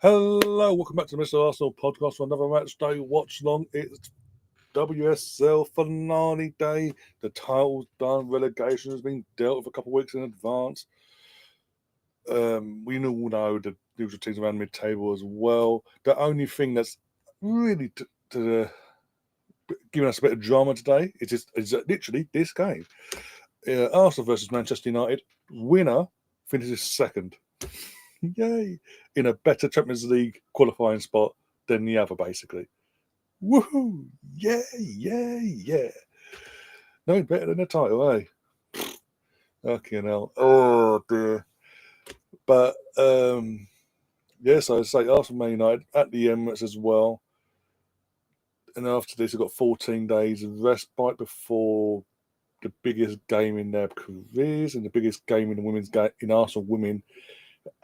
Hello, welcome back to the Mr. Arsenal podcast for another match day watch long. It's WSL finale day. The title's done. Relegation has been dealt with a couple of weeks in advance. We all know the usual teams around mid-table as well. The only thing that's really giving us a bit of drama today is literally this game. Arsenal versus Manchester United. Winner finishes second. Yay! In a better Champions League qualifying spot than the other, basically. Woohoo! Yeah. No better than the title, eh? Fucking hell. Oh, dear. But, yes, I'd say after Man United at the Emirates as well. And after this, they've got 14 days of respite before the biggest game in their careers and the biggest game in the women's game in Arsenal women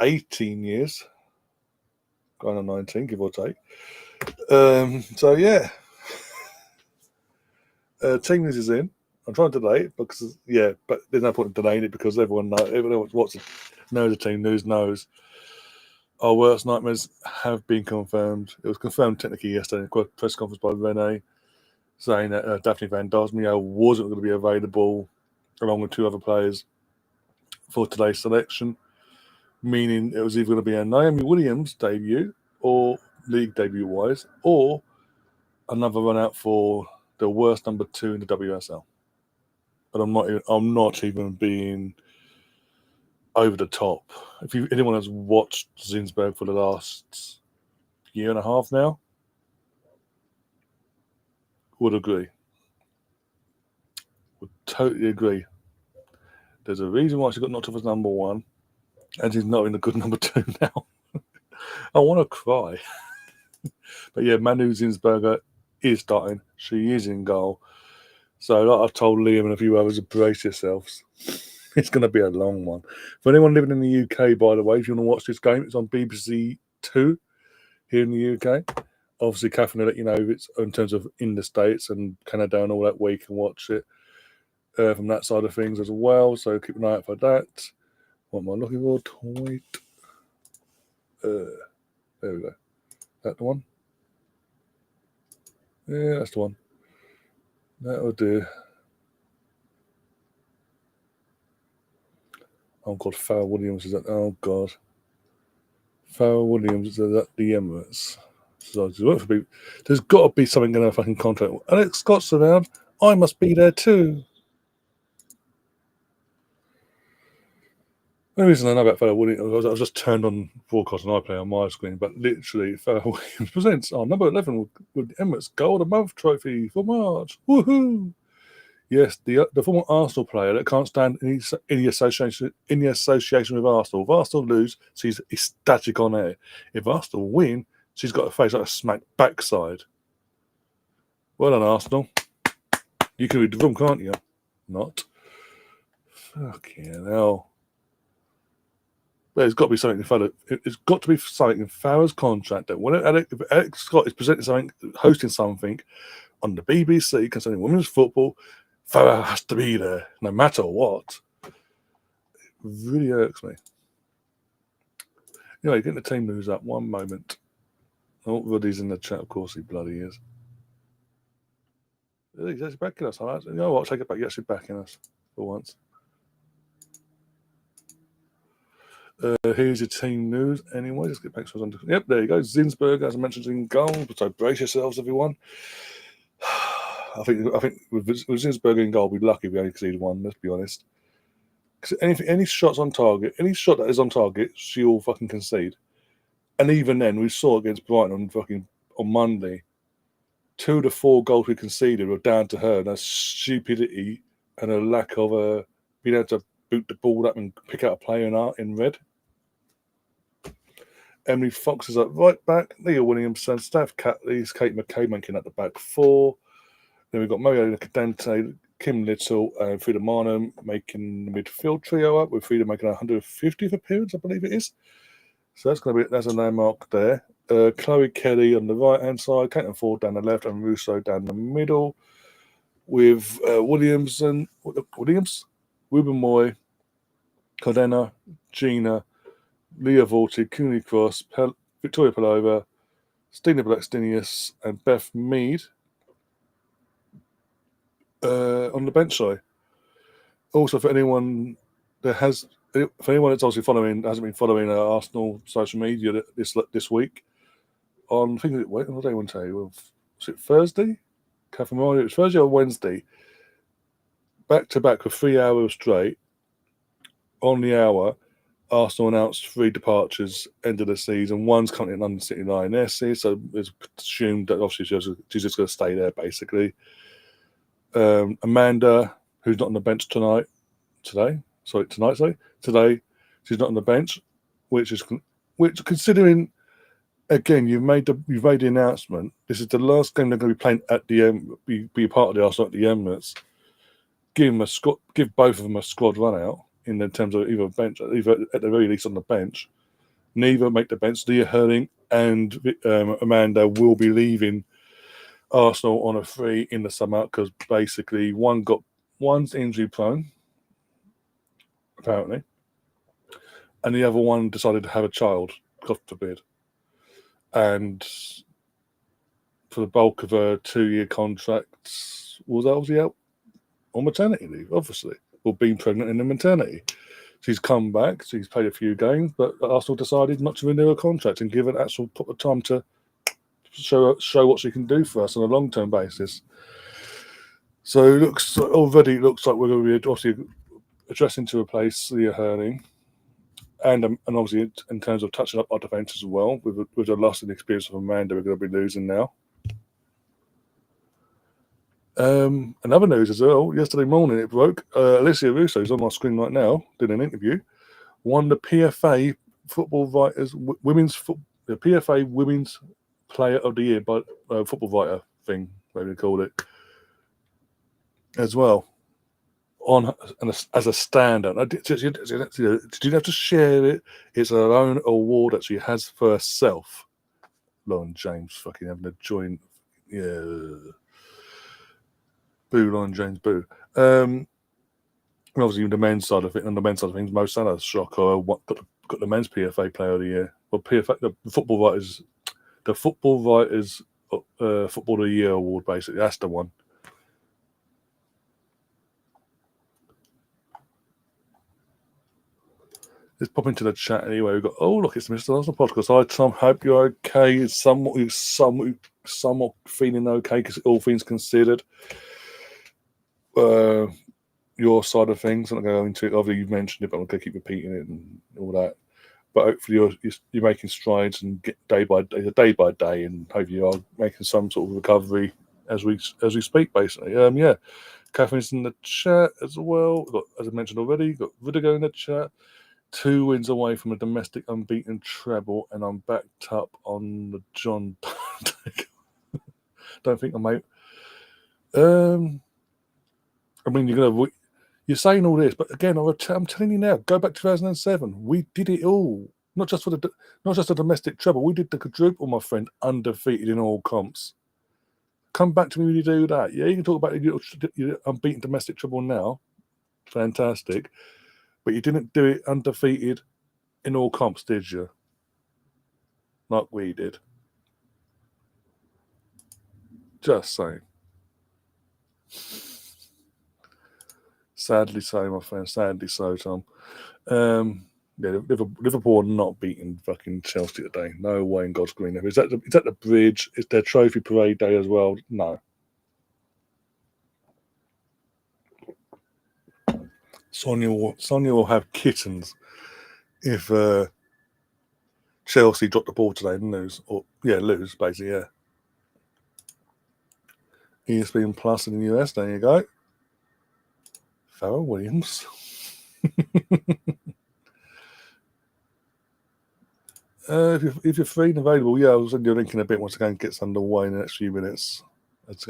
18 years. Going on 19, give or take. So yeah, team news is in. I'm trying to delay it because but there's no point in delaying it because everyone knows the team news knows. Our worst nightmares have been confirmed. It was confirmed technically yesterday in a press conference by Rene, saying that Daphne Van Dosmio wasn't going to be available along with two other players for today's selection, meaning it was either going to be a Naomi Williams debut or league debut wise, or another run out for the worst number 2 in the WSL. But I'm not even being over the top. If anyone has watched Zinsberg for the last year and a half now, would agree. Would totally agree. There's a reason why she got knocked off as number 1, and she's not in a good number 2 now. I want to cry. But yeah, Manu Zinsberger is starting. She is in goal. So like I've told Liam and a few others, brace yourselves. It's going to be a long one. For anyone living in the UK, by the way, if you want to watch this game, it's on BBC 2 here in the UK. Obviously, Catherine will let you know if it's in terms of in the States and Canada and all that where you can watch it from that side of things as well. So keep an eye out for that. What am I looking for? Tweet. There we go. That the one? Yeah, that's the one. That'll do. Oh, God, Farrell Williams is that. Oh, God. Farrell Williams is at the Emirates. So there's got to be something in a fucking contract. Alex Scott's around. I must be there too. The only reason I know about Farrell Williams, I was just turned on broadcast and iPlayer on my screen, but literally, Farrell Williams presents our number 11 with the Emirates Gold a Month trophy for March. Woohoo! Yes, the former Arsenal player that can't stand any association with Arsenal. If Arsenal lose, she's ecstatic on air. If Arsenal win, she's got a face like a smack backside. Well done, Arsenal. You can read the room, can't you? Not. Fucking hell. There's got to be something in Farrell. It's got to be something in Farrell's contract that when if Alex Scott is presenting something, hosting something on the BBC concerning women's football, Farrell has to be there, no matter what. It really irks me. Anyway, getting the team news up. One moment. Oh, Ruddy's in the chat, of course he bloody is. He's actually backing us. You know what? Take it back. He's actually backing us for once. Here's your team news. Anyway, let's get back to us. Yep, there you go. Zinsberg, as I mentioned, in goal. So brace yourselves, everyone. I think with Zinsberg in goal, we'd be lucky if we only conceded one. Let's be honest. Because any shots on target, any shot that is on target, she'll fucking concede. And even then, we saw against Brighton on Monday, 2 of the 4 goals we conceded were down to her and her stupidity and her lack of being able to boot the ball up and pick out a player in red. Emily Fox is at right back. Leah Williamson, Steph Catley's, Kate McKay making at the back 4. Then we've got Mariana Cadente, Kim Little, and Frida Marnham making the midfield trio up, with Frida making 150th appearance, I believe it is. So that's a landmark there. Chloe Kelly on the right hand side, Caitlin Ford down the left, and Russo down the middle, with Williams, Ruben Moy, Cardena, Gina, Leah Vorti, Cooney Cross, Victoria Pelova, Stina Blackstenius, and Beth Mead on the bench side. Also, for anyone that's obviously hasn't been following Arsenal social media this week, on I think what day one day was it Thursday? It was Thursday or Wednesday. Back to back for 3 hours straight. On the hour, Arsenal announced 3 departures end of the season. One's currently in London City Lionesses, so it's assumed that obviously she's just going to stay there basically. Amanda, who's not on the bench today, she's not on the bench, which considering again you've made the announcement. This is the last game they're going to be playing at the be a part of the Arsenal at the Emirates. Give both of them a squad run out in terms of either at the very least on the bench. Neither make the bench. Leah Hurling and Amanda will be leaving Arsenal on a free in the summer because basically one's injury prone, apparently, and the other one decided to have a child, God forbid. And for the bulk of her 2-year contract, was obviously out on maternity leave, obviously, or being pregnant in the maternity. She's come back, she's played a few games, but Arsenal decided not to renew her contract and give her actual proper time to show what she can do for us on a long-term basis. So it looks like we're going to be obviously addressing to replace Leah Hurling, and obviously in terms of touching up our defence as well, with the loss and experience of Amanda, we're going to be losing now. Another news as well, yesterday morning it broke, Alicia Russo, who's on my screen right now, did an interview, won the PFA Football Writers the PFA Women's Player of the Year by Football Writer thing, whatever you call it, as well, as a standout. Did you have to share it? It's her own award that she has for herself. Lauren James fucking having a joint, yeah. Boo, Lauren James, boo. And obviously, on the men's side of things, Mo Salah's shocker got the men's PFA Player of the Year. Well, PFA, the Football Writers Football of the Year award, basically. That's the one. Let's pop into the chat anyway. We've got, look, it's the Mr. Arsenal podcast. Hi, Tom. Hope you're okay. Somewhat feeling okay, because all things considered. Your side of things, I'm not going to go into it. Obviously, you've mentioned it, but I'm going to keep repeating it and all that. But hopefully, you're making strides and get day by day, and hopefully you are making some sort of recovery as we speak. Basically, yeah. Catherine's in the chat as well. We've got, as I mentioned already, got Rudiger in the chat. 2 wins away from a domestic unbeaten treble, and I'm backed up on the John. Don't think I might. I mean, you're saying all this, but again, I'm telling you now, go back to 2007. We did it all, not just a domestic treble. We did the quadruple, my friend, undefeated in all comps. Come back to me when you do that. Yeah, you can talk about your unbeaten domestic treble now. Fantastic. But you didn't do it undefeated in all comps, did you? Like we did. Just saying. Sadly so, my friend. Sadly so, Tom. Yeah, Liverpool are not beating fucking Chelsea today. No way in God's green. Is that the bridge? Is their trophy parade day as well? No. Sonia will have kittens if Chelsea drop the ball today and lose. Lose, basically, yeah. ESPN Plus in the US, there you go. Pharrell Williams. If you're free and available, yeah, I'll send you a link in a bit once again gets underway in the next few minutes.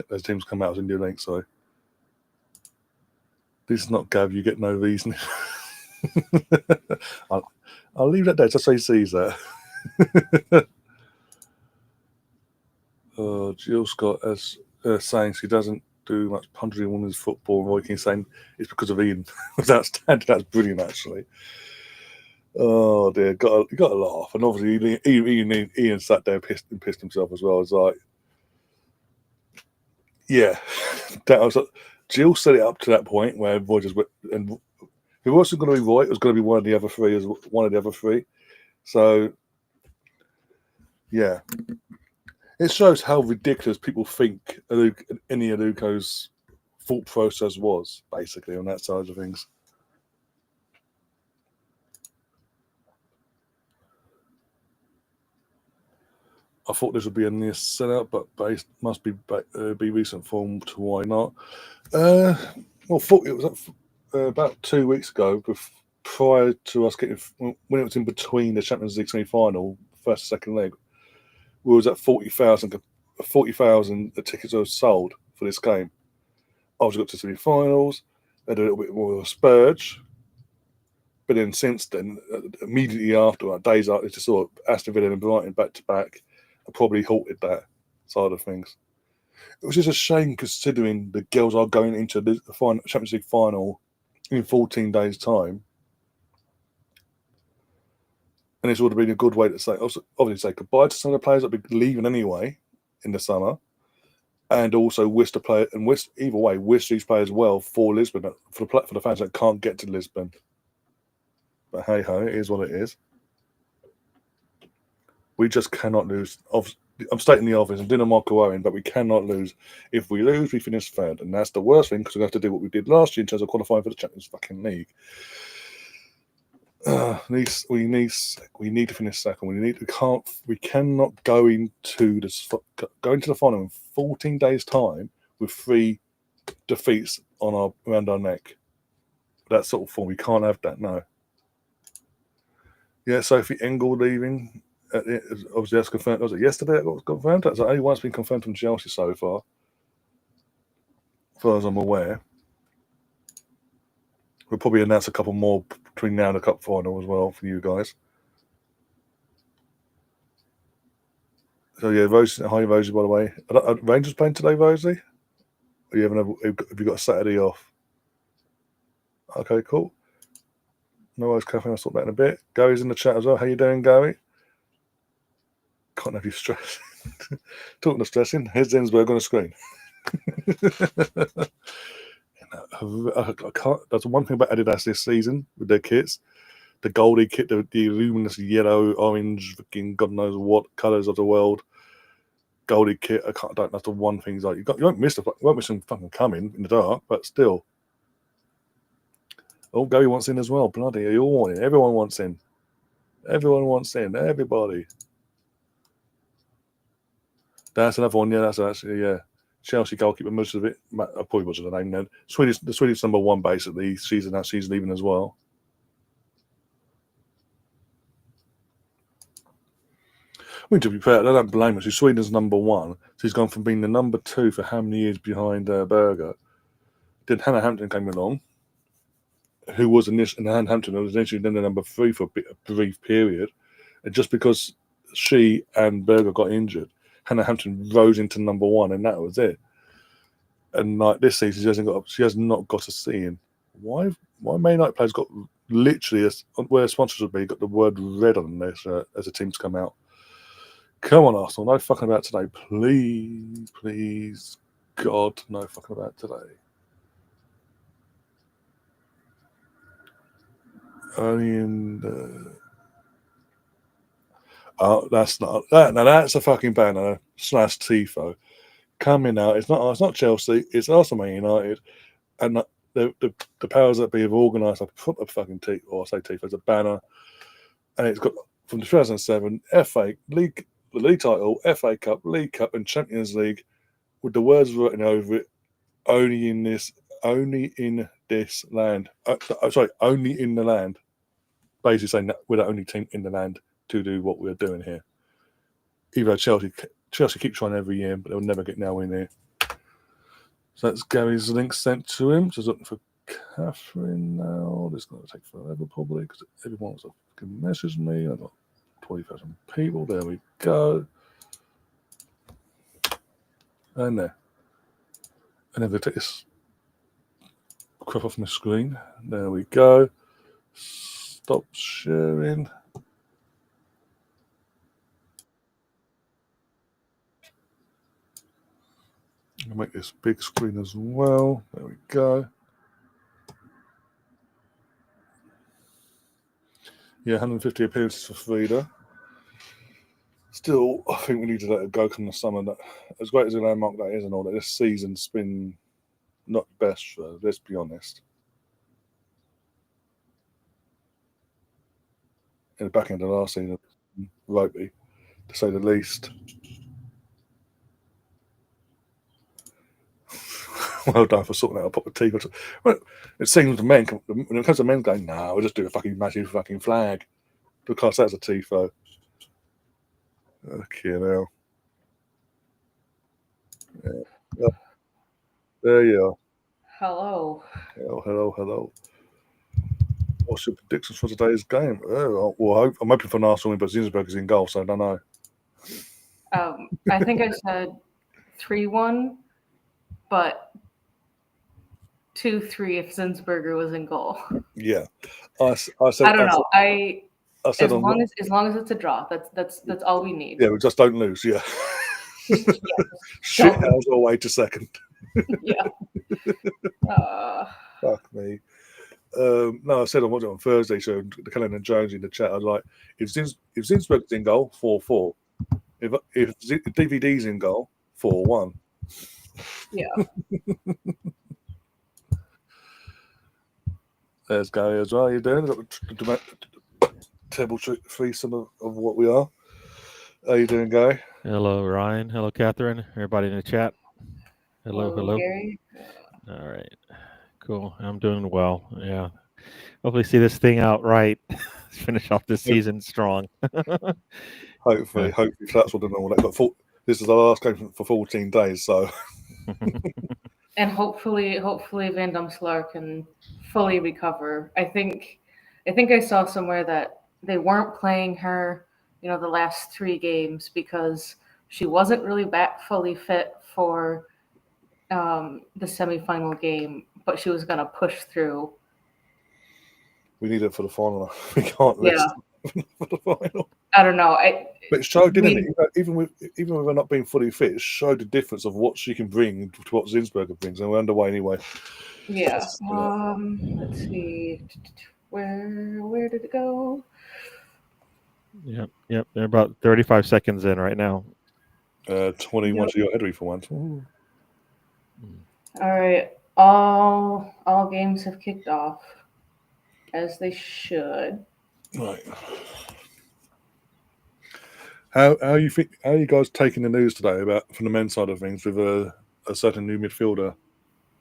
As teams come out, I'll send you a link, so. This is not Gav, you get no reason. I'll leave that there just so he sees that. Jill Scott is saying she doesn't do much punching in women's football. Roy King saying it's because of Ian. That's outstanding. That's brilliant, actually. Oh dear, got to laugh. And obviously, Ian sat there and pissed himself as well. It's like, yeah, that was. Jill set it up to that point where Roy just went, and if it wasn't going to be Roy, it was going to be one of the other three. So, yeah, it shows how ridiculous people think any Aluko's thought process was, basically, on that side of things. I thought this would be a near sellout, but must be recent form to why not. Well, it was about 2 weeks ago, prior to us getting, when it was in between the Champions League semi-final, first and second leg, we was at 40,000 tickets were sold for this game. Obviously got to semi-finals, had a little bit more of a spurge, but then since then, immediately after, like days after, just saw Aston Villa and Brighton back to back, I probably halted that side of things. It was just a shame considering the girls are going into the Champions League final in 14 days' time. And this would have been a good way to say, obviously, say goodbye to some of the players that will be leaving anyway in the summer, and also wish to play and wish either way wish these players well for Lisbon, for the fans that can't get to Lisbon. But hey ho, it is what it is. We just cannot lose. I'm stating the obvious. I'm doing a Michael Owen, but we cannot lose. If we lose, we finish third, and that's the worst thing because we have to do what we did last year in terms of qualifying for the Champions fucking League. We need to finish second. We cannot go into the final in 14 days' time with 3 defeats around our neck. That sort of form, we can't have that. No. Yeah, Sophie Engel leaving. Obviously, that's confirmed. Was it yesterday that got confirmed? That's only once been confirmed from Chelsea so far, as far as I'm aware. We'll probably announce a couple more between now and the cup final as well for you guys. So yeah, Rosie, hi Rosie, by the way. Are Rangers playing today, Rosie? Or have you got a Saturday off? Okay, cool. No worries, Catherine. I'll sort that in a bit. Gary's in the chat as well. How you doing, Gary? Can't have you stressing. Talking of stressing, here's Zensberg on the screen. I can't. That's one thing about Adidas this season with their kits. The Goldie kit, the luminous yellow, orange, fucking God knows what colours of the world. Goldie kit. That's the one thing. Like you won't miss them fucking coming in the dark, but still. Oh, Gary wants in as well. Bloody, you all want in. Everyone wants in. Everyone wants in. Everybody. That's another one. Yeah, that's actually Chelsea goalkeeper. Most of it. I probably wasn't the name then. The Swedish number 1 basically. She's leaving as well. I mean, to be fair, I don't blame her. She's Sweden's number 1. She's gone from being the number 2 for how many years behind Berger. Then Hannah Hampton came along, who was Hannah Hampton was initially then the number 3 for a brief period. And just because she and Berger got injured, Hannah Hampton rose into number 1, and that was it. And like this season, she has not got a C in. Why Man United players got literally where sponsors would be got the word red on their shirt as the teams come out. Come on, Arsenal, no fucking about today, please, God, no fucking about today. Only in that's not that. Now that's a fucking banner / tifo coming out. It's not Chelsea. It's Arsenal, Man United, and the powers that be have organised a proper fucking tifo as a banner, and it's got from 2007 FA League, the league title, FA Cup, League Cup, and Champions League, with the words written over it, only in this land. Only in the land. Basically saying that we're the only team in the land to do what we're doing here. Even though Chelsea keep trying every year, but they'll never get nowhere near. So that's Gary's link sent to him. Just looking for Catherine now. This is going to take forever probably because everyone wants to message me. I've got 20,000 people. There we go. And there. And then we take this crop off my screen. There we go. stop sharing. I'll make this big screen as well. There we go. Yeah, 150 appearances for Vida. Still, I think we need to let it go come the summer. That, as great as a landmark that is and all that, this season's been not the best for her, let's be honest. In the back end of last season, ropey, to say the least. Well done for sorting out a pop of tea. Well, it seems the men, when it comes to men going, no, we'll just do a fucking massive fucking flag. Because that's a tifo. Okay, now. Yeah. There you are. Hello. Hello. What's your predictions for today's game? Well, I'm hoping for an Arsenal win, but Zinsberg is in goal, so I don't know. I think I said 3-1, but 2-3 if Zinsberger was in goal. Yeah, I said. I don't know. I said as long as it's a draw, that's all we need. Yeah, we just don't lose. Yeah. Shit house all the way to second. Yeah. Fuck me. No, I said on watching on Thursday, so the Cullen and Jones in the chat, I was like, if Zinsberg's in goal, 4-4. If DVD's in goal, 4-1. Yeah. There's Gary as well. How you doing? The table threesome of what we are. How you doing, Gary? Hello, Ryan. Hello, Catherine. Everybody in the chat. Hello. Gary. All right. Cool. I'm doing well. Yeah. Hopefully see this thing out right. Finish off this season strong. Hopefully that's what all that. But this is the last game for 14 days, so. And hopefully Van Dumselaar can fully recover. I think I saw somewhere that they weren't playing her, the last 3 games because she wasn't really back fully fit for the semifinal game, but she was going to push through. We need it for the final. We can't risk for the final. I don't know. But it showed, didn't it? Even with her not being fully fit, it showed the difference of what she can bring to what Zinsberger brings, and we're underway anyway. Yeah. Let's see. Where did it go? Yep. They're about 35 seconds in right now. 21 to your headery for once. All right. All games have kicked off, as they should. Right. How are you guys taking the news today about from the men's side of things with a certain new midfielder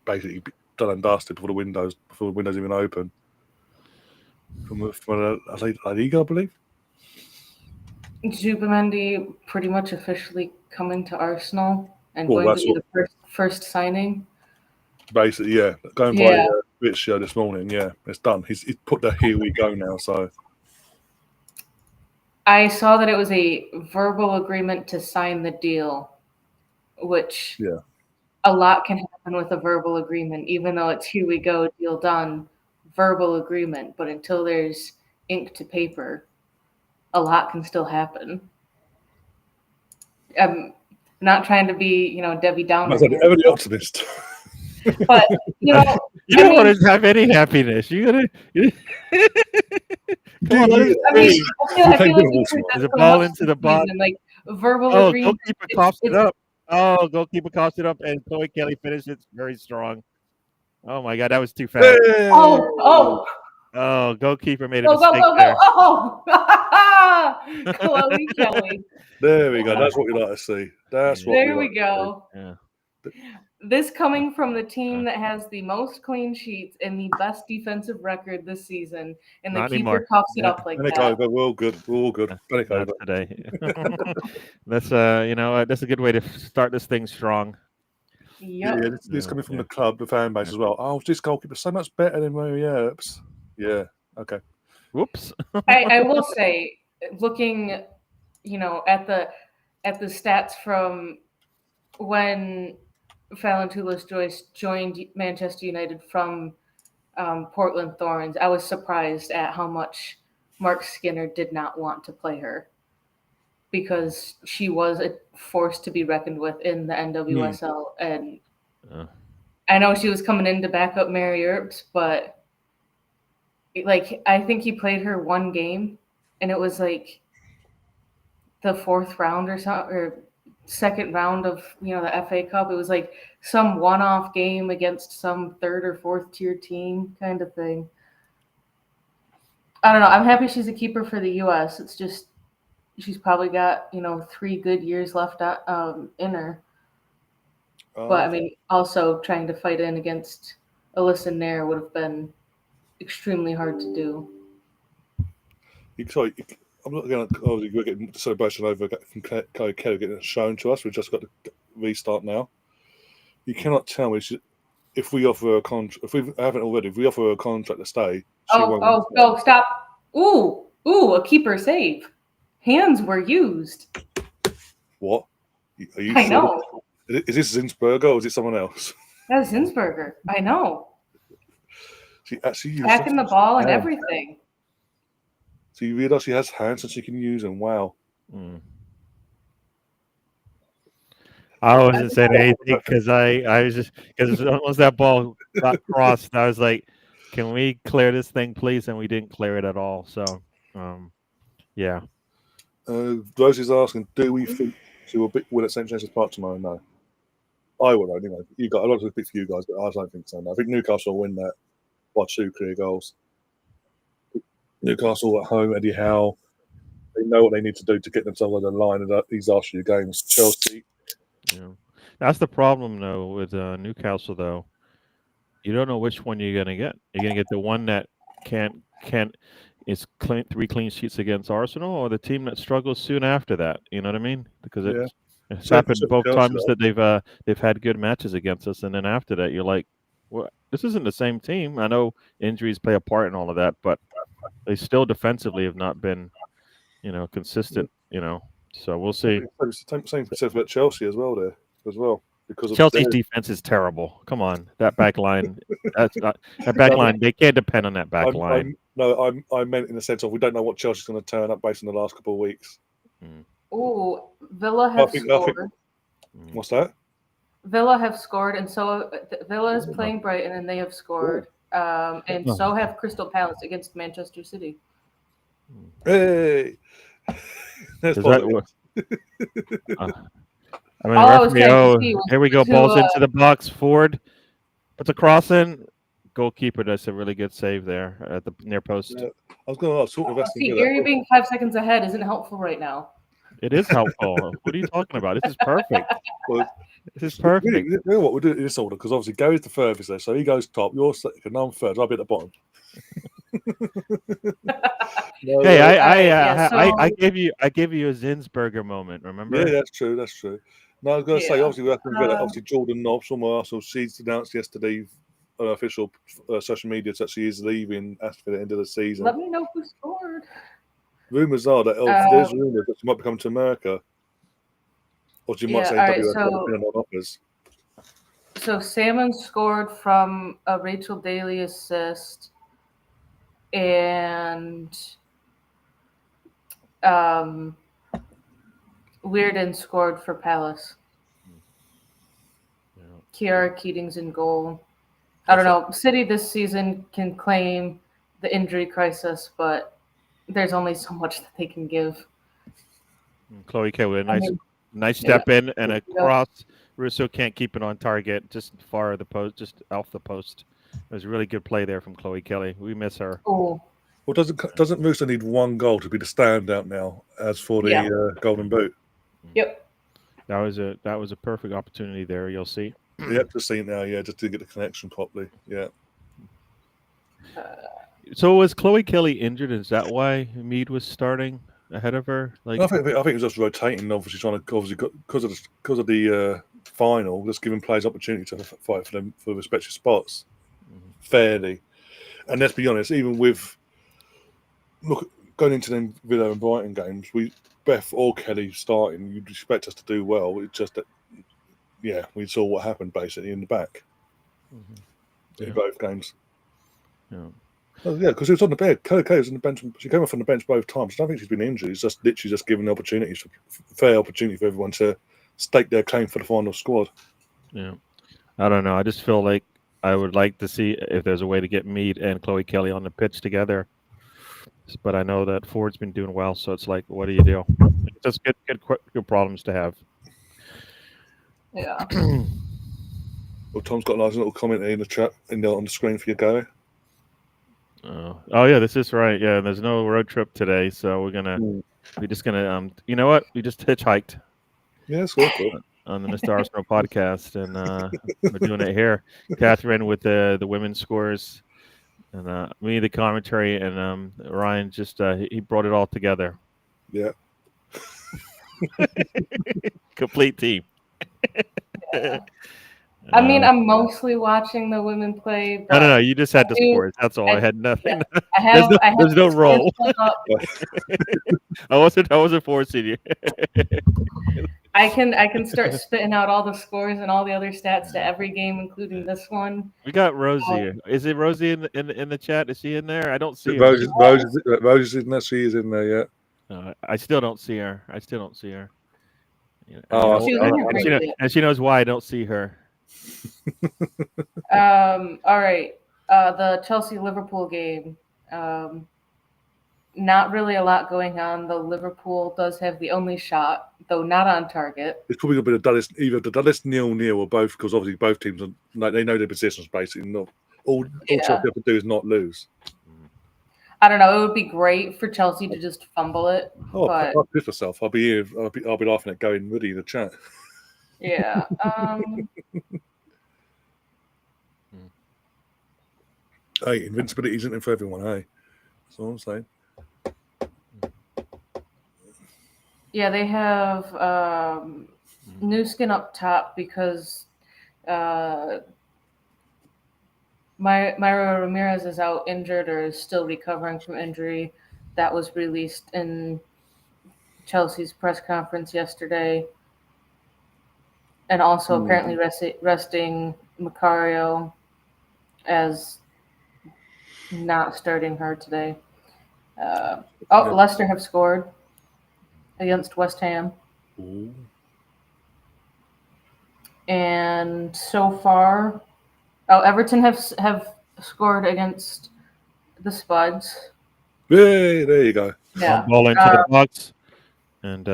basically done and dusted before the windows even open from a league, I believe. Zubimendi pretty much officially coming to Arsenal and going to be the first signing. Basically, yeah. Going by Rich show this morning, yeah, it's done. He's put the here we go now. So I saw that it was a verbal agreement to sign the deal, which a lot can happen with a verbal agreement, even though it's here we go, deal done, verbal agreement. But until there's ink to paper, a lot can still happen. I'm not trying to be, Debbie Downer. Ever the optimist. But you don't want to have any happiness. You gotta. Come on, I feel like there's a ball into the box. Like verbal agreement. Goalkeeper coughs it up. Goalkeeper coughs it up, and Chloe Kelly finished it very strong. Oh my God, that was too fast. Hey! Oh, goalkeeper made a mistake there. Oh, Chloe Kelly. There we go. That's what we like to see. There we go. Yeah. This coming from the team that has the most clean sheets and the best defensive record this season, and the keeper coughs it up like that. Over. We're all good. Panic over today. That's that's a good way to start this thing strong. Yep. Yeah, this coming from the club, the fan base as well. Oh, this goalkeeper's so much better than Mary Earps. Yeah. Okay. Whoops. I will say, looking, at the stats from when Fallon Toulouse-Joyce joined Manchester United from Portland Thorns, I was surprised at how much Mark Skinner did not want to play her because she was a force to be reckoned with in the NWSL. And I know she was coming in to back up Mary Earps, but like I think he played her one game, and it was like the fourth round or something, or second round of the FA Cup. It was like some one-off game against some third or fourth tier team kind of thing. I don't know. I'm happy she's a keeper for the U.S. It's just she's probably got 3 good years left in her. But I mean, also trying to fight in against Alyssa Nair would have been extremely hard to do. Sorry, I'm not going to. Obviously, we're getting the celebration over from Chloe Kelly getting it shown to us. We've just got to restart now. You cannot tell me if we offer her a contract. If we haven't already, if we offer her a contract to stay, she won't. Oh, stop! Ooh, a keeper save. Hands were used. What? Are you I sure? know. Is this Zinsberger or is it someone else? That's Zinsberger. I know. She actually used Backing the ball and everything. So you realise she has hands and she can use them. Wow. I wasn't saying anything because I was just because once that ball got crossed, I was like, "Can we clear this thing, please?" And we didn't clear it at all. So, yeah. Rosie's asking, do we think she will win at St James's Park tomorrow? No. I would, anyway. You got a lot to pick for you guys, but I don't think so. No. I think Newcastle will win that by 2 clear goals. Newcastle at home, Eddie Howe. They know what they need to do to get themselves on the line in these last few games. Chelsea. Yeah. That's the problem, though, with Newcastle. Though, you don't know which one you're gonna get. You're gonna get the one that can't is 3 clean sheets against Arsenal, or the team that struggles soon after that. You know what I mean? Because it's happened both times that they've had good matches against us, and then after that, you're like, well, this isn't the same team. I know injuries play a part in all of that, but they still defensively have not been, consistent. So we'll see. Same said about Chelsea as well. Because Chelsea's defense is terrible. Come on, that back line. That back line. They can't depend on that back line. I meant in the sense of we don't know what Chelsea's going to turn up based on the last couple of weeks. Ooh, Villa have scored. What's that? Villa have scored, and so Villa is playing Brighton, and they have scored. And so have Crystal Palace against Manchester City. Hey, that's here we go. Balls into the box. Ford puts a cross in. Goalkeeper does a really good save there at the near post. Yeah, I was going to ask. Erie being 5 seconds ahead isn't helpful right now. It is helpful. What are you talking about? This is perfect. This is perfect. You know what? We'll do it in this order because obviously Gary's the furthest there, so he goes top. You're second. I'm third. I'll be at the bottom. I gave you a Zinsberger moment. Remember? Yeah, that's true. No, I was going to say obviously we have to get it. Obviously Jordan Nobbs from Arsenal. She's announced yesterday on official social media that she is leaving after the end of the season. Let me know who scored. Rumors are that there's rumors that she might be coming to America, or she might say on offers. So Salmon scored from a Rachel Daly assist, and Weirden scored for Palace. Yeah. Kiara Keating's in goal. I don't know. City this season can claim the injury crisis, but there's only so much that they can give. Chloe K with a nice step in and a cross. Russo can't keep it on target, just far of the post, just off the post. It was a really good play there from Chloe Kelly. We miss her. Oh. Well, doesn't Musa need 1 goal to be the standout now as for the Golden Boot? Yep. That was a perfect opportunity there. You'll see. Yep, just see it now. Yeah, just to get the connection properly. Yeah. So was Chloe Kelly injured? Is that why Mead was starting ahead of her? Like, I think it was just rotating. Obviously, because of the final, just giving players opportunity to fight for the respective spots fairly. And let's be honest, even with going into them Villa and Brighton games, Beth or Kelly starting, you'd expect us to do well. It's just that, we saw what happened basically in the back in both games. Yeah. Oh, yeah, because he was on the bench. Kay was on the bench. She came off on the bench both times. I don't think she's been injured. It's just literally just giving opportunities, fair opportunity for everyone to stake their claim for the final squad. Yeah, I don't know. I just feel like I would like to see if there's a way to get Mead and Chloe Kelly on the pitch together. But I know that Ford's been doing well, so it's like, what do you do? It's just good problems to have. Yeah. Well, Tom's got a nice little comment in the chat on the screen for you, Gary. Oh yeah, this is right. Yeah, there's no road trip today, so we're just gonna you know what? We just hitchhiked. Yeah, it's cool. On the Mr. Arsenal podcast, and we're doing it here. Catherine with the women's scores, and me the commentary, and Ryan just he brought it all together. Yeah. Complete team. Yeah. I mean, I'm mostly watching the women play. But No. You just had the scores. That's all. I had nothing. Yeah, I have. There's no the role. I wasn't forcing you. I can start spitting out all the scores and all the other stats to every game, including this one. We got Rosie. Is it Rosie in the chat? Is she in there? I don't see her. Rose is in there. She is in there. Yeah. I still don't see her. And she knows why I don't see her. All right. The Chelsea-Liverpool game. Not really a lot going on. The Liverpool does have the only shot, though not on target. It's probably going to be either the dullest 0-0 or both, because obviously both teams they know their positions basically. Not all Chelsea have to do is not lose. I don't know. It would be great for Chelsea to just fumble it. Oh, but... I'll piss myself. I'll be here. I'll be laughing at going Woody in the chat. Yeah. Hey, invincibility isn't for everyone. Hey, that's all I'm saying. Yeah, they have new skin up top because Myra Ramirez is out injured or is still recovering from injury. That was released in Chelsea's press conference yesterday. And also apparently resting Macario as not starting her today. Leicester have scored against West Ham. Ooh. And so far, Everton have scored against the Spuds. Yay, there you go. Yeah. Ball into the box, and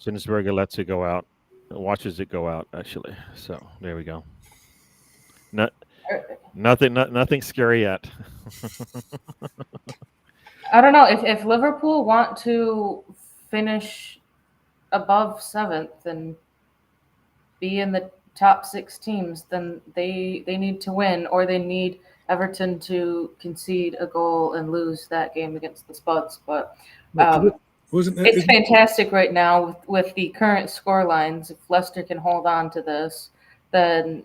Zinsberger lets it go out. Watches it go out, actually. So there we go. Nothing scary yet. I don't know if Liverpool want to finish above 7th and be in the top 6 teams, then they need to win, or they need Everton to concede a goal and lose that game against the Spuds. But it's fantastic right now with the current score lines. If Leicester can hold on to this, then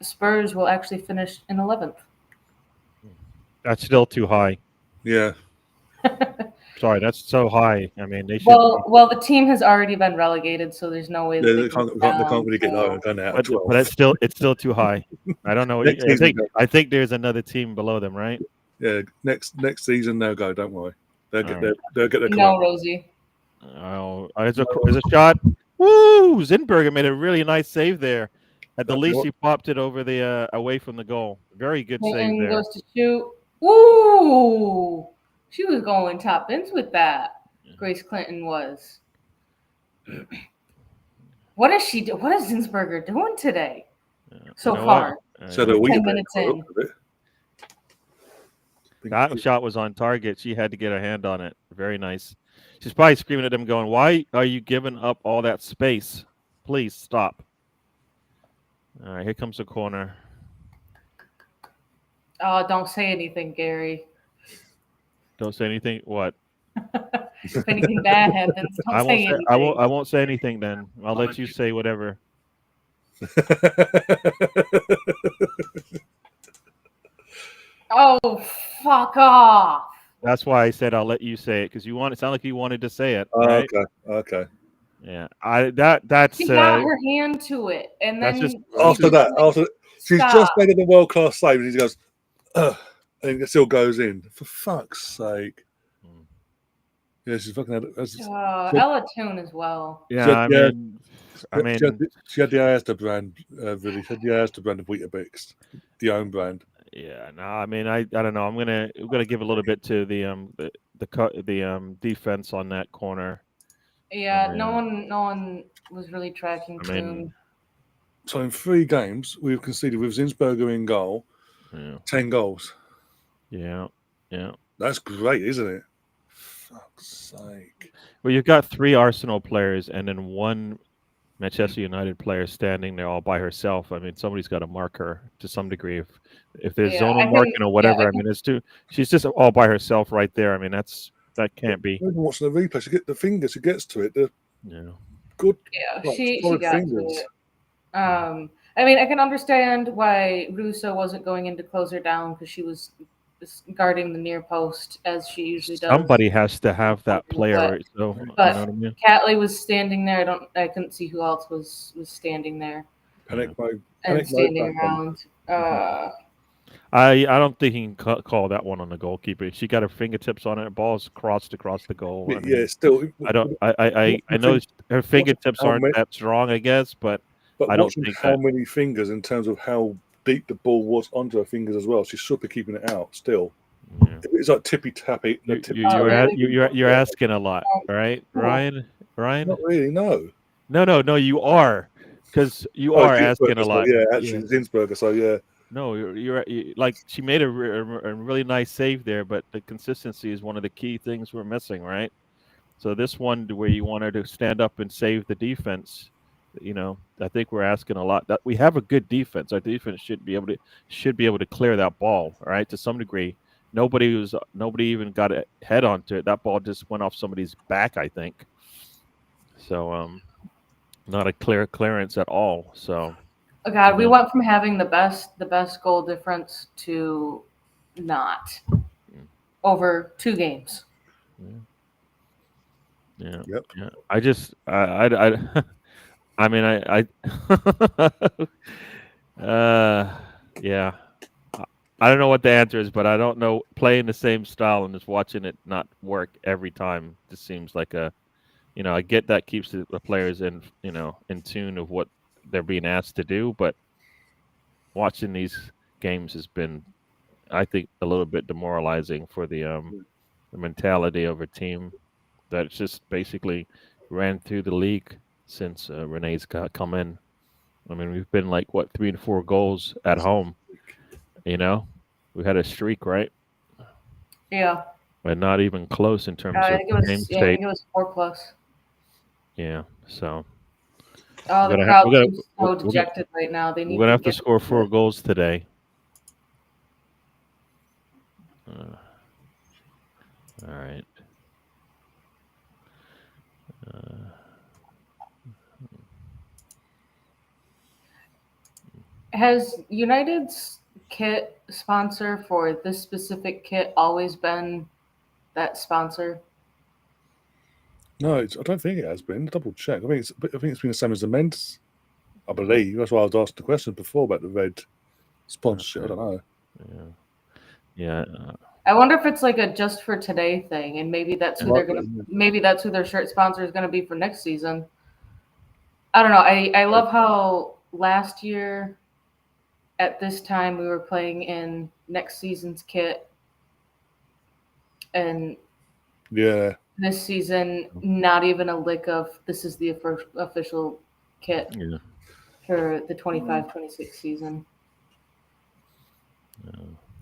Spurs will actually finish in 11th. That's still too high. Yeah. Sorry, that's so high. I mean, they should. Well, the team has already been relegated, so there's no way they can't really get lower than that. But it's still too high. I don't know. I think there's another team below them, right? Yeah, next season they'll go. Don't worry, they'll get their no, Rosie. Oh, there's a shot. Woo! Zinberger made a really nice save there. At the least, he popped it over the away from the goal. Very good save there. Goes to shoot. Ooh! She was going top bins with that. Grace Clinton was. What is she? What is Zinsberger doing today? So far, 10 minutes in. That shot was on target. She had to get her hand on it. Very nice. She's probably screaming at them, going, "Why are you giving up all that space? Please stop." All right, here comes the corner. Oh, don't say anything, Gary. Don't say anything. What? If anything bad happens, don't say anything. I won't say anything then. I'll let you say whatever. Oh, fuck off. That's why I said I'll let you say it, because it sounded like you wanted to say it. Oh, right? Okay. Yeah, that's She got her hand to it, and that's then just After she's just stop. made a world class save, and he goes, ugh, and it still goes in. For fuck's sake! Mm. Yeah, she's fucking. Ella Toon as well. yeah. She had the Asda brand, really. She had the Asda brand of Weetabix, the own brand. Yeah, no, I mean, I don't know. we're gonna give a little bit to the defense on that corner. Yeah, I no mean, one was really tracking I mean, Toon. So in 3 games, we've conceded with Zinsberger in goal, yeah, 10 goals. yeah. That's great, isn't it? Fuck's sake! Well, you've got 3 Arsenal players and then 1 Manchester United player standing there all by herself. I mean, somebody's got to mark her to some degree. If there's Yeah, zonal I think. marking or whatever, Yeah, I mean, she's just all by herself right there. I mean, that can't be. Even watching the replay, she get the fingers, she gets to it. The Yeah. good, she solid got to fingers. it. I mean, I can understand why Russo wasn't going in to close her down because she was guarding the near post as she usually does. Somebody has to have that player, But- right? So but you know what I mean? Catley was standing there. I couldn't see who else was standing there Panic mode. and Panic mode standing back on. around. I don't think he can call that one on the goalkeeper. She got her fingertips on it. The ball's crossed across the goal. I mean, Yeah, still. I don't. I know her fingertips how aren't many- that strong, I guess, but But I don't watching think how that. many fingers in terms of how deep the ball was onto her fingers as well, she should be keeping it out still. Yeah. If it's like tippy tappy. You're asking a lot, right, Ryan? Not really, no. No, you are, because you are asking a lot. Yeah, actually, Zinsberger. So yeah, No, you're like she made a really nice save there, but the consistency is one of the key things we're missing, right? So this one where you want her to stand up and save the defense, I think we're asking a lot. That we have a good defense. Our defense should be able to clear that ball, all right, to some degree. Nobody even got a head onto it. That ball just went off somebody's back, I think. So not a clear clearance at all. So Oh God, we went from having the best goal difference to not over 2 games. Yeah. Yep. Yeah. I mean, yeah. I don't know what the answer is, but I don't know. Playing the same style and just watching it not work every time just seems like I get that keeps the players in tune of what they're being asked to do, but watching these games has been, I think, a little bit demoralizing for the mentality of a team that's just basically ran through the league since Renee's come in. I mean, we've been like 3 and 4 goals at home. We had a streak, right? Yeah. But not even close in terms I of think it was. game Yeah, I state. think it was 4+. Yeah, so Oh, the crowd seems so dejected right now. They need. We're gonna have to score 4 goals today. All right. Has United's kit sponsor for this specific kit always been that sponsor? No, I don't think it has been. Double check. I think it's been the same as the men's. I believe that's why I was asked the question before about the red sponsorship. Okay. I don't know. Yeah. I wonder if it's like a just for today thing, and maybe that's who they're gonna. Maybe that's who their shirt sponsor is gonna be for next season. I don't know. I love how last year at this time we were playing in next season's kit, and Yeah. this season not even a lick of this is the official kit for the 25-26 season.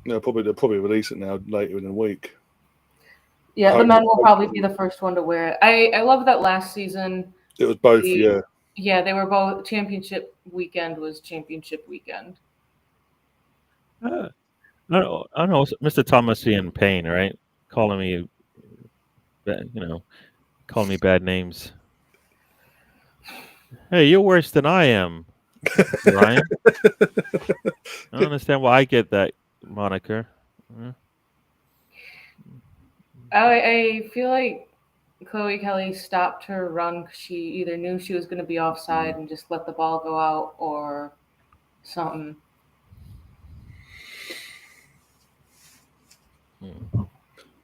No, they'll probably release it now later in the week. Yeah, the men will probably be the first one to wear it. I love that last season. It was both, yeah. Yeah, they were both. Championship weekend was championship weekend. I don't know, Mr. Thomasian Payne, right? Calling me, calling me bad names. Hey, you're worse than I am, Ryan. I don't understand why I get that moniker. I feel like Chloe Kelly stopped her run 'cause she either knew she was going to be offside and just let the ball go out or something.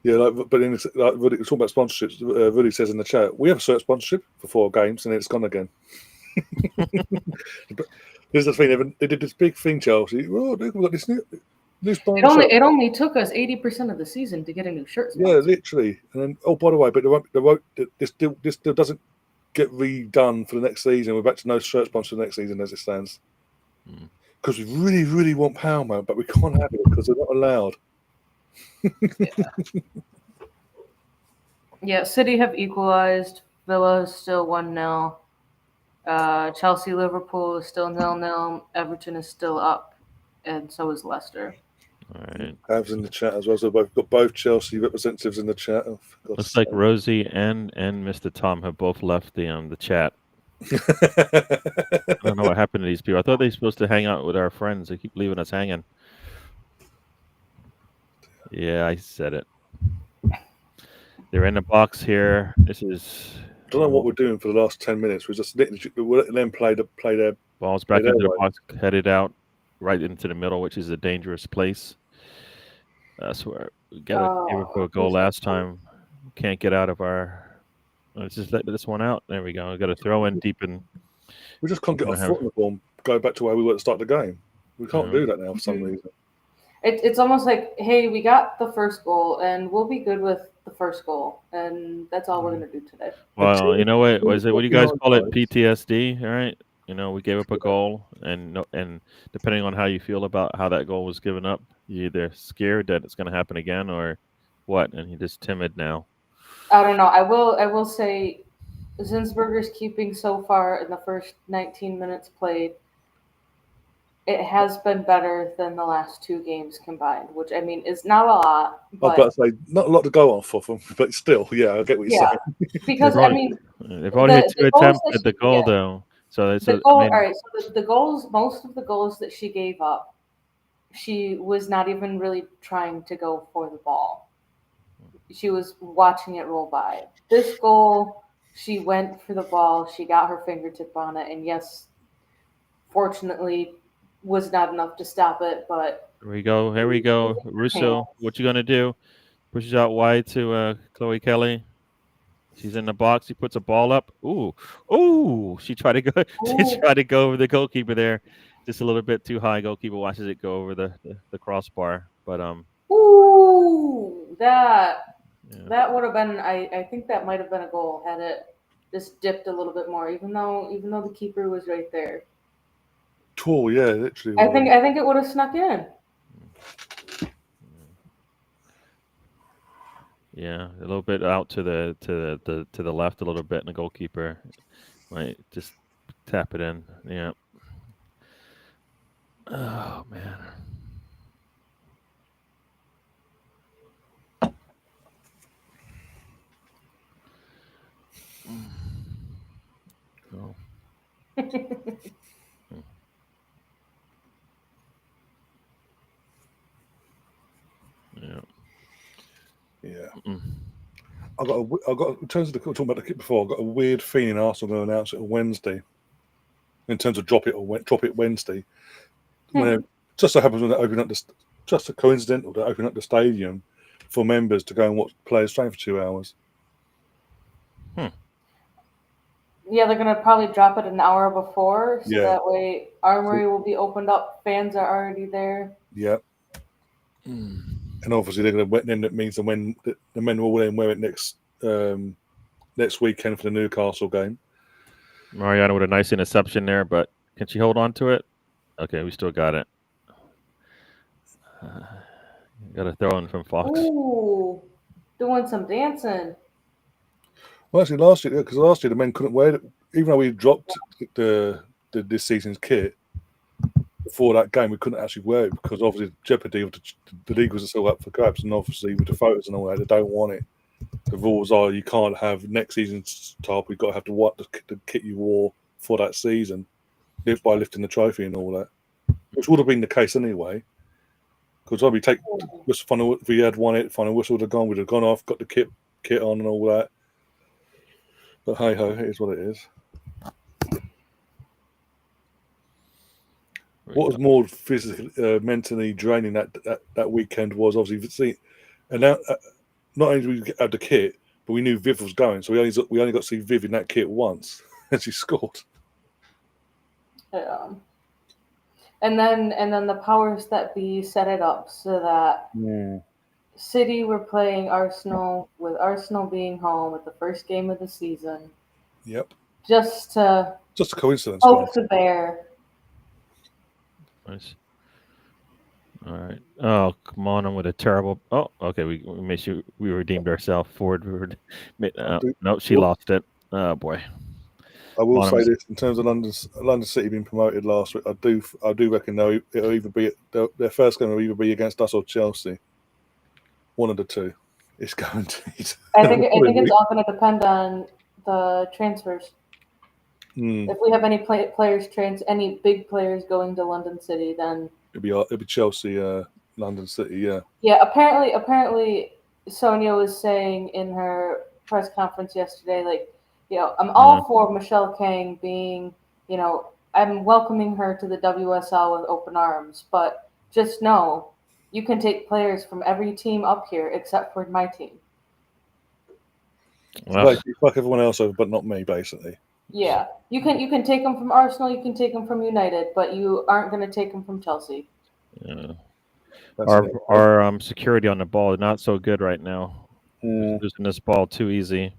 Yeah, but in Rudy, talking about sponsorships, Rudy says in the chat, we have a certain sponsorship for 4 games and it's gone again. But here's the thing, they did this big thing, Chelsea. Oh, we've got this new sponsor. It only took us 80% of the season to get a new shirt sponsor. Yeah, literally. And then, oh, by the way, but this still doesn't get redone for the next season. We're back to no shirt sponsor for the next season as it stands. Because we really, really want Paramount, but we can't have it because they're not allowed. Yeah, City have equalized. Villa is still 1-0. Chelsea Liverpool is still 0-0. Everton is still up, and so is Leicester. All right. Avs in the chat as well. So we've got both Chelsea representatives in the chat. Oh, Looks like Rosie and Mr. Tom have both left the chat. I don't know what happened to these people. I thought they were supposed to hang out with our friends. They keep leaving us hanging. Yeah, I said it. They're in the box here. This is. I don't know what we're doing for the last 10 minutes. We're just letting them play their balls back into the box, headed out right into the middle, which is a dangerous place. That's where we got a goal last time. Can't get out of our. Let's just let this one out. There we go. We got to throw in deep in. We just can't get our foot in the ball. Go back to where we were at the start of the game. We can't do that now for some reason. It's almost like, hey, we got the first goal, and we'll be good with the first goal, and that's all we're gonna do today. Well, you know what? What do you guys call it? PTSD. All right. You know, we gave up a goal, and depending on how you feel about how that goal was given up, you're either scared that it's going to happen again or what, and you're just timid now. I don't know. I will say, Zinsberger's keeping so far in the first 19 minutes played. It has been better than the last 2 games combined, which I mean is not a lot. But I was about to say not a lot to go off of them, but still, yeah, I get what you're saying. Because they've only had 2 attempts at the goal though. So all right. So the goals, most of the goals that she gave up, she was not even really trying to go for the ball. She was watching it roll by. This goal, she went for the ball. She got her fingertip on it, and yes, fortunately, was not enough to stop it. But here we go. Russo, what you gonna do? Pushes out wide to Chloe Kelly. She's in the box. She puts a ball up. Ooh! She tried to go. She tried to go over the goalkeeper there, just a little bit too high. Goalkeeper watches it go over the crossbar. But that would have been. I think that might have been a goal had it just dipped a little bit more, even though the keeper was right there. Cool, yeah, literally. I think it would have snuck in. Yeah, a little bit out to the left a little bit, and the goalkeeper might just tap it in. Yeah. Oh man. Oh. Yeah. Yeah. I got in terms of talking about the kit before. I got a weird feeling Arsenal going to announce it on Wednesday. In terms of drop it Wednesday, when it just so happens when they open up just a coincidental to open up the stadium for members to go and watch players train for 2 hours. Yeah, they're gonna probably drop it an hour before, so that way Armory will be opened up. Fans are already there. Yeah. And obviously they're going to. Then that means the men will then wear it next weekend for the Newcastle game. Mariana with a nice interception there, but can she hold on to it? Okay, we still got it. Got a throw in from Fox. Ooh, doing some dancing. Well, actually, last year the men couldn't wear it, even though we dropped this season's kit before that game. We couldn't actually wear it because obviously jeopardy of the league was still up for grabs, and obviously with the photos and all that, they don't want it. The rules are you can't have next season's top. We've got to have the kit you wore for that season, by lifting the trophy and all that, which would have been the case anyway. Because if we had won it, final whistle would have gone, we'd have gone off, got the kit on and all that. But hey ho, it is what it is. What was more physically, mentally draining that weekend was obviously and now not only did we have the kit, but we knew Viv was going, so we only got to see Viv in that kit once, and she scored. And then the powers that be set it up so that City were playing Arsenal, with Arsenal being home at the first game of the season. Yep. Just a coincidence. Poke the bear. Nice. All right. Oh, come on! I'm with a terrible. Oh, okay. We made sure we redeemed ourselves. Forward. No, she lost it. Oh boy. I will say this in terms of London City being promoted last week. I do reckon it'll either be their first game will either be against us or Chelsea. One of the two. It's guaranteed. I think it's all going to depend on the transfers. If we have any any big players going to London City, then it'll be Chelsea, London City, yeah. Yeah, apparently Sonia was saying in her press conference yesterday, like, I'm all for Michelle Kang being, I'm welcoming her to the WSL with open arms, but just know you can take players from every team up here except for my team. Well, fuck everyone else over, but not me, basically. Yeah, you can take them from Arsenal, you can take them from United, but you aren't going to take them from Chelsea. Yeah. Our security on the ball is not so good right now. Losing this ball too easy.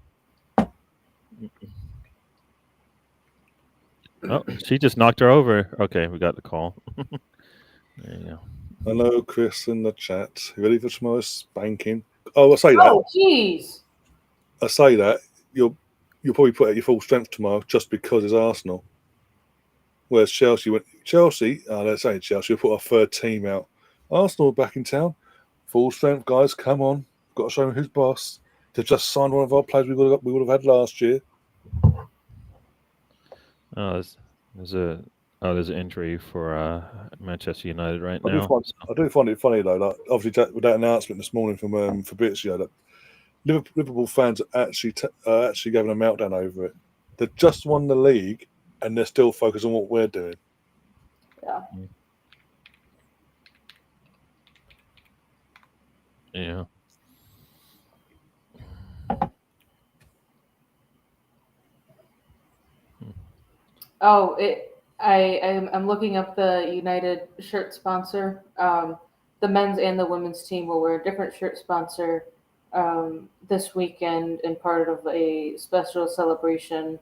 Oh, she just knocked her over. Okay, we got the call. There you go. Hello, Chris in the chat. Ready for tomorrow's spanking? Oh, I say that. Oh, jeez. I say that you'll probably put out your full strength tomorrow just because it's Arsenal. Whereas Chelsea, let's say Chelsea, will put our third team out. Arsenal are back in town. Full strength, guys. Come on. Got to show them who's boss. They've just signed one of our players we would have had last year. Oh, there's an injury for Manchester United right now. I do find it funny though. Like, obviously, with that announcement this morning from Fabrizio, that Liverpool fans are actually giving a meltdown over it. They've just won the league, and they're still focused on what we're doing. Yeah. Yeah. Oh, I'm looking up the United shirt sponsor. The men's and the women's team will wear a different shirt sponsor this weekend in part of a special celebration.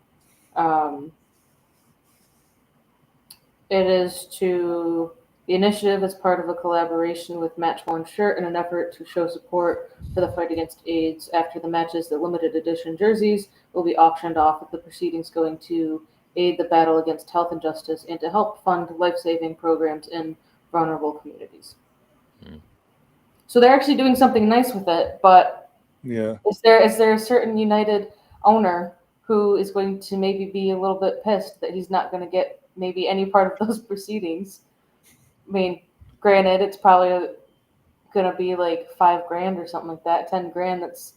The initiative is part of a collaboration with Match One Shirt in an effort to show support for the fight against AIDS. After the matches, the limited edition jerseys will be auctioned off, with the proceedings going to aid the battle against health injustice and to help fund life-saving programs in vulnerable communities. So they're actually doing something nice with it, but yeah, is there a certain United owner who is going to maybe be a little bit pissed that he's not going to get maybe any part of those proceedings? I mean, granted, it's probably going to be like $5,000 or something like that, $10,000 that's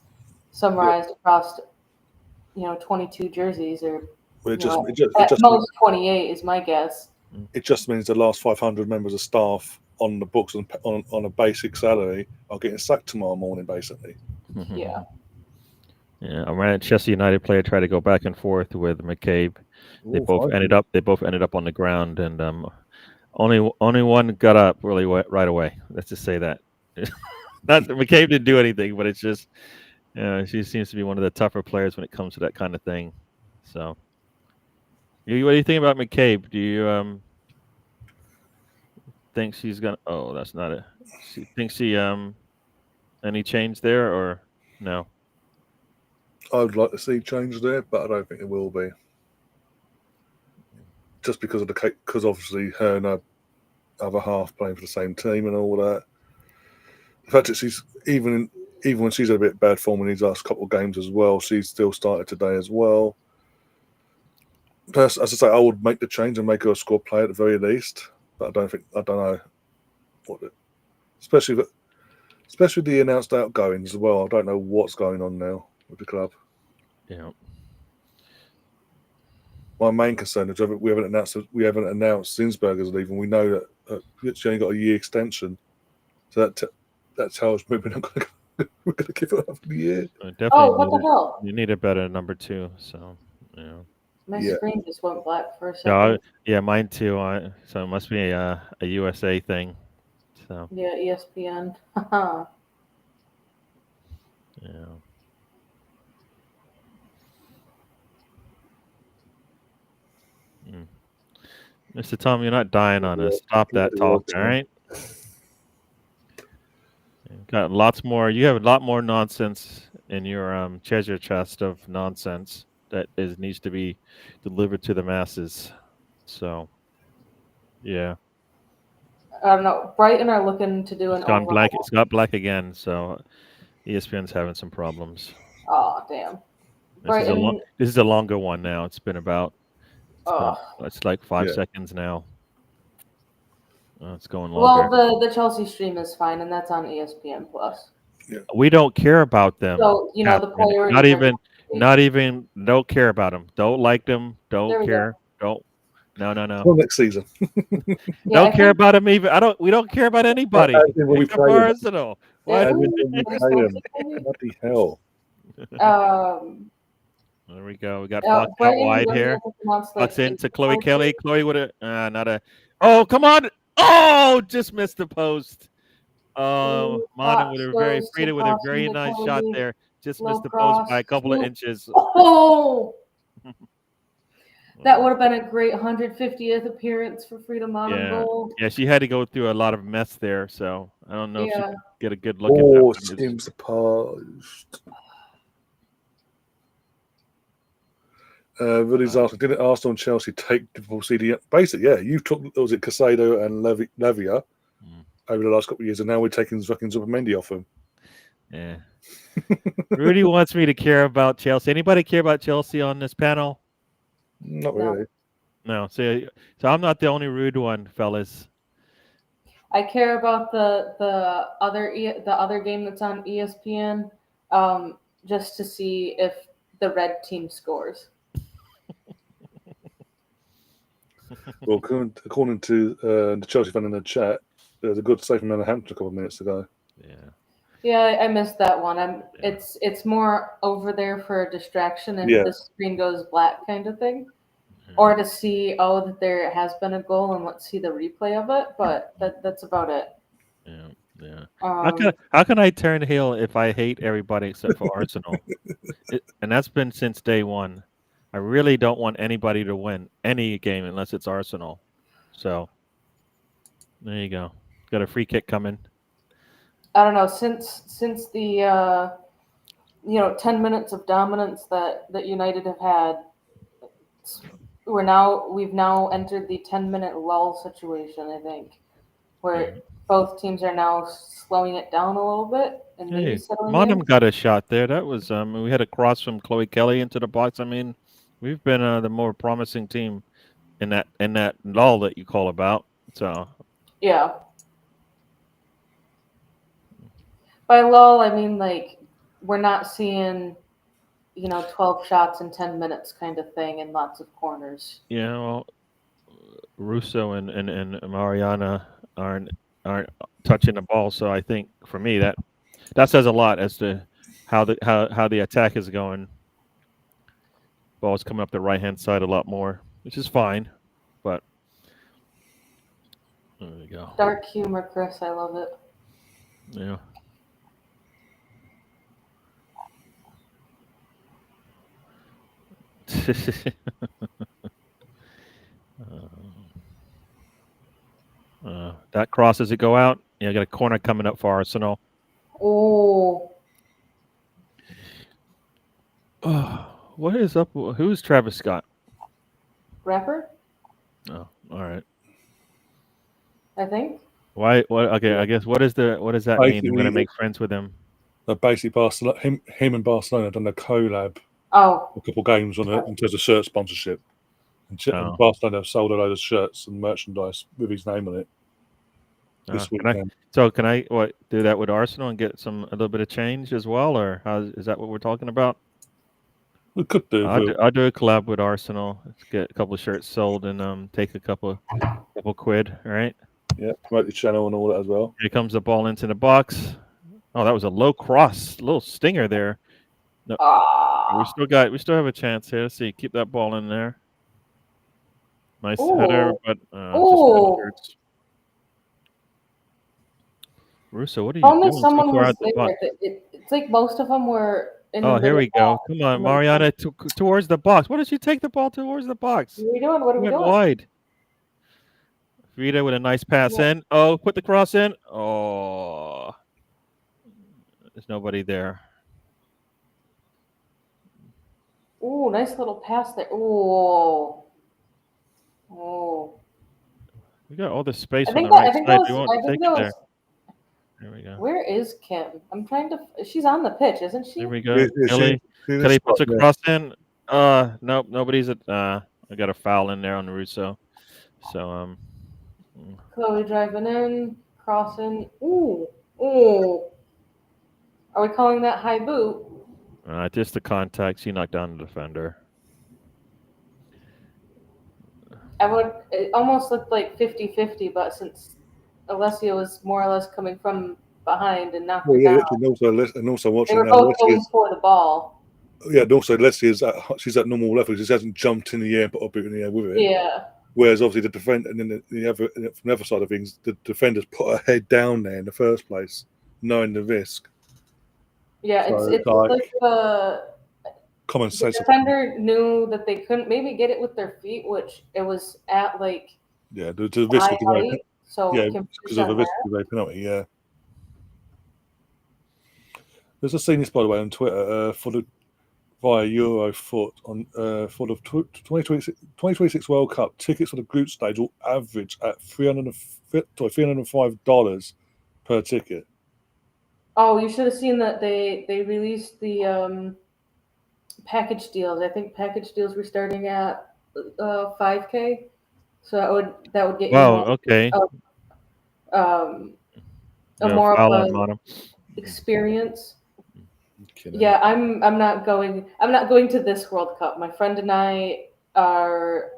summarized across, 22 jerseys, or most 28 is my guess. It just means the last 500 members of staff on the books on a basic salary are getting sacked tomorrow morning, basically. Yeah. Yeah, a Manchester United player tried to go back and forth with McCabe. They both ended up on the ground, and only one got up really right away. Let's just say that. Not that McCabe didn't do anything, but it's just she seems to be one of the tougher players when it comes to that kind of thing. So, what do you think about McCabe? Do you think she's gonna? Oh, that's not it. She thinks she any change there or no? I would like to see change there, but I don't think it will be. Just because obviously her and her other half playing for the same team and all that. The fact that she's even when she's had a bit of bad form in these last couple of games as well, she's still started today as well. As I say, I would make the change and make her a squad player at the very least, but I don't know what, especially the announced outgoings as well. I don't know what's going on now with the club. Yeah. my main concern is we haven't announced Zinsberger's leaving. We know that she only got a year extension, so that tells me we're not going to we're going to give it another year. Definitely. Oh, what the hell? You need a better number 2. So My screen just went black for a second. No, yeah, mine too. So it must be a USA thing. So yeah, ESPN. yeah. Mr. Tom, you're not dying on us. Stop that talk, all right? Got lots more. You have a lot more nonsense in your treasure chest of nonsense that needs to be delivered to the masses. So, yeah. I don't know. Brighton are looking to do It's an gone overhaul. black. It's got black again. So, ESPN's having some problems. Oh, damn. This is a longer one now. It's been about. It's like 5 Yeah. seconds now. It's going longer. Well, the Chelsea stream is fine, and that's on ESPN Plus. Yeah. We don't care about them. So the priority. Not even. Don't care about them. Don't like them. Don't care. Don't. No. Well, next season. Don't care about them even. We don't care about anybody. Except for Arsenal. What? Bloody hell. There we go. We got Fox out wide here. Fox into Chloe Kelly. Chloe with a not a. Oh, come on! Oh, just missed the post. Mana with a very nice shot there. Just missed the post by a couple of inches. Oh, that would have been a great 150th appearance for Frida Mana goal. Yeah, she had to go through a lot of mess there, so I don't know if she could get a good look at that. Seems the post. Woody's asking, didn't Arsenal and Chelsea take CDM? Basically, yeah, you took, was it Casado and Lavia over the last couple of years, and now we're taking fucking Zubimendi off them. Yeah. Rudy wants me to care about Chelsea. Anybody care about Chelsea on this panel? Not really. No. So I'm not the only rude one, fellas. I care about the other game that's on ESPN, just to see if the red team scores. Well, according to the Chelsea fan in the chat, there's a good save from Hampton a couple of minutes ago. Yeah, I missed that one. It's more over there for a distraction, and the screen goes black kind of thing, or to see that there has been a goal and let's see the replay of it. But that's about it. Yeah. How can I turn heel if I hate everybody except for Arsenal? And that's been since day one. I really don't want anybody to win any game unless it's Arsenal. So there you go. Got a free kick coming. I don't know, since the 10 minutes of dominance that United have had, we've now entered the 10-minute lull situation, I think, where both teams are now slowing it down a little bit and maybe settling in. Monum got a shot there. That was we had a cross from Chloe Kelly into the box. I mean, we've been the more promising team in that lull that you call about. So yeah. By lull, I mean like we're not seeing 12 shots in 10 minutes kind of thing and lots of corners. Yeah, well, Russo and Mariana aren't touching the ball, so I think for me that says a lot as to how the attack is going. Ball's coming up the right-hand side a lot more, which is fine, but there we go. Dark humor, Chris. I love it. Yeah. That cross as it go out. Yeah, got a corner coming up for Arsenal. Oh. What is up? Who's Travis Scott? Rapper? Oh, all right. I think. Why? What? Okay, I guess. What does that mean? I'm gonna make friends with him. Basically, Barcelona, him and Barcelona have done a collab. Oh. A couple games on it in terms of shirt sponsorship. And Barcelona have sold a load of shirts and merchandise with his name on it. This weekend. Can I do that with Arsenal and get a little bit of change as well, or is that what we're talking about? We could do. I'll do a collab with Arsenal. Let's get a couple of shirts sold and take a couple quid. All right. Yeah, promote the channel and all that as well. Here comes the ball into the box. Oh, that was a low cross, little stinger there. No, we still have a chance here. Let's see, keep that ball in there. Nice header, but just Russo, what are you Only doing? someone So far was out the box. there. It's like most of them were in the Oh, here middle we go. box. Come on, Mariana, towards the box. Why did you take the ball towards the box? What are we doing? What are we Went doing? wide. Frida with a nice pass in. Oh, put the cross in. Oh, there's nobody there. Ooh, nice little pass there. Ooh. Oh. We got all the space I on think the right I think side. that We was. won't I think take that it was. there. There we go. Where is Kim? I'm trying to. She's on the pitch, isn't she? There we go. Yeah, Kelly puts a cross in. Nope, nobody's at. I got a foul in there on Russo. So Chloe driving in, crossing. Ooh. Are we calling that high boot? just the contact. She knocked down the defender. It almost looked like 50-50, but since Alessia was more or less coming from behind and knocked her down, and also watching they were now, both going for the ball. Yeah, and also Leslie she's at normal level. She hasn't jumped in the air and put a boot in the air with it. Yeah. Whereas obviously the defender, and then from the other side of things, the defenders put her head down there in the first place, knowing the risk. Yeah, So it's like common the sense. defender knew that they couldn't maybe get it with their feet, which it was at like the risk high height. So because of the risk of a penalty. Yeah. There's a scene this, by the way, on Twitter via Eurofoot on for the 2026 World Cup. Tickets for the group stage will average at $305 per ticket. Oh, you should have seen that they released the package deals. I think package deals were starting at $5K. So that would get you okay. a more of a experience. Yeah, I'm not going to this World Cup. My friend and I are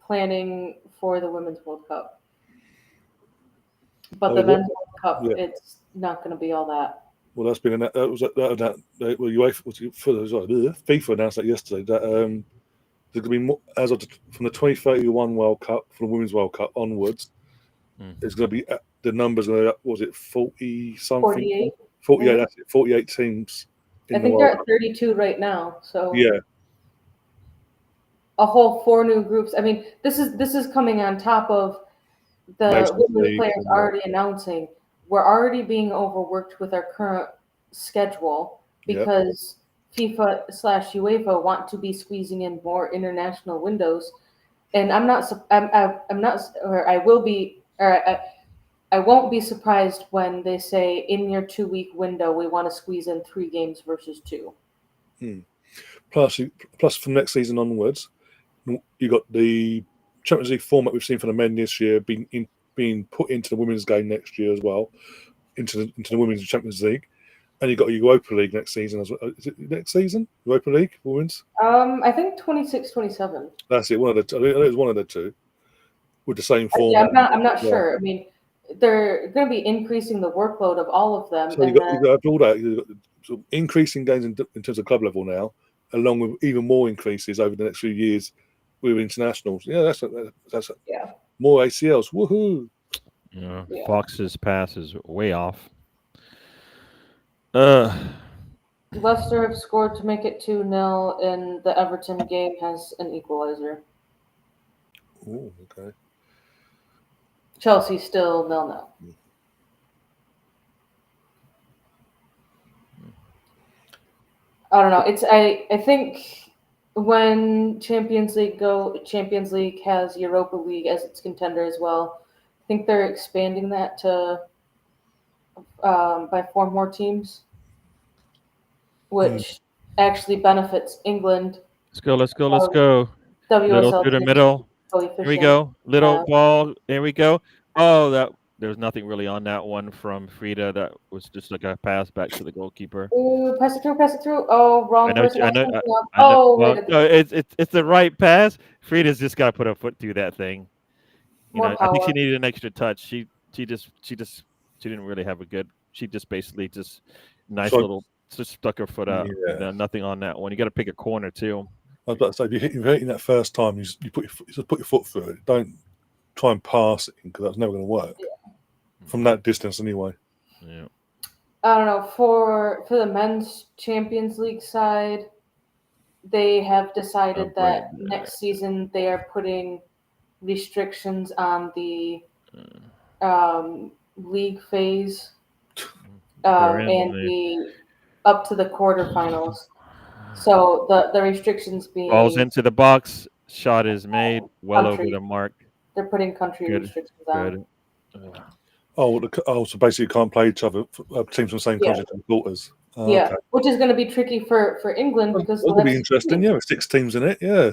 planning for the Women's World Cup. But the Men's World Cup, it's not going to be all that. Well, that's been FIFA announced that yesterday that there's going to be more, from the 2031 World Cup, from the Women's World Cup onwards. It's going to be the numbers are, was it 40 something? 48. 48. That's it. 48 teams. I think they're at 32 right now. So yeah, a whole 4 new groups. I mean, this is coming on top of the women's players already announcing we're already being overworked with our current schedule because FIFA/UEFA want to be squeezing in more international windows, and I won't be surprised when they say in your 2-week window we want to squeeze in 3 games versus 2. Plus from next season onwards, you got the Champions League format we've seen for the men this year being put into the women's game next year as well, into the women's Champions League, and you got a Europa League next season as well. Is it next season? Europa League women's? I think 26-27. That's it. I think it was one of the two with the same format. Yeah, I'm not sure. I mean, they're going to be increasing the workload of all of them. So you got all that. You've got increasing gains in terms of club level now, along with even more increases over the next few years with internationals. Yeah, that's more ACLs. Woohoo! Yeah. Fox's pass is way off. Leicester have scored to make it 2-0, and the Everton game has an equalizer. Oh, okay. Chelsea still 0-0. I don't know. I think when Champions League has Europa League as its contender as well. I think they're expanding that to by 4 more teams, which actually benefits England. Let's go. Little WSL through the middle. Here we go. Little ball. There we go. Oh, There's nothing really on that one from Frida. That was just like a pass back to the goalkeeper. Ooh, pass it through. Oh, wrong person. I know. Oh, Well, right at the no, it's the right pass. Frida's just got to put a foot through that thing. more I think she power. needed an extra touch. She didn't really have a good. She just basically just little just stuck her foot out. Yeah. Nothing on that one. You got to pick a corner too. I was about to say, if you're hitting that first time, you just put your foot through it. Don't try and pass it because that's never going to work from that distance anyway. Yeah. I don't know. For the men's Champions League side, they have decided that next season they are putting restrictions on the league phase and the up to the quarterfinals. So the restrictions being balls into the box, shot is made well over the mark. They're putting country restrictions on. So basically, you can't play each other. Teams from the same country in the quarters. Yeah, okay. Which is going to be tricky for England because it'll be interesting. Yeah, with 6 teams in it. Yeah,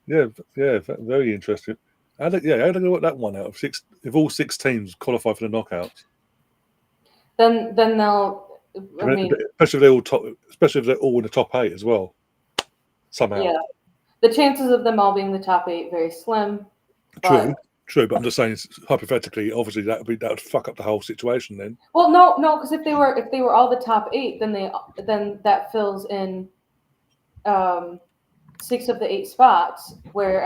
yeah, very interesting. How do they work that one out? If all 6 teams qualify for the knockouts, then they'll. I mean, especially if they're all in the top 8 as well. Somehow. Yeah, the chances of them all being the top 8 very slim. True, but I'm just saying, hypothetically, obviously that would fuck up the whole situation then. Well, no, because if they were all the top 8, then that fills in 6 of the 8 spots where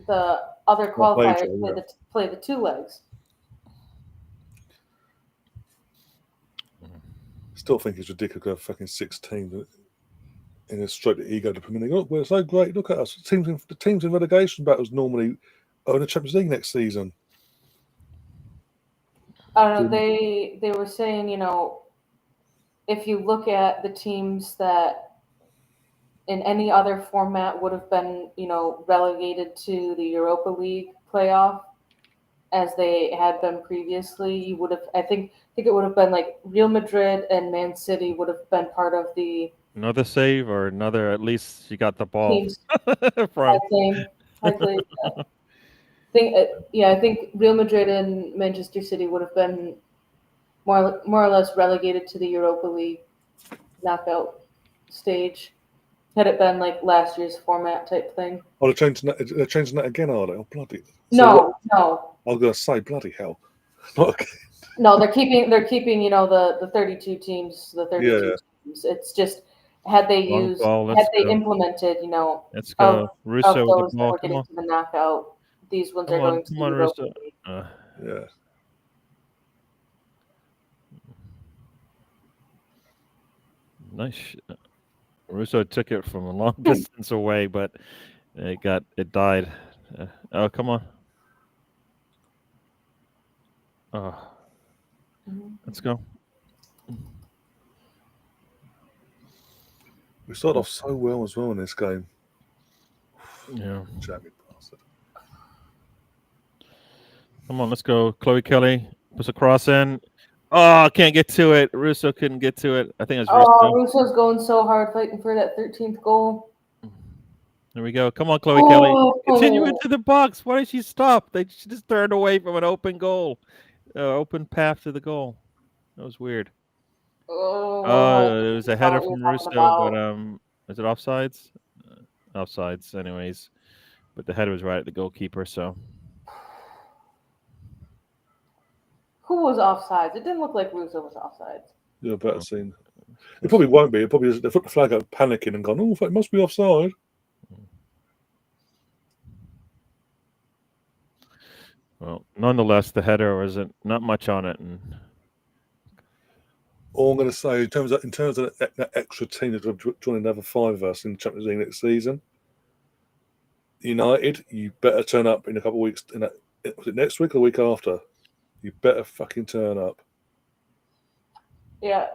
the other qualifiers play the 2 legs. Still think it's ridiculous to have fucking 6 teams in a stroke the ego to Premier League. Look, we're so great. Look at us. The teams in relegation battles normally are in the Champions League next season. I don't know. They were saying, if you look at the teams that in any other format would have been, relegated to the Europa League playoff as they had been previously, you would have. I think it would have been like Real Madrid and Man City would have been part of the. Another save or another. At least you got the ball. I think Real Madrid and Manchester City would have been more or less relegated to the Europa League knockout stage had it been like last year's format type thing. Oh, they're changing that again, are they? Oh, bloody! No. I was going to say, bloody hell! No, they're keeping the 32 teams, teams. It's just had they implemented Let's go. Russo of those that were getting to the knockout. These ones are going to the Europa League. Yeah. Nice. Russo took it from a long distance away, but it died. Oh, come on. Oh. Let's go. We started off so well as well in this game. Yeah. Jammy bastard. Come on, let's go. Chloe Kelly puts a cross in. Oh, can't get to it. Russo couldn't get to it. I think it's Russo. Oh, Russo's going so hard fighting for that 13th goal. There we go. Come on, Chloe Kelly. Continue into the box. Why did she stop? She just turned away from an open goal. Open path to the goal. That was weird. It was a header from Russo, but is it offsides? Offsides, anyways. But the header was right at the goalkeeper, so. Who was offsides? It didn't look like Russo was offsides. Yeah, better seen. It probably won't be. It probably is. They put the flag up, panicking, and gone, it must be offside. Well, nonetheless, the header wasn't not much on it, and. All I'm going to say in terms of that extra team that have joined another 5 of us in the Champions League next season, United, you better turn up in a couple of weeks. Was it next week or the week after? You better fucking turn up. Yeah,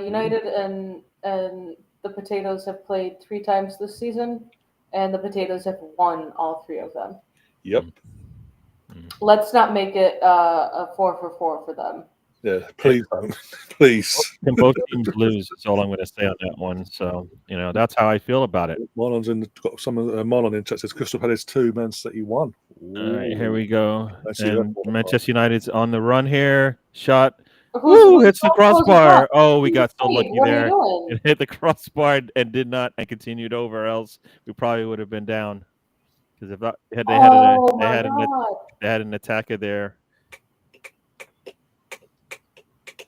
United and the Potatoes have played 3 times this season, and the Potatoes have won all 3 of them. Yep. Let's not make it a 4-for-4 for them. Yeah, please don't. Please. Can both teams lose? That's all I'm going to say on that one. So, that's how I feel about it. Marlon's got some of Marlon in chat says Crystal Palace 2, Man City 1. All right, here we go. I see that And one. Manchester United's on the run here. Shot. Who's Hits the crossbar. Oh, we got so Hey, lucky what are there. you doing? It hit the crossbar and did not and continued over, else we probably would have been down. Because if that, they Oh my god. had an attacker there.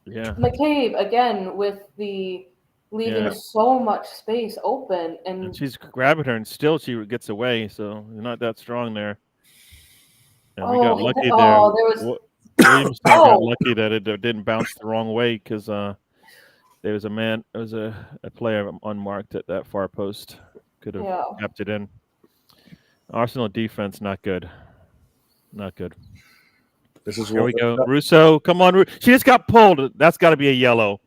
Yeah. McCabe again with the leaving Yeah. so much space open, And and she's grabbing her, and still she gets away. So you're not that strong there. And we got lucky there. oh, there was Williamson got lucky that it didn't bounce the wrong way because there was a player unmarked at that far post. Could have kept it in. Arsenal defense not good. Not good. Here we go. Russo, come on. She just got pulled. That's got to be a yellow.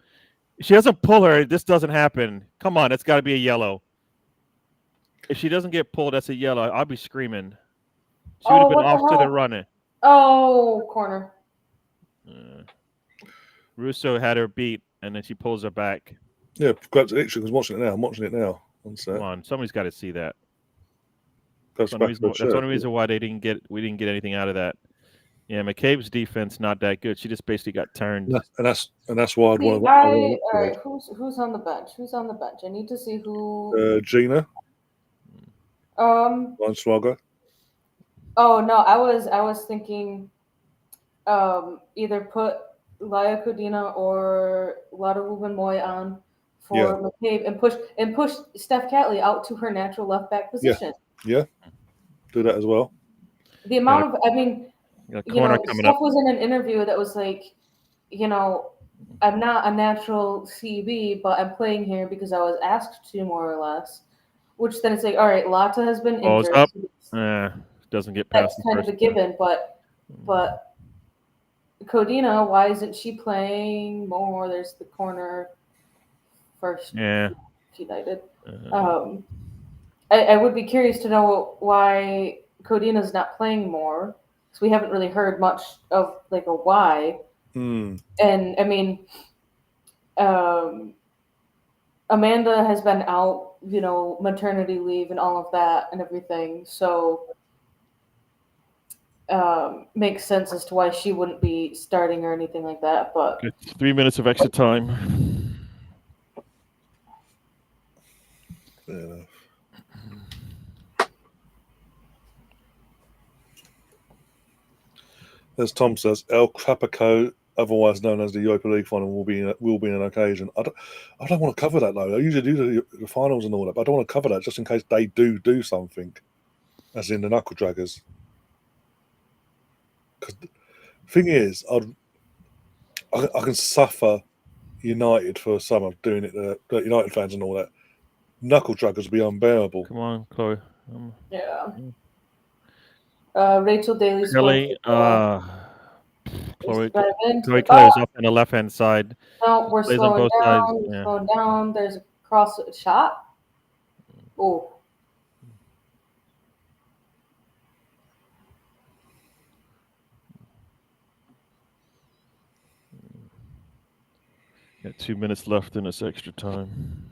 She doesn't pull her. This doesn't happen. Come on. It's got to be a yellow. If she doesn't get pulled, that's a yellow. I'll be screaming. She would have been off to the running. Oh, corner. Russo had her beat, and then she pulls her back. Yeah, grabs it extra because I'm watching it now. Come on. Somebody's got to see that. That's the only reason why we didn't get anything out of that. Yeah, McCabe's defense not that good. She just basically got turned. And that's why I'd want to. All right, who's on the bench? Who's on the bench? I need to see who. Gina. Swagger. Oh no, I was thinking, either put Laya Codina or Lada Ruben Moy on for McCabe and push Steph Catley out to her natural left back position. Yeah. Do that as well. The amount of, Steph was in an interview that was like, I'm not a natural CB, but I'm playing here because I was asked to, more or less. Which then it's like, all right, Lata has been injured. Up. Doesn't get past. That's kind of a given, but Codina, why isn't she playing more? There's the corner first. Yeah. United. I would be curious to know why Codina's not playing more, because we haven't really heard much of like a why. And I mean, Amanda has been out, maternity leave and all of that and everything. So makes sense as to why she wouldn't be starting or anything like that. But 3 minutes of extra time. Fair enough. As Tom says, El Crapico, otherwise known as the Europa League final, will be an occasion. I don't want to cover that though. I usually do the finals and all that, but I don't want to cover that just in case they do something, as in the knuckle draggers. Because the thing is, I can suffer United for some of doing it. The United fans and all that. Knuckle draggers will be unbearable. Come on, Chloe. Yeah. Rachel Daly. Chloe Claire's up on the left-hand side. No, we're slowing down. Yeah. Slowing down. There's a cross shot. Oh. Got 2 minutes left in this extra time.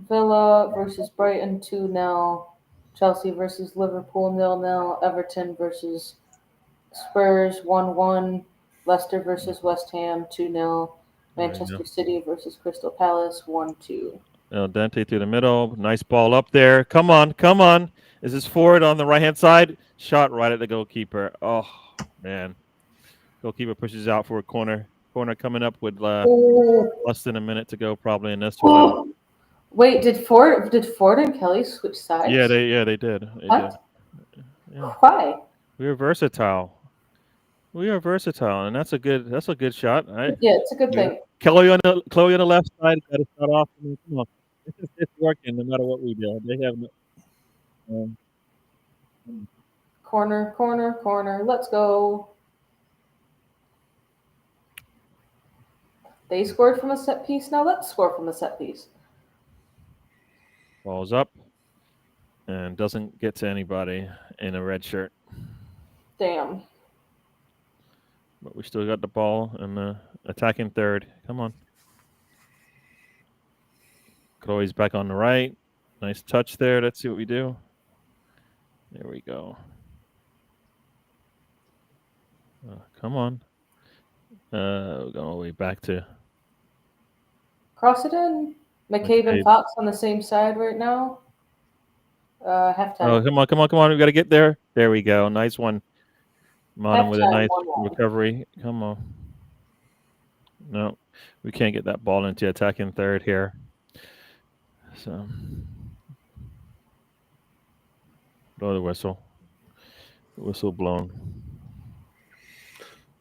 Villa versus Brighton 2-0. Chelsea versus Liverpool 0-0. Everton versus Spurs 1-1. Leicester versus West Ham 2-0. Manchester City versus Crystal Palace 1-2. Dante through the middle. Nice ball up there. Come on. Is this forward on the right-hand side? Shot right at the goalkeeper. Oh, man. Goalkeeper pushes out for a corner. Corner coming up with less than a minute to go probably in this one. Wait, did Ford and Kelly switch sides? Yeah, they did. What? Yeah. Why? We are versatile, and that's a good shot, right? Yeah, it's a good thing. Chloe on the left side got to start off. Come on, it's working no matter what we do. They have corner. Let's go. They scored from a set piece. Now let's score from a set piece. Ball's up and doesn't get to anybody in a red shirt. Damn. But we still got the ball and the attacking third. Come on. Chloe's back on the right. Nice touch there. Let's see what we do. There we go. Come on. We're going all the way back to Cross it in. McCabe and McCabe. Fox on the same side right now. Halftime. Oh, come on. We got to get there. There we go. Nice one. Monum with a Halftime, nice 1-1. recovery. Come on. No, we can't get that ball into attacking third here. So, blow the whistle. Whistle blown.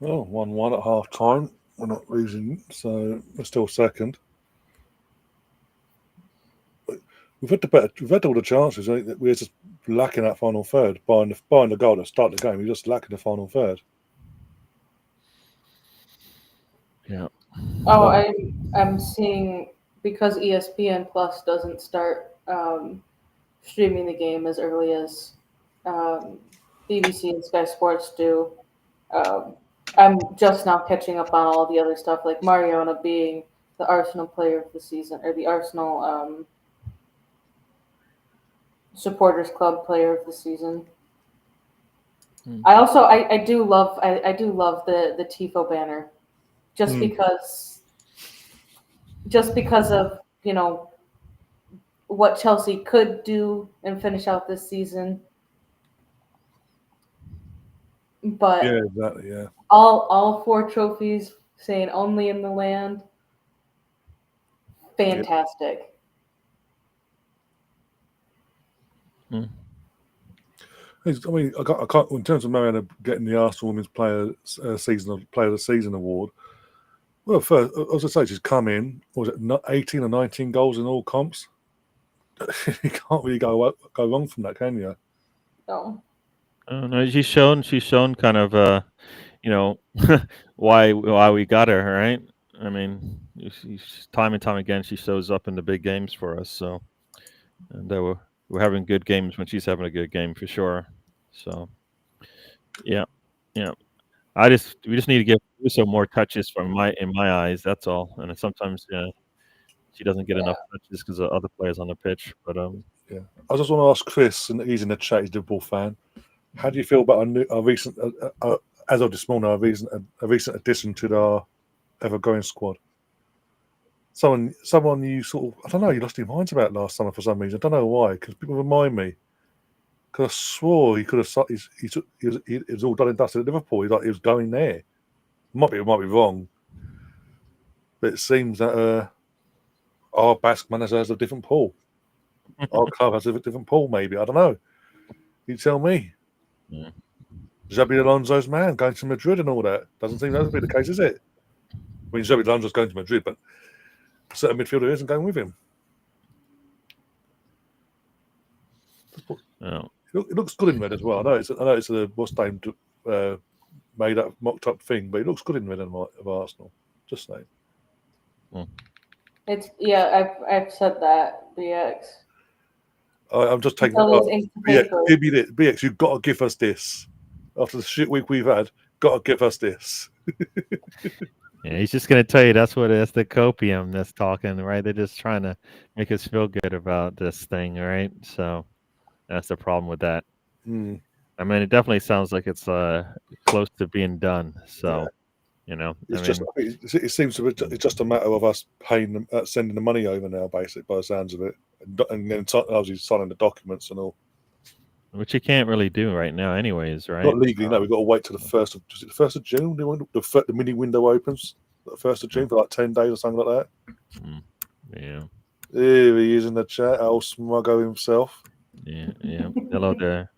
Well, 1-1 at half time. We're not losing, so we're still second. We've had all the chances. I think we're just lacking that final third. Buying the goal to start the game, we're just lacking the final third. Yeah. Oh, I'm seeing, because ESPN Plus doesn't start streaming the game as early as BBC and Sky Sports do. I'm just now catching up on all the other stuff, like Mariona being the Arsenal player of the season, or the Arsenal supporters club player of the season. I also I do love the Tifo banner, just because of what Chelsea could do and finish out this season. But Yeah, exactly. Yeah, all 4 trophies saying only in the land. Fantastic. I mean, I can't. In terms of Mariana getting the Arsenal Women's Player of the Season award. Well, first, as I say, she's come in. Was it 18 or 19 goals in all comps? You can't really go wrong from that, can you? No. No, she's shown kind of why we got her, right? I mean, time and time again she shows up in the big games for us. So, and we're having good games when she's having a good game for sure. So, yeah. We just need to give some more touches in my eyes. That's all. And sometimes she doesn't get enough touches because of other players on the pitch. But Yeah, I just want to ask Chris, and he's in the chat. He's a Liverpool fan. How do you feel about our recent, as of this morning, a recent addition to our ever-growing squad? Someone you sort of, I don't know, you lost your minds about last summer for some reason. I don't know why, because people remind me. Because I swore he could have, he was all done and dusted at Liverpool. He was going there. Might be wrong, but it seems that our Basque manager has a different pool. Our club has a different pool, maybe. I don't know. You tell me. Yeah. Xabi Alonso's man going to Madrid and all that. Doesn't seem that to be the case, is it? I mean, Xabi Alonso's going to Madrid, but a certain midfielder isn't going with him. No. It looks good in red as well. I know it's a what's named made up, mocked up thing, but it looks good in red of Arsenal. Just saying. It's I've said that, BX. I'm just taking BX, you've got to give us this. After the shit week we've had, got to give us this. Yeah, he's just gonna tell you that's the copium that's talking, right? They're just trying to make us feel good about this thing, right? So that's the problem with that. I mean, it definitely sounds like it's close to being done. So, it seems to be it's just a matter of us paying them, sending the money over now, basically, by the sounds of it, and then obviously signing the documents and all. Which you can't really do right now, anyways, right? Not legally, no. We've got to wait till the 1st of June. The mini window opens. The 1st of June for like 10 days or something like that. Yeah. Here he is in the chat, old Smuggo himself. Yeah. Hello there.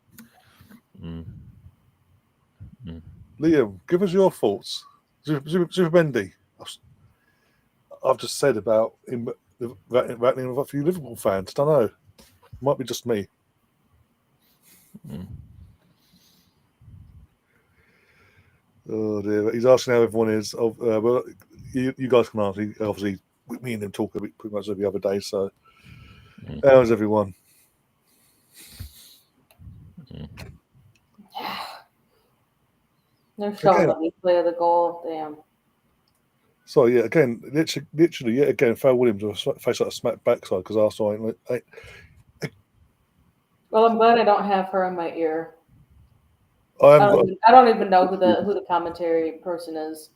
Liam, give us your thoughts. Zubimendi, I've just said about him rattling with a few Liverpool fans. Don't know. Might be just me. Oh dear! He's asking how everyone is. Well, you guys can answer. Obviously, me and him talk pretty much every other day. So, how's everyone? No shot. Let me play the goal. Damn. So yeah, again, literally, yet again, Farrell Williams will face like a smack backside because Arsenal ain't. Well, I'm glad I don't have her in my ear. I haven't got. I don't even know who the commentary person is.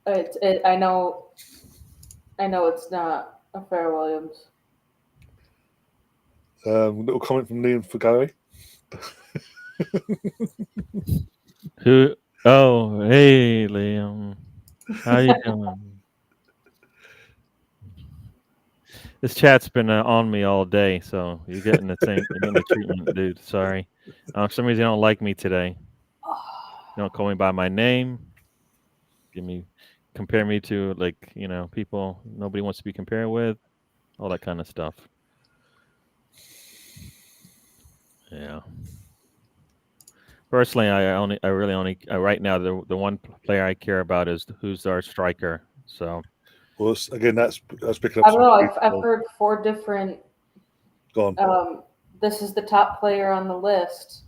I know it's not a Farrell Williams. Little comment from Liam for Gary. Who? Oh, hey, Liam. How you doing? This chat's been on me all day, so you're getting the treatment, dude. Sorry. For some reason, you don't like me today. You don't call me by my name. Compare me to people nobody wants to be compared with, all that kind of stuff. Yeah. Personally, I really only right now the one player I care about is who's our striker. So. Well, again, that's picking up. I don't know. I've heard 4 different. Go on. This is the top player on the list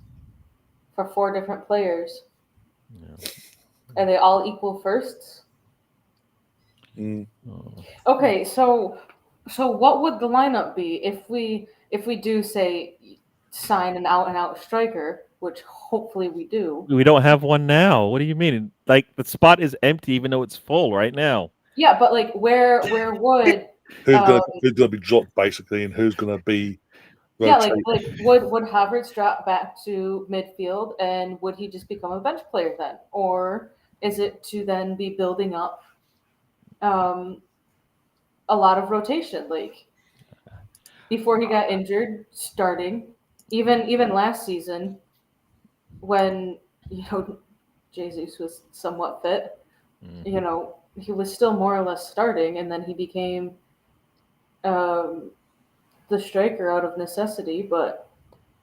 for 4 different players. Yeah. Are they all equal firsts? Mm. Okay, so what would the lineup be if we do say sign an out and out striker, which hopefully we do? We don't have one now. What do you mean? Like the spot is empty, even though it's full right now. Yeah, but like where would who's gonna be dropped basically, and who's gonna be? Rotated? Yeah, like would Havertz drop back to midfield, and would he just become a bench player then, or is it to then be building up a lot of rotation, like before he got injured, starting even last season when Jesus was somewhat fit, he was still more or less starting, and then he became the striker out of necessity. But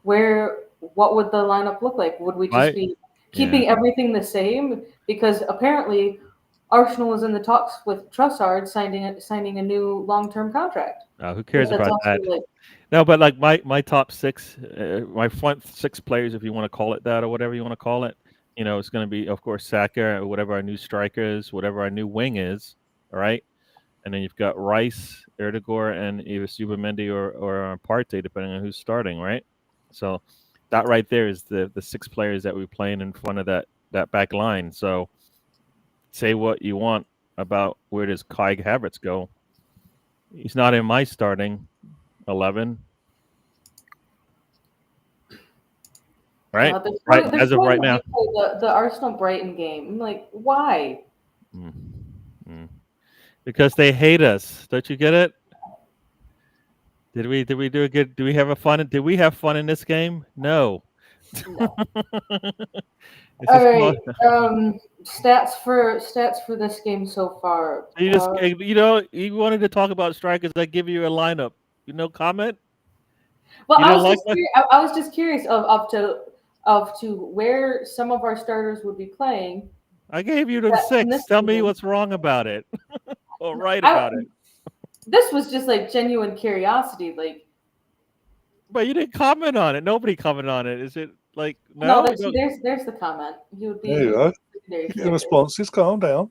what would the lineup look like? Would we just be keeping everything the same? Because apparently Arsenal was in the talks with Trossard signing a new long-term contract. Who cares about that? No, but like my top 6, my front 6 players, if you want to call it that or whatever you want to call it, it's going to be, of course, Saka, or whatever our new striker is, whatever our new wing is, all right? And then you've got Rice, Erdegaard, and either Subamendi or Partey, depending on who's starting, right? So that right there is the 6 players that we're playing in front of that back line. So say what you want about where does Kai Havertz go. He's not in my starting 11. Right? Right. As of right now. The Arsenal Brighton game. I'm like, why? Because they hate us. Don't you get it? Did we do a good? Do we have fun? Did we have fun in this game? No. All right. Stats for this game so far. You just you wanted to talk about strikers. I give you a lineup. Comment. Well, I was just curious of to where some of our starters would be playing. I gave you the 6. Tell me what's wrong about it. Or right about it. This was just like genuine curiosity, like. But you didn't comment on it. Nobody commented on it. Is it like no? No, there's the comment. You would be. There you go. Getting responses. Calm down.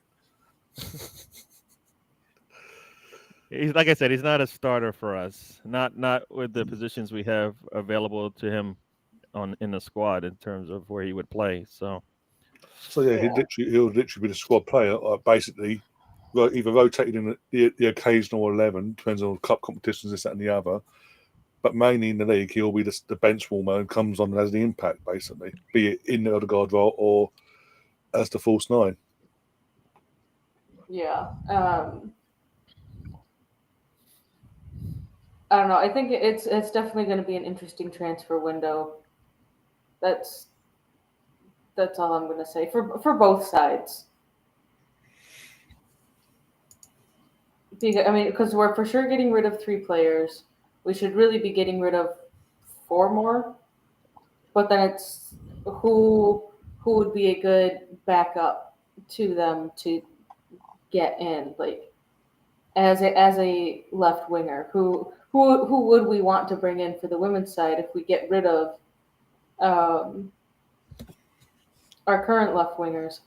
He's like I said. He's not a starter for us. Not with the positions we have available to him in the squad in terms of where he would play. So yeah, he'll literally be the squad player, basically. Either rotated in the occasional 11, depends on cup competitions, this, that, and the other. But mainly in the league, he'll be the bench warmer and comes on and has the impact, basically, be it in the Odegaard role or as the false 9. Yeah. I don't know. I think it's definitely going to be an interesting transfer window. That's all I'm going to say for both sides. Because we're for sure getting rid of 3 players. We should really be getting rid of 4 more. But then it's who would be a good backup to them to get in, like as a left winger. Who would we want to bring in for the women's side if we get rid of our current left wingers?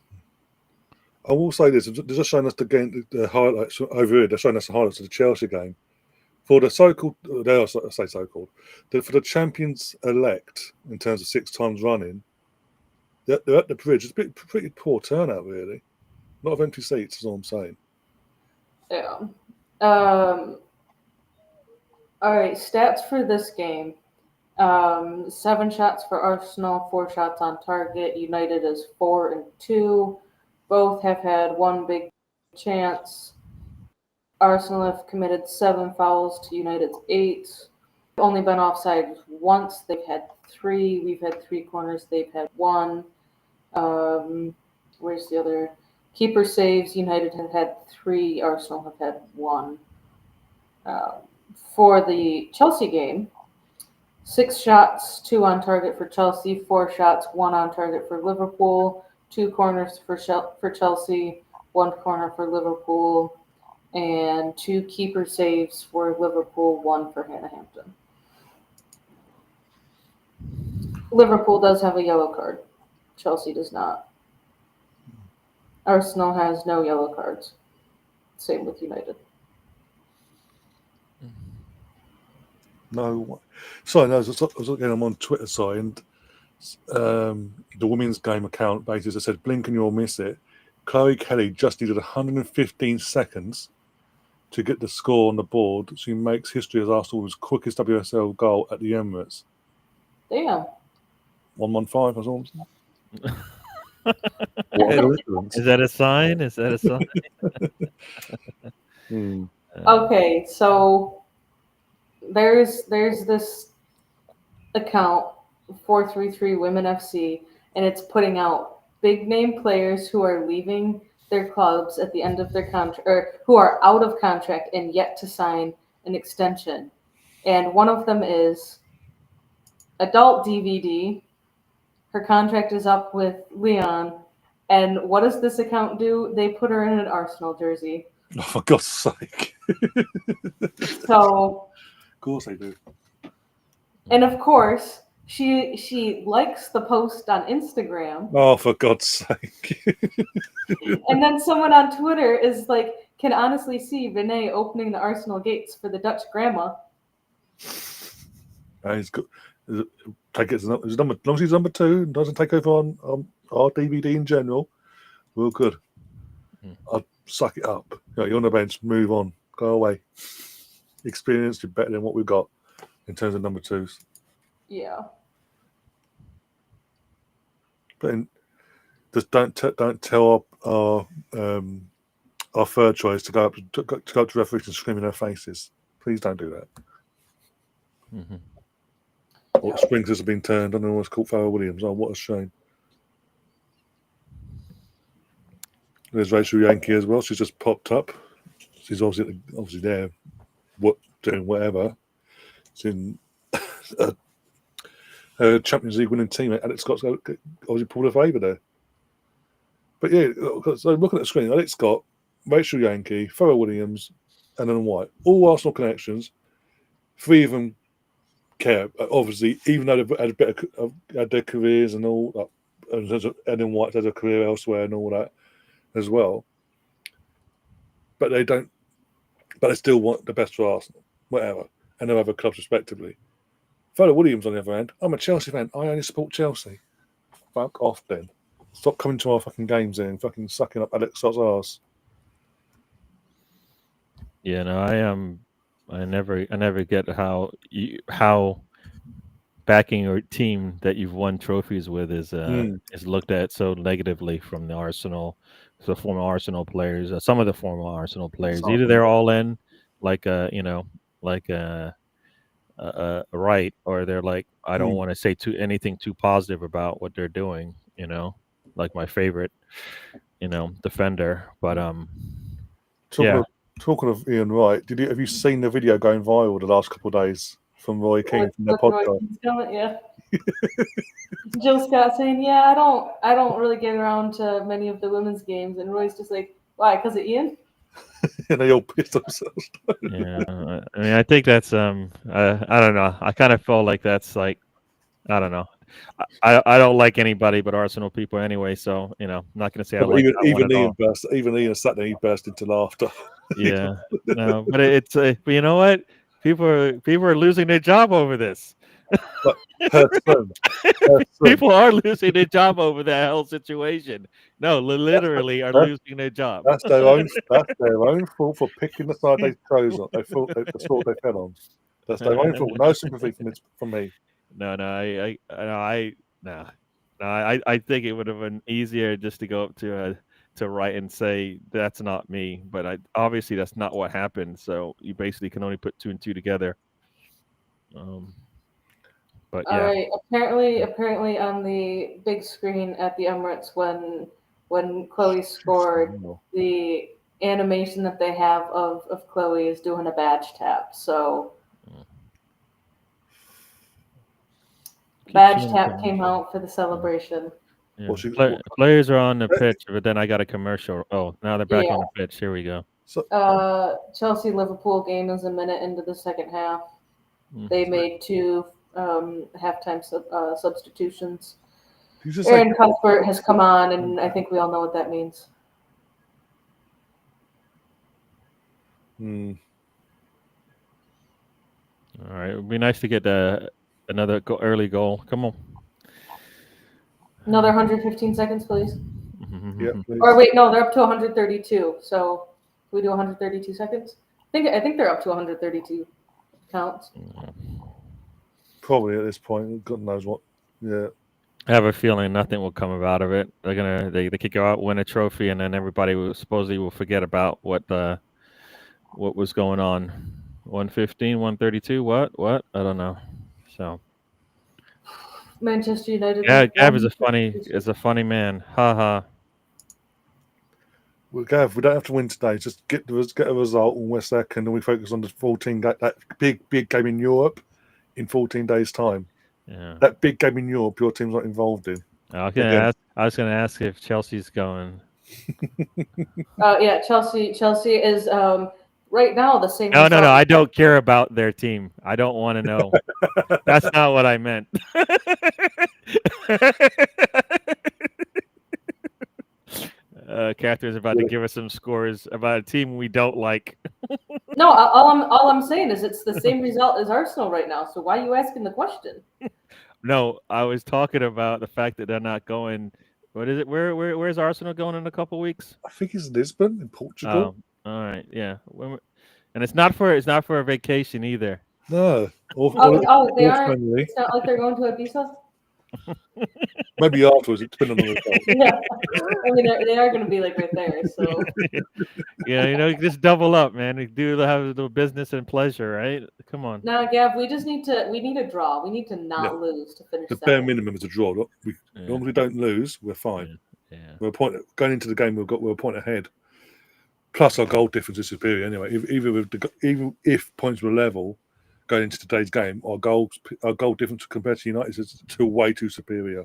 I will say this: they're just showing us the highlights over here. They're showing us the highlights of the Chelsea game for the so-called. I say so-called for the champions elect in terms of 6 times running. They're at the bridge. It's a pretty poor turnout, really. A lot of empty seats, is all I'm saying. Yeah. All right. Stats for this game: 7 shots for Arsenal, 4 shots on target. United is 4 and 2. Both have had 1 big chance. Arsenal have committed 7 fouls to United's 8. Only been offside once. They've had 3. We've had 3 corners. They've had 1. Where's the other? Keeper saves. United have had 3. Arsenal have had 1. For the Chelsea game, 6 shots, 2 on target for Chelsea, 4 shots, 1 on target for Liverpool, 2 corners for Chelsea, 1 corner for Liverpool, and 2 keeper saves for Liverpool, 1 for Hampton. Liverpool does have a yellow card. Chelsea does not. Arsenal has no yellow cards. Same with United. No, sorry, no, I was looking. I'm on Twitter, sorry, and the women's game account basically said, "Blink and you'll miss it." Chloe Kelly just needed 115 seconds to get the score on the board. She makes history as Arsenal's quickest WSL goal at the Emirates. Damn. 115 or something. Is that a sign? Is that a sign? Okay, so there's this account 433 Women FC, and it's putting out big name players who are leaving their clubs at the end of their contract, or who are out of contract and yet to sign an extension. And one of them is adult DVD. Her contract is up with Leon. And what does this account do? They put her in an Arsenal jersey. Oh, for God's sake. So, of course they do. and of course, she likes the post on Instagram. Oh, for God's sake. And then someone on Twitter is like, can honestly see Vinay opening the Arsenal gates for the Dutch grandma. He's good. Take it as number, as long as he's number 2 and doesn't take over on our DVD in general, we're good. I'll suck it up. You're on the bench, move on, go away. Experience, you're better than what we've got in terms of number 2s. Yeah. But just don't tell our third choice to go up to referees and scream in their faces. Please don't do that. Mm-hmm. Or sprinklers have been turned on and was called Farrell Williams. Oh, what a shame. There's Rachel Yankee as well. She's just popped up. She's obviously there, doing whatever. She's in her Champions League winning teammate Alex Scott's obviously pulled a favour there. But yeah, so looking at the screen, Alex Scott, Rachel Yankee, Farrell Williams, and then White, all Arsenal connections. 3 of them care, obviously, even though they've had their careers and all that. Ellen White has a career elsewhere and all that as well. But they don't. But they still want the best for Arsenal, whatever, and their other clubs respectively. Farrell Williams, on the other hand, I'm a Chelsea fan. I only support Chelsea. Fuck off, then. Stop coming to our fucking games and fucking sucking up Alex Scott's arse. Yeah, no, I never get how backing your team that you've won trophies with is looked at so negatively from the former Arsenal players. Some of the former Arsenal players, either they're all in, like right, or they're like, I don't want to say anything too positive about what they're doing. Like my favorite, defender. But Talking of Ian Wright, have you seen the video going viral the last couple of days from Roy Keane from their podcast? Yeah. Jill Scott saying, "Yeah, I don't really get around to many of the women's games," and Roy's just like, "Why? Because of Ian?" And they all pissed themselves. Yeah, I mean, I think that's I don't know. I kind of felt like that's like, I don't know. I don't like anybody but Arsenal people anyway, so I'm not going to say I like that one at all. Even Ian sat there, he burst into laughter. Yeah, no, but but you know what? People are losing their job over this. But her son, People are losing their job over that whole situation. No, literally are losing their job. That's their own fault for picking the side they chose on. They thought the sort they fell on. That's their own fault. No sympathy from me. No, I think it would have been easier just to go up to Wright and say that's not me. But obviously that's not what happened. So you basically can only put 2 and 2 together. But All yeah. right. Apparently, on the big screen at the Emirates, when Chloe scored, the animation that they have of Chloe is doing a badge tap. So badge tap came out for the celebration. Yeah. Players are on the pitch, but then I got a commercial. Oh, now they're back on the pitch. Here we go. Chelsea Liverpool game is a minute into the second half. They made 2 halftime substitutions. Aaron Cuthbert has come on, and I think we all know what that means. All right, it would be nice to get another early goal. Come on. Another 115 seconds, please. Yeah, please. Or wait, no, they're up to 132. So can we do 132 seconds? I think they're up to 132 counts. Probably at this point, God knows what. Yeah. I have a feeling nothing will come out of it. They could go out, win a trophy, and then everybody will forget about what was going on. 115, 132. What? I don't know. So. Manchester United. Yeah, Gav is a funny man. Ha ha. Well, Gav, we don't have to win today. Just get a result, and we're second, and we focus on the 14 that big game in Europe in 14 days' time. Yeah. That big game in Europe, your team's not involved in. I was going to ask if Chelsea's going. Yeah, Chelsea is right now the same. No. I don't care about their team. I don't want to know. That's not what I meant. Catherine's about to give us some scores about a team we don't like. No, all I'm saying is it's the same result as Arsenal right now. So why are you asking the question? No, I was talking about the fact that they're not going. What is it? Where's Arsenal going in a couple weeks? I think it's Lisbon in Portugal. All right, yeah, and it's not for a vacation either. No. They aren't. It's not like they're going to Ibiza. Maybe afterwards, it depends on the result. Yeah, I mean they are going to be like right there. So yeah, just double up, man. We do have the business and pleasure, right? Come on. Now, Gav, we need a draw. We need to not lose to finish. The bare minimum is a draw. Look, as long as we don't lose, we're fine. Yeah. We're going into the game. We're a point ahead. Plus, our goal difference is superior anyway. Even if points were level going into today's game, our goal difference compared to United is way too superior.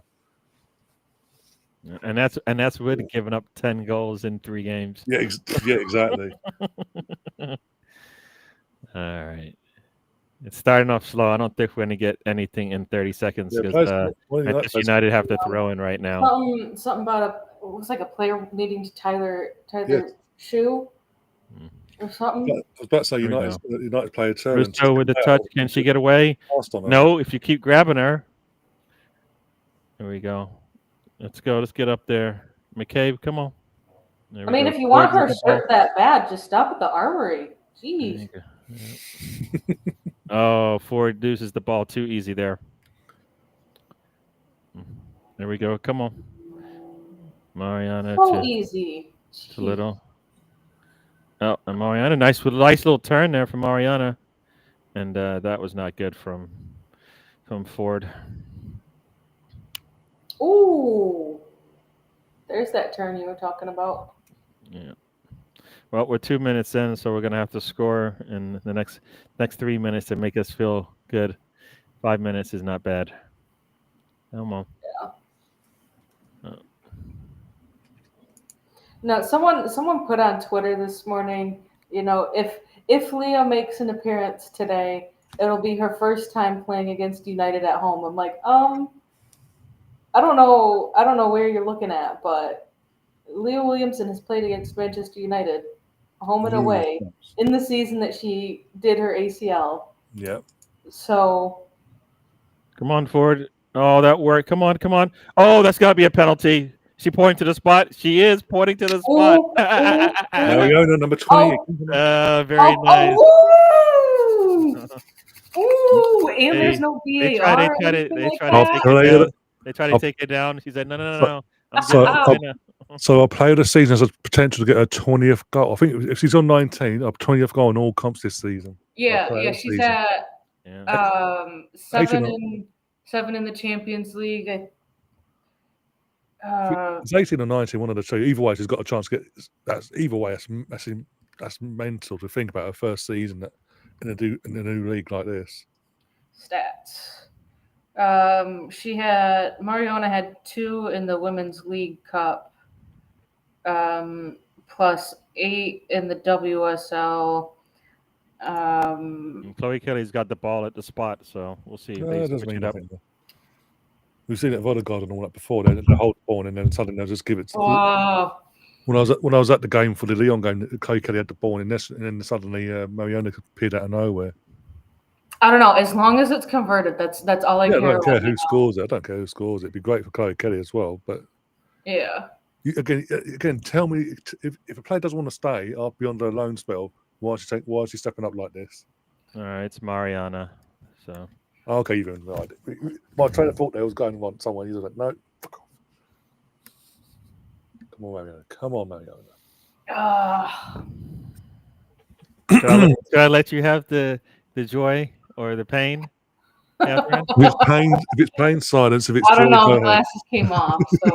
And that's with giving up 10 goals in 3 games. Yeah, exactly. All right. It's starting off slow. I don't think we're going to get anything in 30 seconds because Manchester United have to throw in right now. Something about it looks like a player needing to tie their shoe or something. I was about to say United play a turn. Russo with the touch. Can she get away? No, if you keep grabbing her. There we go. Let's go. Let's get up there. McCabe, come on. I mean, if you want her shirt that bad, just stop at the Armory. Jeez. Oh, Ford deuces the ball too easy there. There we go. Come on. Mariana. So easy. It's a little. Oh, and Mariana. Nice little turn there from Mariana. And that was not good from Ford. Ooh. There's that turn you were talking about. Yeah. Well, we're 2 minutes in, so we're going to have to score in the next 3 minutes to make us feel good. 5 minutes is not bad. Come on. Yeah. No, someone put on Twitter this morning, if Leah makes an appearance today, it'll be her first time playing against United at home. I'm like, I don't know where you're looking at, but Leah Williamson has played against Manchester United, home and away, in the season that she did her ACL. Yeah. So Come on, Ford. Oh, that worked. Come on, come on. Oh, that's got to be a penalty. She pointing to the spot. She is pointing to the spot. ooh, ooh, Mariona, number 20. Very nice. Ooh, ooh, and there's no VAR or anything like They that. try to take it down. She said, no, no, no, no. I'm So, good. so our player of the season has a potential to get her 20th goal. I think if she's on 19, her 20th goal in all comps this season. Yeah, she's season. at Yeah. 7 in the Champions League. It's 18 or 19, one of the two. Either way, she's got a chance to get. Either way, that's mental to think about her first season in a new league like this. Stats. Mariona had 2 in the Women's League Cup, plus 8 in the WSL. Chloe Kelly's got the ball at the spot, so we'll see. If they doesn't switch mean it up. nothing. We've seen it at Vodagard and all that before. They hold the ball and then suddenly they'll just give it. When I was at the game for the Lyon game, Chloe Kelly had the ball and then suddenly Mariona appeared out of nowhere. I don't know. As long as it's converted, that's all I care about. I don't care who scores it. I don't care who scores it. It'd be great for Chloe Kelly as well. But yeah. Again, tell me if a player doesn't want to stay beyond her loan spell, why is she stepping up like this? All right, it's Mariana. So okay, you've been right. My train of thought there was going on somewhere. He was like, no, fuck off. Come on, Mariana. Should I let you have the joy or the pain? If it's pain, silence. If it's I don't joy, know. go The ahead. glasses came off. So.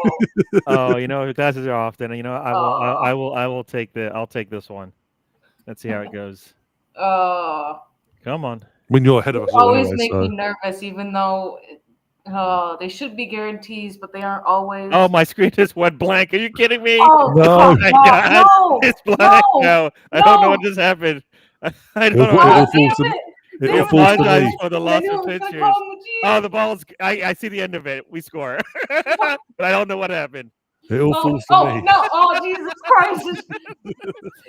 If the glasses are off, then I will take I'll take this one. Let's see how it goes. Come on. When you're ahead of us, always anyway, make me nervous, even though they should be guarantees, but they aren't always. Oh, my screen just went blank. Are you kidding me? Oh no, my God. No, it's blank now. I don't know what just happened. I don't know. We apologize for the loss of pictures. Oh, the ball's. I see the end of it. We score, but I don't know what happened. It all falls to me. No! Oh, Jesus Christ!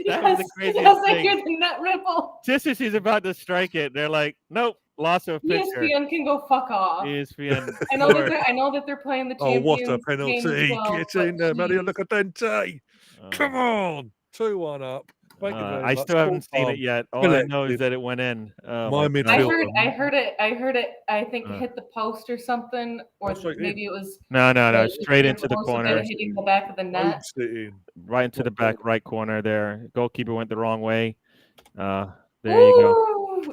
That was the craziest thing. I hear the net ripple. Just as she's about to strike it, they're like, "Nope, loss of picture." ESPN can go fuck off. ESPN. I know that they're playing the Champions. Oh, what a penalty! Well, get in there, Mario Lucadente. Come on, 2-1 up. I still haven't seen it yet. All I know is that it went in. My midfield. I heard it. I think hit the post or something, or maybe it was no, straight into the corner, hitting the back of the net, right into the back right corner. There, goalkeeper went the wrong way. There you go.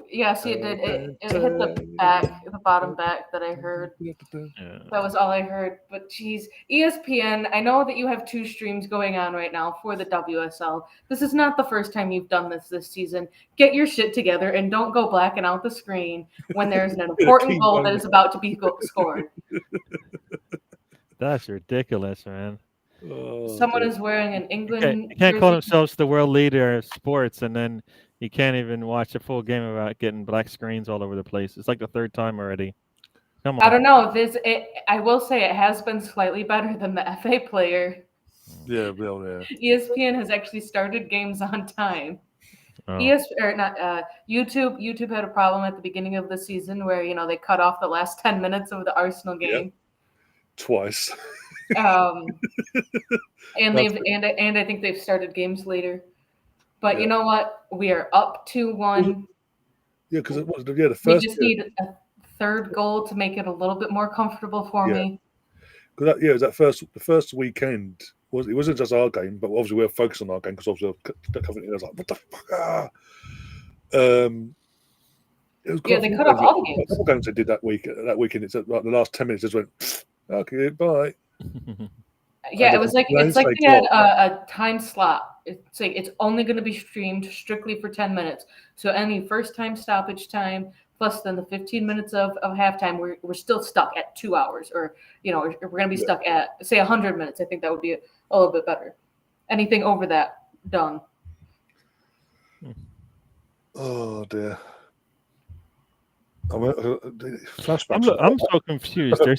Yes, it did. It hit the bottom back that I heard. That was all I heard. But geez, ESPN, I know that you have 2 streams going on right now for the WSL. This is not the first time you've done this season. Get your shit together and don't go blacking out the screen when there's an important goal that is about to be scored. That's ridiculous, man. Someone is wearing an England. You can't call themselves the world leader of sports, and then you can't even watch a full game without getting black screens all over the place. It's like the 3rd time already. Come on. I don't know. I will say it has been slightly better than the FA player. Yeah. ESPN has actually started games on time. YouTube had a problem at the beginning of the season where they cut off the last 10 minutes of the Arsenal game. Yep. Twice. And I think they've started games later. But you know what? We are up 2-1. Yeah, because it was the first. We just need a 3rd goal to make it a little bit more comfortable for me. Because it was the first weekend. It wasn't just our game, but obviously we were focused on our game because obviously Coventry was like, what the fuck? It was they cut off all the games. A couple of games they did that weekend. It's like the last 10 minutes just went, okay, bye. Yeah, it's like they had a time slot. It's like it's only going to be streamed strictly for 10 minutes. So any first time stoppage time plus then the 15 minutes of halftime, we're still stuck at 2 hours, or we're going to be stuck at say 100 minutes. I think that would be a little bit better. Anything over that, done. Oh dear. I mean, flashbacks. I'm so confused. They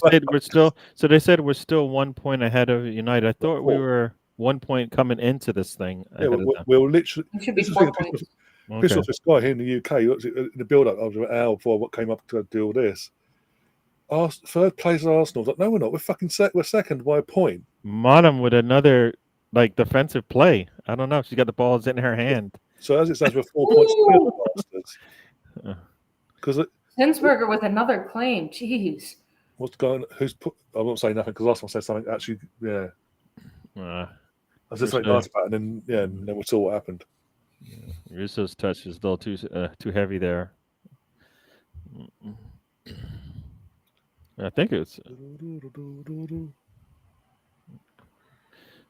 said we're still 1 point ahead of United. I thought we were 1 point coming into this thing Yeah, ahead of them. we'll literally. It should be This is 4 the thing, points. piss off this guy here in the UK. He looked at the build-up after an hour before what came up to do all this. Third place Arsenal. Like, no, we're not. We're fucking we're second by a point. Monum with another defensive play. I don't know. She got the balls in her hand. So as it stands, we're 4 points clear, bastards. Because Hinsberger with another claim. Jeez. what's going? Who's put? I won't say nothing because last one said something. Actually, yeah. I was just like nice about it, and then we saw what happened. Russo's touch is a little too heavy there. I think it's all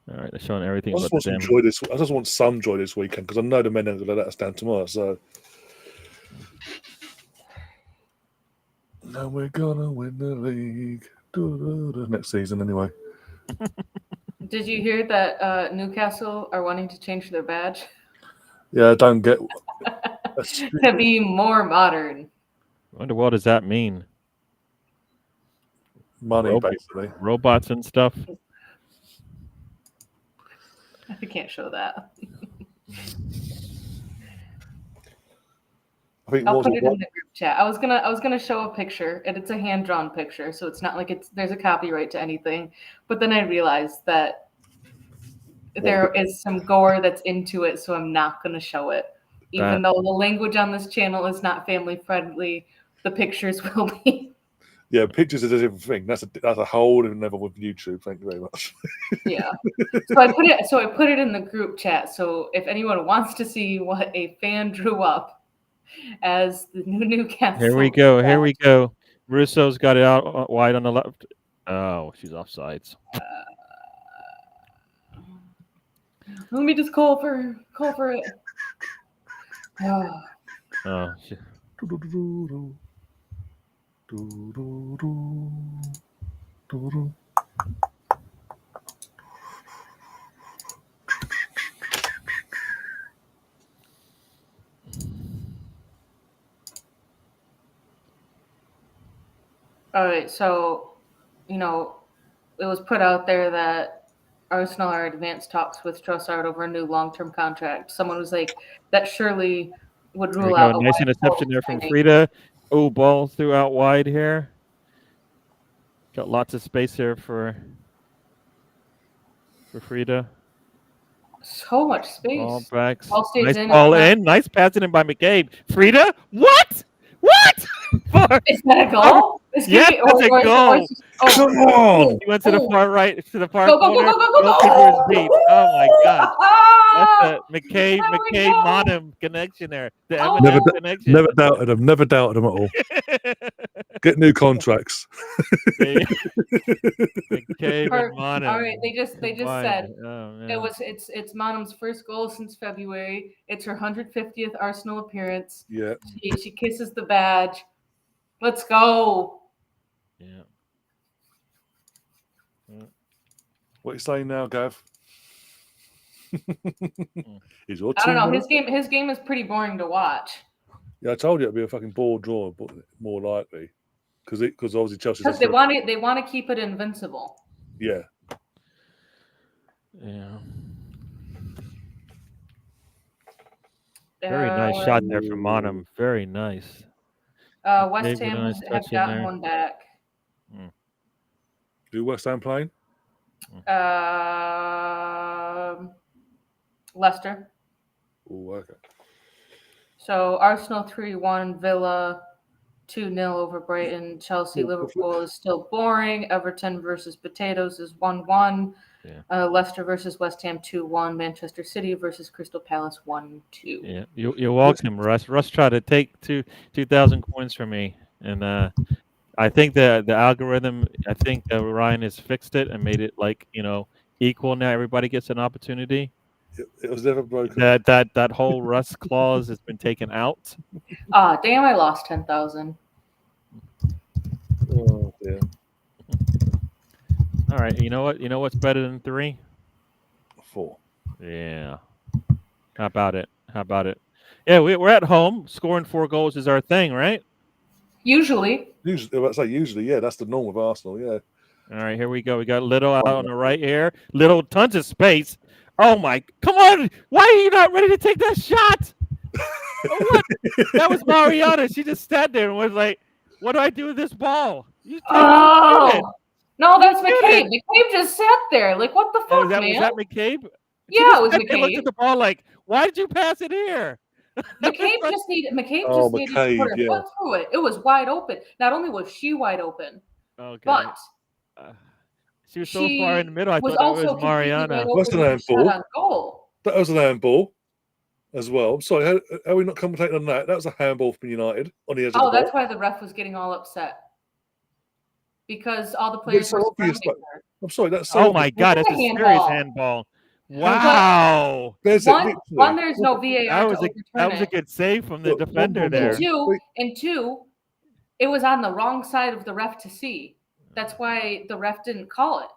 right. They're showing everything. I just want some joy this weekend because I know the men are going to let us down tomorrow. So now we're gonna win the league next season anyway. Did you hear that Newcastle are wanting to change their badge? Yeah, I don't get to be more modern. I wonder what does that mean? Money, basically. Robots and stuff. I can't show that. I'll put it in the group chat. I was gonna show a picture, and it's a hand-drawn picture, so it's not like there's a copyright to anything. But then I realized that there is some gore that's into it, so I'm not gonna show it. Even though the language on this channel is not family friendly, the pictures will be. Yeah, pictures is a different thing. That's a whole different level with YouTube. Thank you very much. Yeah. So I put it in the group chat. So if anyone wants to see what a fan drew up as the new Newcastle. Here we go. Here we go. Russo's got it out wide on the left. Oh, she's offsides. Let me just call for it. Oh. All right, so it was put out there that Arsenal are advanced talks with Trossard over a new long-term contract. Someone was like, that surely would rule out. A nice interception there from Frida. Oh, ball threw out wide here. Got lots of space here for Frida. So much space. Ball back. Ball stays nice in. Ball in. Nice passing in by McCabe. Frida? What? Is that a goal? Yeah, that's a goal. Come on! He went to the far right, to the far corner. Go. Beat. Oh my God! That's a McCabe Monum connection there. The connection. Never doubted him. Never doubted him at all. Get new contracts. McCabe and Monum. All right, they just said it's Monum's first goal since February. It's her 150th Arsenal appearance. Yeah. She kisses the badge. Let's go. Yeah. What are you saying now, Gav? I don't know. His game is pretty boring to watch. Yeah, I told you it'd be a fucking ball draw, but more likely because obviously Chelsea. Because they want to keep it invincible. Yeah. Yeah. Very nice shot there from Monum. Very nice. West Ham have gotten one back. Do West Ham playing? Leicester. Oh, okay. So Arsenal 3-1, Villa 2-0 over Brighton. Chelsea, Liverpool is still boring. Everton versus Potatoes is 1-1. Yeah. Leicester versus West Ham 2-1. Manchester City versus Crystal Palace 1-2. Yeah, you're welcome, Russ. Russ tried to take 2,000 coins from me, and I think the algorithm. I think Ryan has fixed it and made it equal. Now everybody gets an opportunity. It was never broken. That whole Russ clause has been taken out. Damn! I lost 10,000. Oh dear. All right. You know what? You know what's better than 3? 4. Yeah. How about it? Yeah, we're at home. Scoring 4 goals is our thing, right? Usually. Usually, yeah, that's the norm with Arsenal, yeah. All right, here we go. We got Little out on the right here. Little, tons of space. Oh my! Come on! Why are you not ready to take that shot? What? That was Mariana. She just sat there and was like, "What do I do with this ball?" You take it. No, that's You McCabe. McCabe just sat there. Like, what the fuck, Oh, man? was that McCabe? Yeah, it was She looked at McCabe. the ball like, "Why did you pass it here?" McCabe just needed to McCabe, put her yeah. foot through it. It was wide open. Not only was she wide open, Okay. but she was so far in the middle. I was thought that also was completely Mariana. wide What's open the with a shot on goal. That was an handball as well. I'm sorry, how are we not commentating on that? That was a handball from United on the edge of the ball. Oh, that's why the ref was getting all upset. Because all the players were surrounding her. I'm sorry, that's so Oh my God, that's a serious handball. Wow. One, there's no VAR that was to overturn that was a it. good save from the defender there. And two, it was on the wrong side of the ref to see. That's why the ref didn't call it.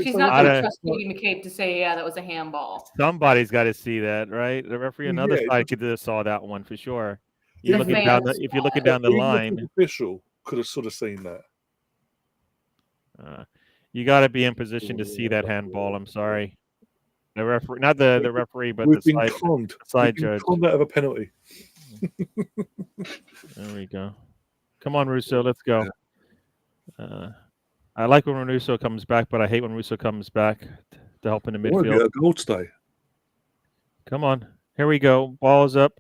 She's not going to trust Katie McCabe to say, yeah, that was a handball. Somebody's got to see that, right? The referee on the other side could have saw that one for sure. If you're looking down the line, the official could have sort of seen that. You got to be in position to see that handball. I'm sorry, the referee, not the referee, but the side judge. Conned out of a penalty. There we go. Come on, Russo, let's go. I like when Russo comes back, but I hate when Russo comes back to help in the midfield. Be a goal today. Come on, here we go. Ball's up.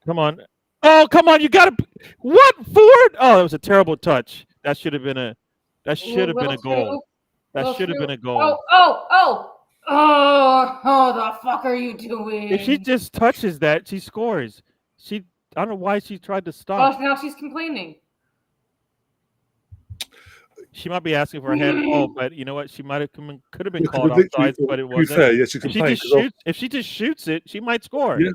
Come on. Oh, come on! You got to what Ford? Oh, that was a terrible touch. That should have been a. That should have been a goal. That should have been a goal. Oh, the fuck are you doing? If she just touches that, she scores. I don't know why she tried to stop. Oh, now she's complaining. She might be asking for a handball, but you know what? She might have could have been called offside, but it wasn't. Fair, yeah, if she just shoots it, she might score. Yeah.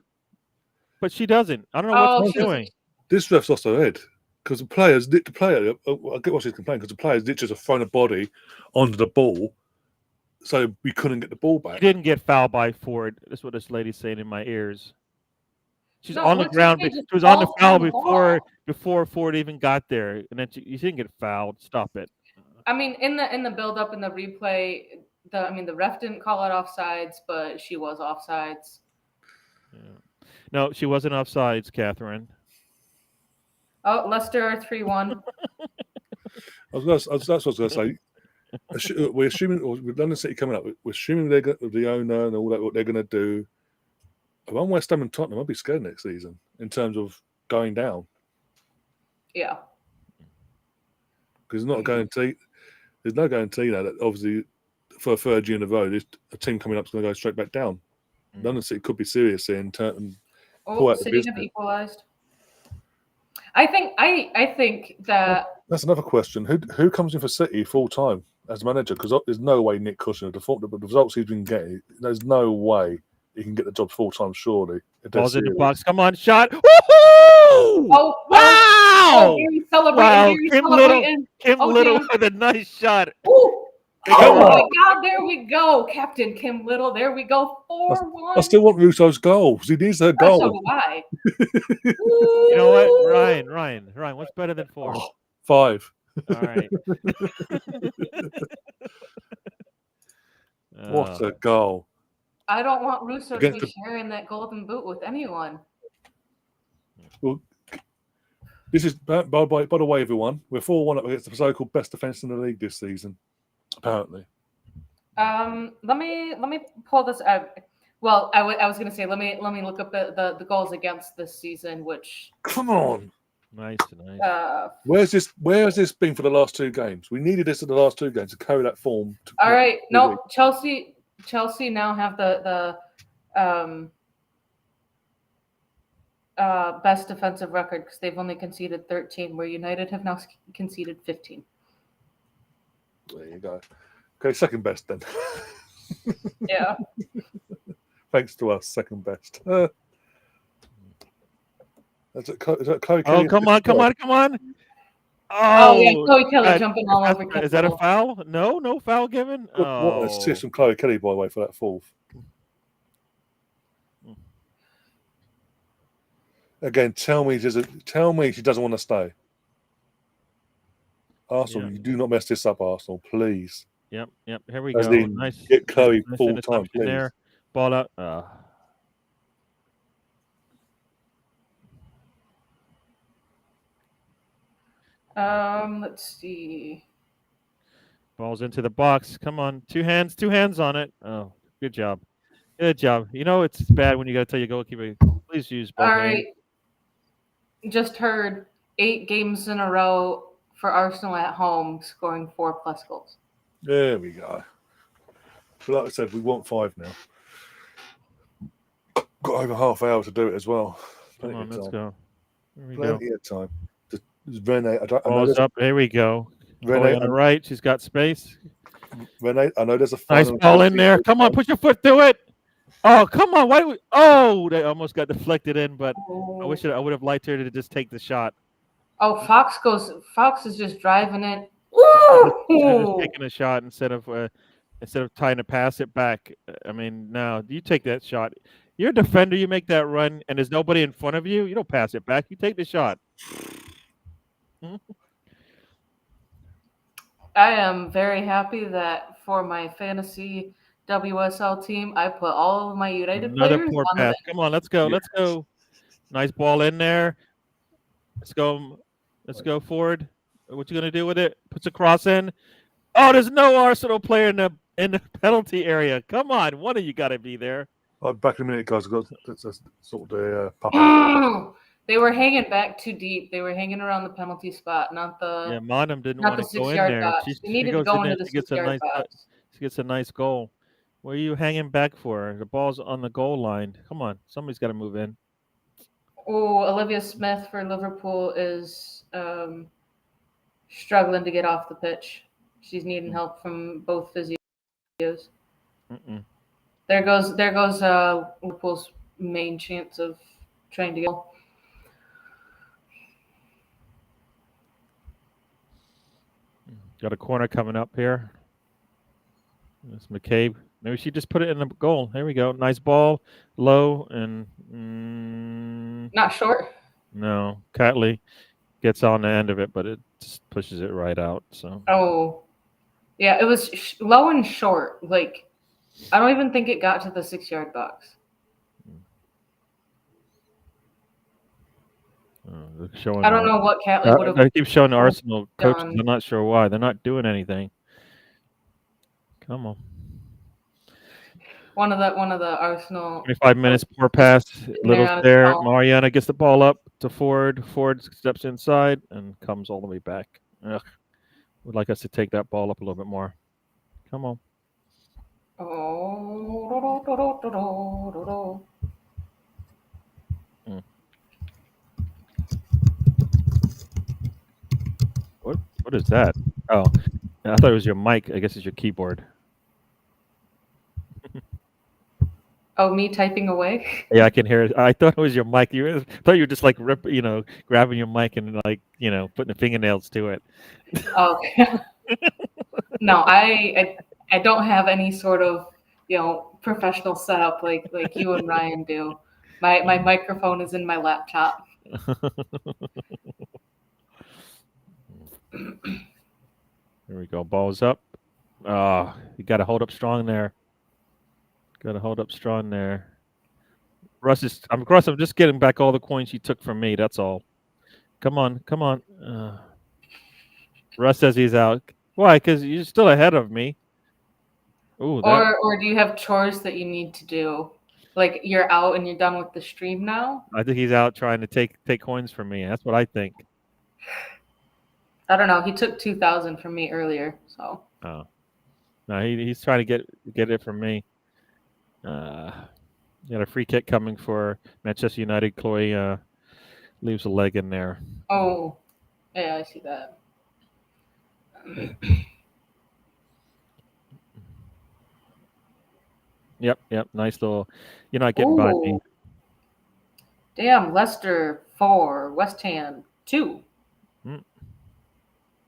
But she doesn't. I don't know what she's doing. This ref's lost her head. Because the player, I get what she's complaining, because the players literally just thrown a body onto the ball, so we couldn't get the ball back. She didn't get fouled by Ford. That's what this lady's saying in my ears. She's on the ground. She was on the foul before Ford even got there, and then you didn't get fouled. Stop it. I mean, in the build up in the replay, the ref didn't call it offsides, but she was offsides. Yeah. No, she wasn't offsides, Catherine. Oh, Leicester 3-1. That's what I was going to say. We're assuming, with London City coming up, we're assuming the owner and all that, what they're going to do. Around West Ham and Tottenham, I'll be scared next season in terms of going down. Yeah. Because there's no guarantee that obviously for a third year in a row, a team coming up is going to go straight back down. London City could be serious in turn. City have equalized. I think that that's another question. Who comes in for City full time as manager? Because there's no way Nick Cushing, the results he's been getting, there's no way he can get the job full time. Surely, ball's in the box. Come on, shot! Woohoo! Oh wow! Gary's celebrating. Wow! Kim Little with a nice shot. Ooh. Oh my God! There we go, Captain Kim Little. There we go. 4-1. I still want Russo's goals. He needs a goal. So do I. You know what, Ryan? What's better than 4? 5. All right. What a goal! I don't want Russo to be sharing that golden boot with anyone. Well, this is by the way, everyone. We're 4-1 up against the so-called best defense in the league this season. Apparently. Let me pull this out. Well, I was going to say let me look up the goals against this season. Which come on, nice. Where has this been for the last 2 games? We needed this in the last 2 games to carry that form. All right, no, Chelsea now have the best defensive record because they've only conceded 13, where United have now conceded 15. There you go. Okay, second best then. Yeah. Thanks to us, second best. Is that Chloe Kelly? Oh, come on. Oh yeah, Chloe Kelly jumping all over. Is that a foul? No foul given? What an assist from Chloe Kelly, by the way, for that fourth. Again, tell me she doesn't want to stay. Arsenal, you do not mess this up, Arsenal, please. Yep. Here we As go. in, Nice. get Chloe nice full time, interception please. there. Ball out. Let's see. Ball's into the box. Come on. Two hands on it. Oh, good job. Good job. You know it's bad when you got to tell your goalkeeper, please use both All hands. right. Just heard 8 games in a row for Arsenal at home, scoring 4+ goals. There we go. But like I said, we want 5 now. Got over half hour to do it as well. Come on, let's go. Here we Plenty go. of time. Renee, I know Ball's up. Here we go. Renee, on the right. She's got space. Renee, I know there's a Nice ball in there. Come on, put your foot through it. Oh, come on. Why do we? Oh, they almost got deflected in, but I would have liked her to just take the shot. Oh, Fox is just driving it. Just taking a shot instead of trying to pass it back. I mean, now you take that shot. You're a defender. You make that run, and there's nobody in front of you. You don't pass it back. You take the shot. I am very happy that for my fantasy WSL team, I put all of my United Another players poor on the pass. bench. Come on, let's go. Yes. Let's go. Nice ball in there. Let's go. Let's go forward. What you gonna do with it? Puts a cross in. Oh, there's no Arsenal player in the penalty area. Come on, one of you got to be there. Back in a minute, guys. I've got sort of puppy. They were hanging back too deep. They were hanging around the penalty spot, not the Monham didn't not want the to go in 6-yard there. box. They needed to go into the 6-yard box. She gets a nice goal. What are you hanging back for? The ball's on the goal line. Come on, somebody's got to move in. Oh, Olivia Smith for Liverpool is struggling to get off the pitch. She's needing help from both physios. There goes Liverpool's main chance of trying to go. Got a corner coming up here. That's McCabe. Maybe she just put it in the goal. There we go. Nice ball, low and not short. No, Catley gets on the end of it, but it just pushes it right out. So. Oh, yeah, it was low and short. Like, I don't even think it got to the 6-yard box. I don't know what Catley would have. I keep showing the Arsenal coaches. I'm not sure why they're not doing anything. Come on. One of the Arsenal. 25 minutes, poor pass, little there. Mariana gets the ball up to Ford. Ford steps inside and comes all the way back. Ugh. Would like us to take that ball up a little bit more. Come on. What is that? Oh, I thought it was your mic. I guess it's your keyboard. Oh, me typing away? Yeah, I can hear it. I thought it was your mic. I thought you were just like grabbing your mic and putting the fingernails to it. Oh, no, I don't have any sort of professional setup like you and Ryan do. My microphone is in my laptop. Here we go. Ball's up. You got to hold up strong there. Russ, I'm just getting back all the coins you took from me. That's all. Come on. Russ says he's out. Why? Because you're still ahead of me. Ooh, or do you have chores that you need to do? Like you're out and you're done with the stream now? I think he's out trying to take coins from me. That's what I think. I don't know. He took 2,000 from me earlier, so. Oh, no, he's trying to get it from me. Got a free kick coming for Manchester United. Chloe leaves a leg in there. Oh, yeah, I see that. Yep. Nice little. You're not getting by me. Damn, Leicester 4, West Ham 2.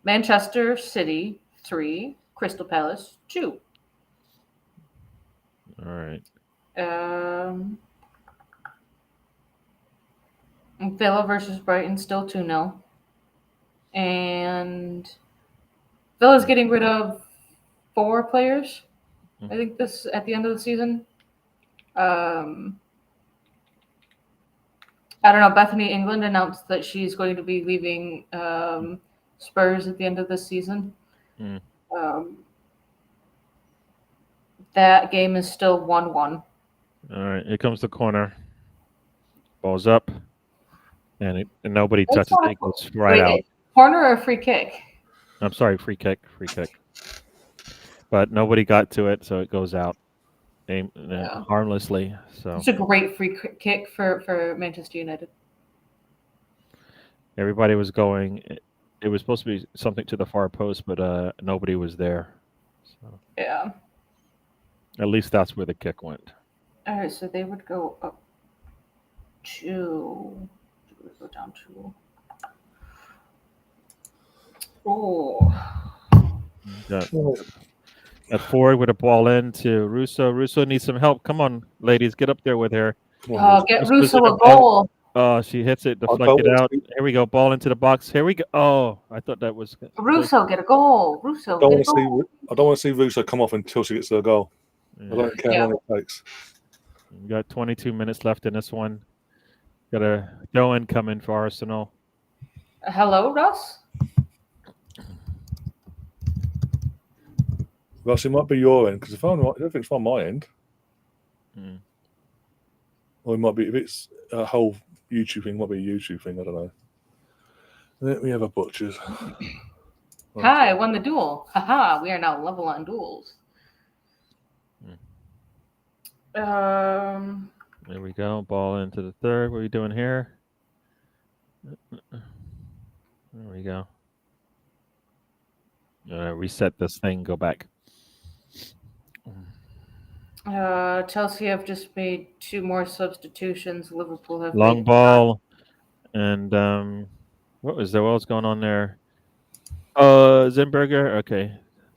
Manchester City 3, Crystal Palace 2. All right. Villa versus Brighton still 2-0. And Villa's getting rid of 4 players. I think this at the end of the season. I don't know. Bethany England announced that she's going to be leaving Spurs at the end of this season. Mm. That game is still 1-1. All right, here comes the corner. Ball's up, and nobody That's touches not it. a- It goes right out. Corner or free kick? I'm sorry, free kick. But nobody got to it, so it goes out harmlessly. So It's a great free kick for Manchester United. everybody was going. It was supposed to be something to the far post, but nobody was there. So Yeah. at least that's where the kick went. All right, so they would go up to. Go down to. Oh. At forward with a ball in to Russo. Russo needs some help. Come on, ladies, get up there with her. Get Russo a goal. Oh, she hits it, deflected out. Here we go, ball into the box. Here we go. Oh, I thought that was Russo get a goal. Russo. I don't want to see Russo come off until she gets to the goal. Yeah. I don't care how long it takes. We got 22 minutes left in this one. Got a Doan coming for Arsenal. Hello, Russ. Russ, it might be your end because if it's on my end, or it might be if it's a whole YouTube thing, it might be a YouTube thing. I don't know. Let me have a butchers. Hi, I won the duel. Haha, we are now level on duels. There we go. Ball into the third. What are we doing here? There we go. Reset this thing. Go back. Chelsea have just made 2 more substitutions. Liverpool have Long made ball, and what was going on there? Zinberger. Okay,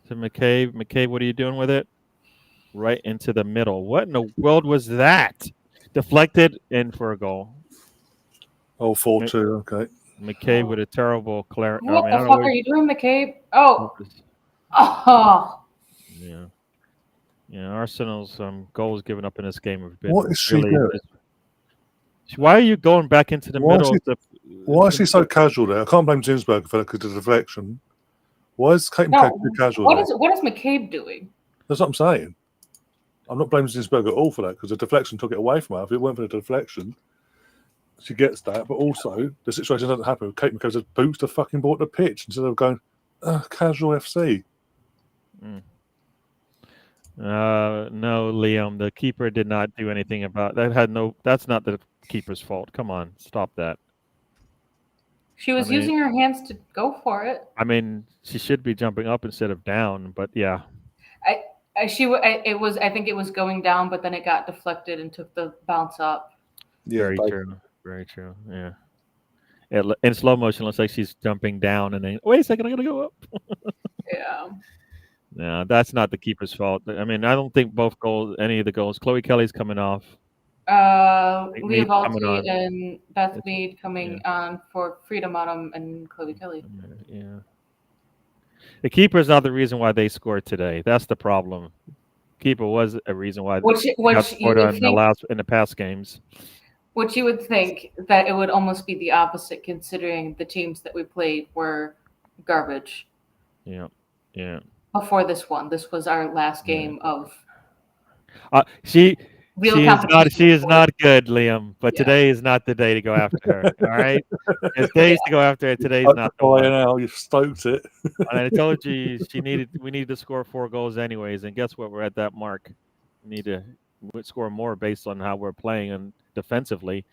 so McCabe, what are you doing with it? Right into the middle. What in the world was that? Deflected in for a goal. Oh, 4-2. Okay. McCabe with a terrible clearance. What the fuck are you doing, McCabe? Oh. Oh. Yeah. Yeah, Arsenal's goals given up in this game have been. What is she doing? Why are you going back into the middle? Why is she so casual there? I can't blame Zinsberger for that because of the deflection. Why is Kate McCabe so casual what is McCabe doing? That's what I'm saying. I'm not blaming Zinsberger at all for that because the deflection took it away from her. If it weren't for the deflection, she gets that. But also, the situation doesn't happen. Kate McCabe just boots the fucking ball at the pitch instead of going, casual FC. No, Liam, the keeper did not do anything about that. That's not the keeper's fault. Come on, stop that. She was using her hands to go for it. I mean, she should be jumping up instead of down, but yeah. I think it was going down, but then it got deflected and took the bounce up. Yeah, very true. Yeah. In slow motion, looks like she's jumping down, and then wait a second, I gotta go up. Yeah. No, that's not the keeper's fault. I mean, I don't think any of the goals. Chloe Kelly's coming off. Leah Valti and Beth Mead coming on for Freedom Autumn and Chloe Kelly. Yeah. The keeper is not the reason why they scored today. That's the problem. Keeper was a reason why they got scored in the past games. Which you would think that it would almost be the opposite, considering the teams that we played were garbage. Yeah. Before this one, this was our last game of. She is not good, Liam. But today is not the day to go after her. All right, it's days to go after her. Today's not the one. Now you stoked it. And I told you we needed to score 4 goals anyways. And guess what? We're at that mark. We need to score more based on how we're playing and defensively.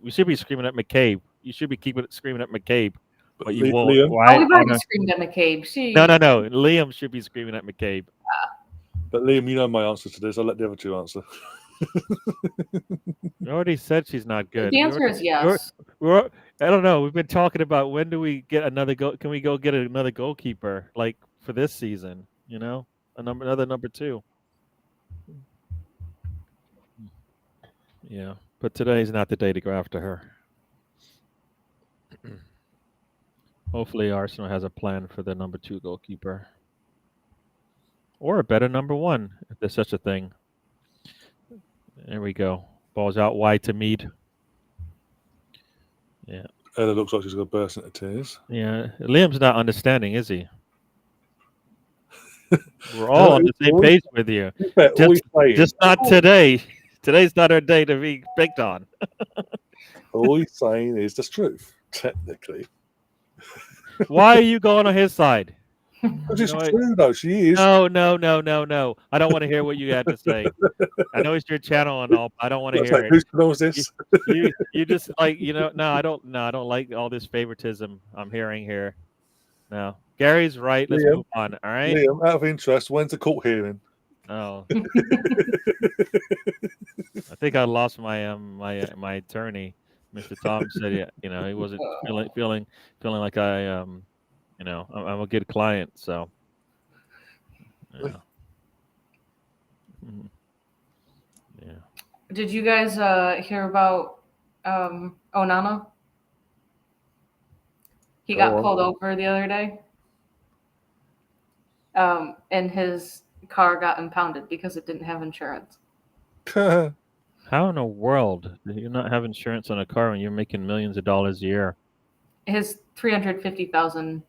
We should be screaming at McCabe. You should be screaming at McCabe. But you won't. We've already screamed at McCabe. No. Liam should be screaming at McCabe. But Liam, you know my answer to this. I'll let the other two answer. You already said she's not good. The answer is yes. I don't know. We've been talking about when do we get another goal? Can we go get another goalkeeper like for this season? You know, another number 2. Yeah, but today's not the day to go after her. Hopefully, Arsenal has a plan for the number 2 goalkeeper, or a better number 1, if there's such a thing. There we go. Ball's out wide to Mead. Yeah. Ella looks like she's going to burst into tears. Yeah. Liam's not understanding, is he? We're all on the same page with you. Just not today. Today's not our day to be picked on. All he's saying is the truth, technically. Why are you going on his side? Because it's true, though. She is. No. I don't want to hear what you had to say. I know it's your channel and all. But I don't want to hear it. Whose knows this? You just like No, I don't like all this favoritism I'm hearing here. No, Gary's right. Let's move on. All right. Liam, out of interest, when's the court hearing? Oh, I think I lost my my attorney. Mr. Tom said, he wasn't feeling like I'm a good client. So, yeah. Did you guys hear about Onana? He got pulled over the other day, and his car got impounded because it didn't have insurance. How in the world do you not have insurance on a car when you're making millions of dollars a year? His 350,000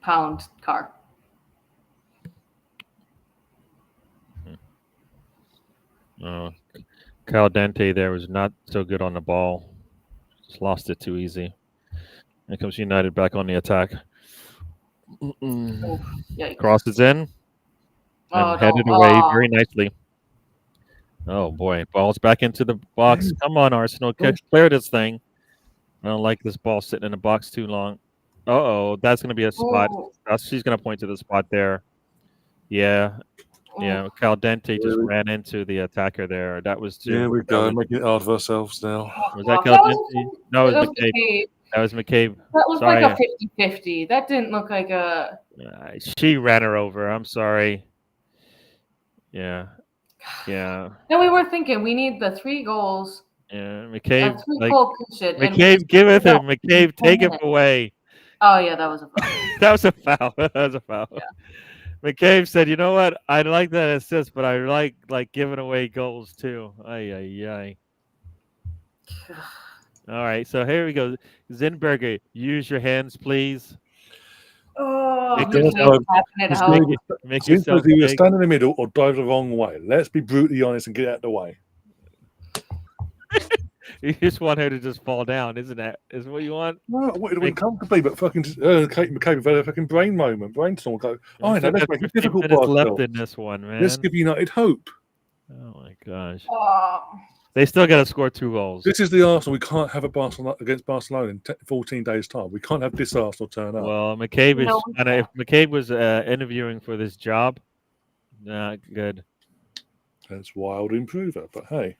pound car. Cal Dente there was not so good on the ball. Just lost it too easy. Here comes United back on the attack. Crosses in and headed away very nicely. Oh boy, ball's back into the box. Come on, Arsenal, clear this thing. I don't like this ball sitting in the box too long. That's going to be a spot. She's going to point to the spot there. Yeah. Cal Dente just ran into the attacker there. That was too. Here we go, making it hard for ourselves now. Was that Cal Dente? No, it was McCabe. That was McCabe. That looked like a 50-50. That didn't look like a... She ran her over. I'm sorry. Yeah. No, we were thinking we need the 3 goals. Yeah, McCabe. McCabe, give it him. McCabe, take it away. Oh, yeah, that was a foul. That was a foul. That was a foul. Yeah. McCabe said, "You know what? I like that assist, but I like giving away goals too." Ay. All right, so here we go. Zinberger, use your hands, please. Make yourself either stand in the middle or dive the wrong way. Let's be brutally honest and get out of the way. You just want her to just fall down, isn't that? Is what you want? No, it would comfortably, but fucking Kate McCabe had a fucking brainstorm. Go, let's make it difficult for ourselves. Left in this one, man. Let's give United hope. Oh my gosh. They still got to score 2 goals. This is the Arsenal. We can't have a Barcelona against Barcelona in 14 days' time. We can't have this Arsenal turn up. Well, McCabe is. If McCabe was interviewing for this job, not good. That's why I would improve it. But hey.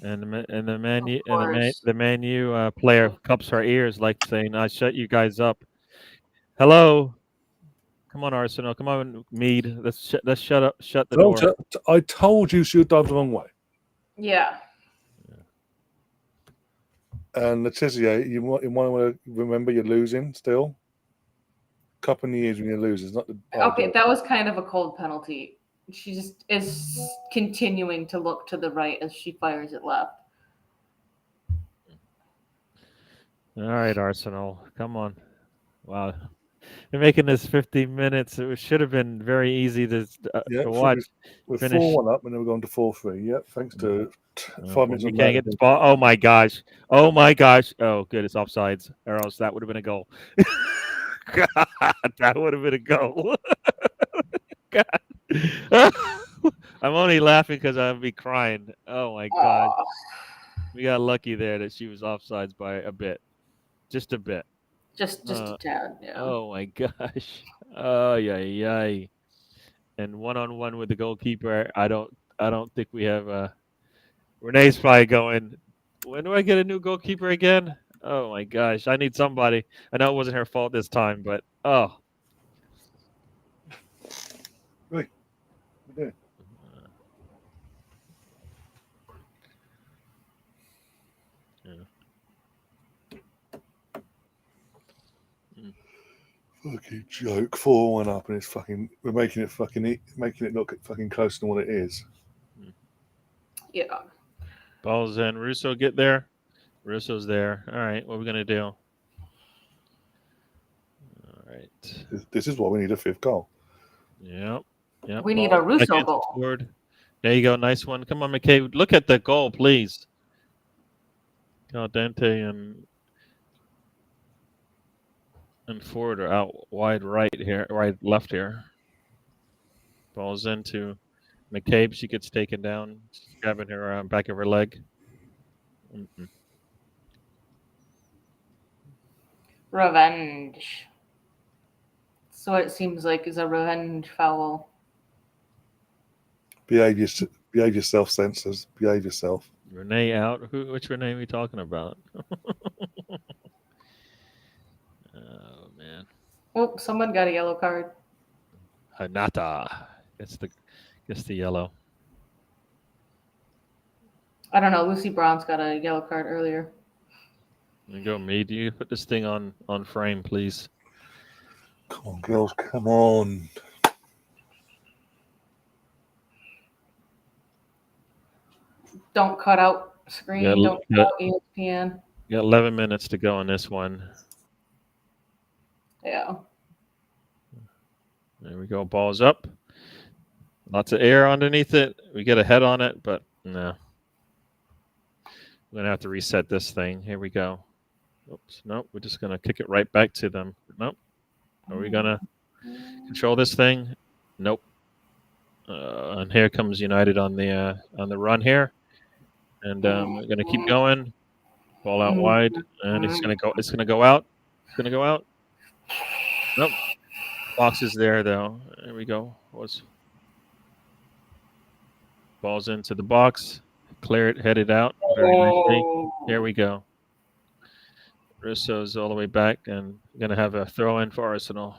And the Man U player cups her ears like saying, "I shut you guys up." Hello. Come on, Arsenal. Come on, Mead. Let's shut the door. I told you she would dive the wrong way. Yeah. And Letizia, you want to remember you're losing still. Cup in the ears when you're losing. It's not the that was kind of a cold penalty. She just is continuing to look to the right as she fires it left. All right, Arsenal. Come on. Wow. They're making this 50 minutes. It should have been very easy to watch. We're 4-1 up, and then we're going to 4-3. Yep, thanks to 5 minutes. You can't get this ball. Oh my gosh! Oh good, it's offsides, or else that would have been a goal. God, that would have been a goal. God. I'm only laughing because I'd be crying. Oh my God! We got lucky there that she was offsides by a bit, just a bit. Just a tad, yeah. Oh my gosh. Oh yeah. And 1-on-1 with the goalkeeper. I don't think we have Renee's probably going, when do I get a new goalkeeper again? Oh my gosh. I need somebody. I know it wasn't her fault this time, but Wait. Fucking joke. 4-1 up, and it's fucking. We're making it look fucking closer than what it is. Yeah. Ball's in. Russo get there. Russo's there. All right, what are we gonna do? All right. This is why we need a 5th goal. Yep. Yep. We need a Russo goal. Forward. There you go. Nice one. Come on, McCabe. Look at the goal, please. Dente and Ford are out wide right here, right left here. Ball's into McCabe. She gets taken down. She's grabbing her back of her leg. Mm-mm. Revenge. So it seems like is a revenge foul. Behave yourself, censors. Behave yourself. Renee out. Which Renee are we talking about? Oh man. Oh, someone got a yellow card. Hanata gets the yellow. I don't know. Lucy Brown's got a yellow card earlier. There you go, me. Do you put this thing on frame, please? Come on, girls. Come on. Don't cut out screen. Yeah, Don't cut out ESPN. You got 11 minutes to go on this one. Yeah. There we go. Ball's up. Lots of air underneath it. We get a head on it, but no. We're going to have to reset this thing. Here we go. Oops. Nope. We're just going to kick it right back to them. Nope. Are we going to control this thing? Nope. And here comes United on the run here. And we're going to keep going. Ball out wide. And it's going to go. It's going to go out. It's going to go out. Nope. Box is there, though. There we go. Ball's into the box. Clear it, head it out very nicely. There we go. Russo's all the way back and going to have a throw in for Arsenal.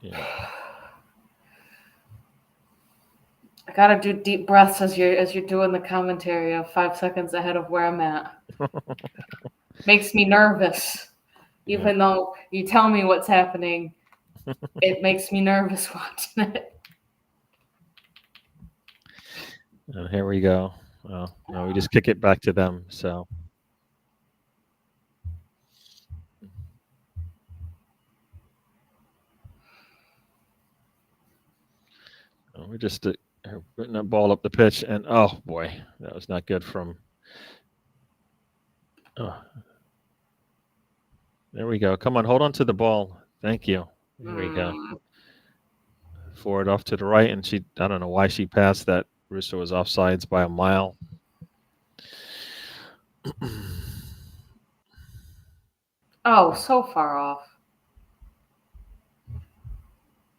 Yeah. I gotta do deep breaths as you're doing the commentary of 5 seconds ahead of where I'm at. Makes me nervous. Even though you tell me what's happening, it makes me nervous watching it. And here we go. Well, no, we just kick it back to them. So. We're just putting that ball up the pitch, and oh boy, that was not good from. Oh. There we go. Come on, hold on to the ball. Thank you. There we go. Forward off to the right, and I don't know why she passed that. Russo was offsides by a mile. Oh, so far off.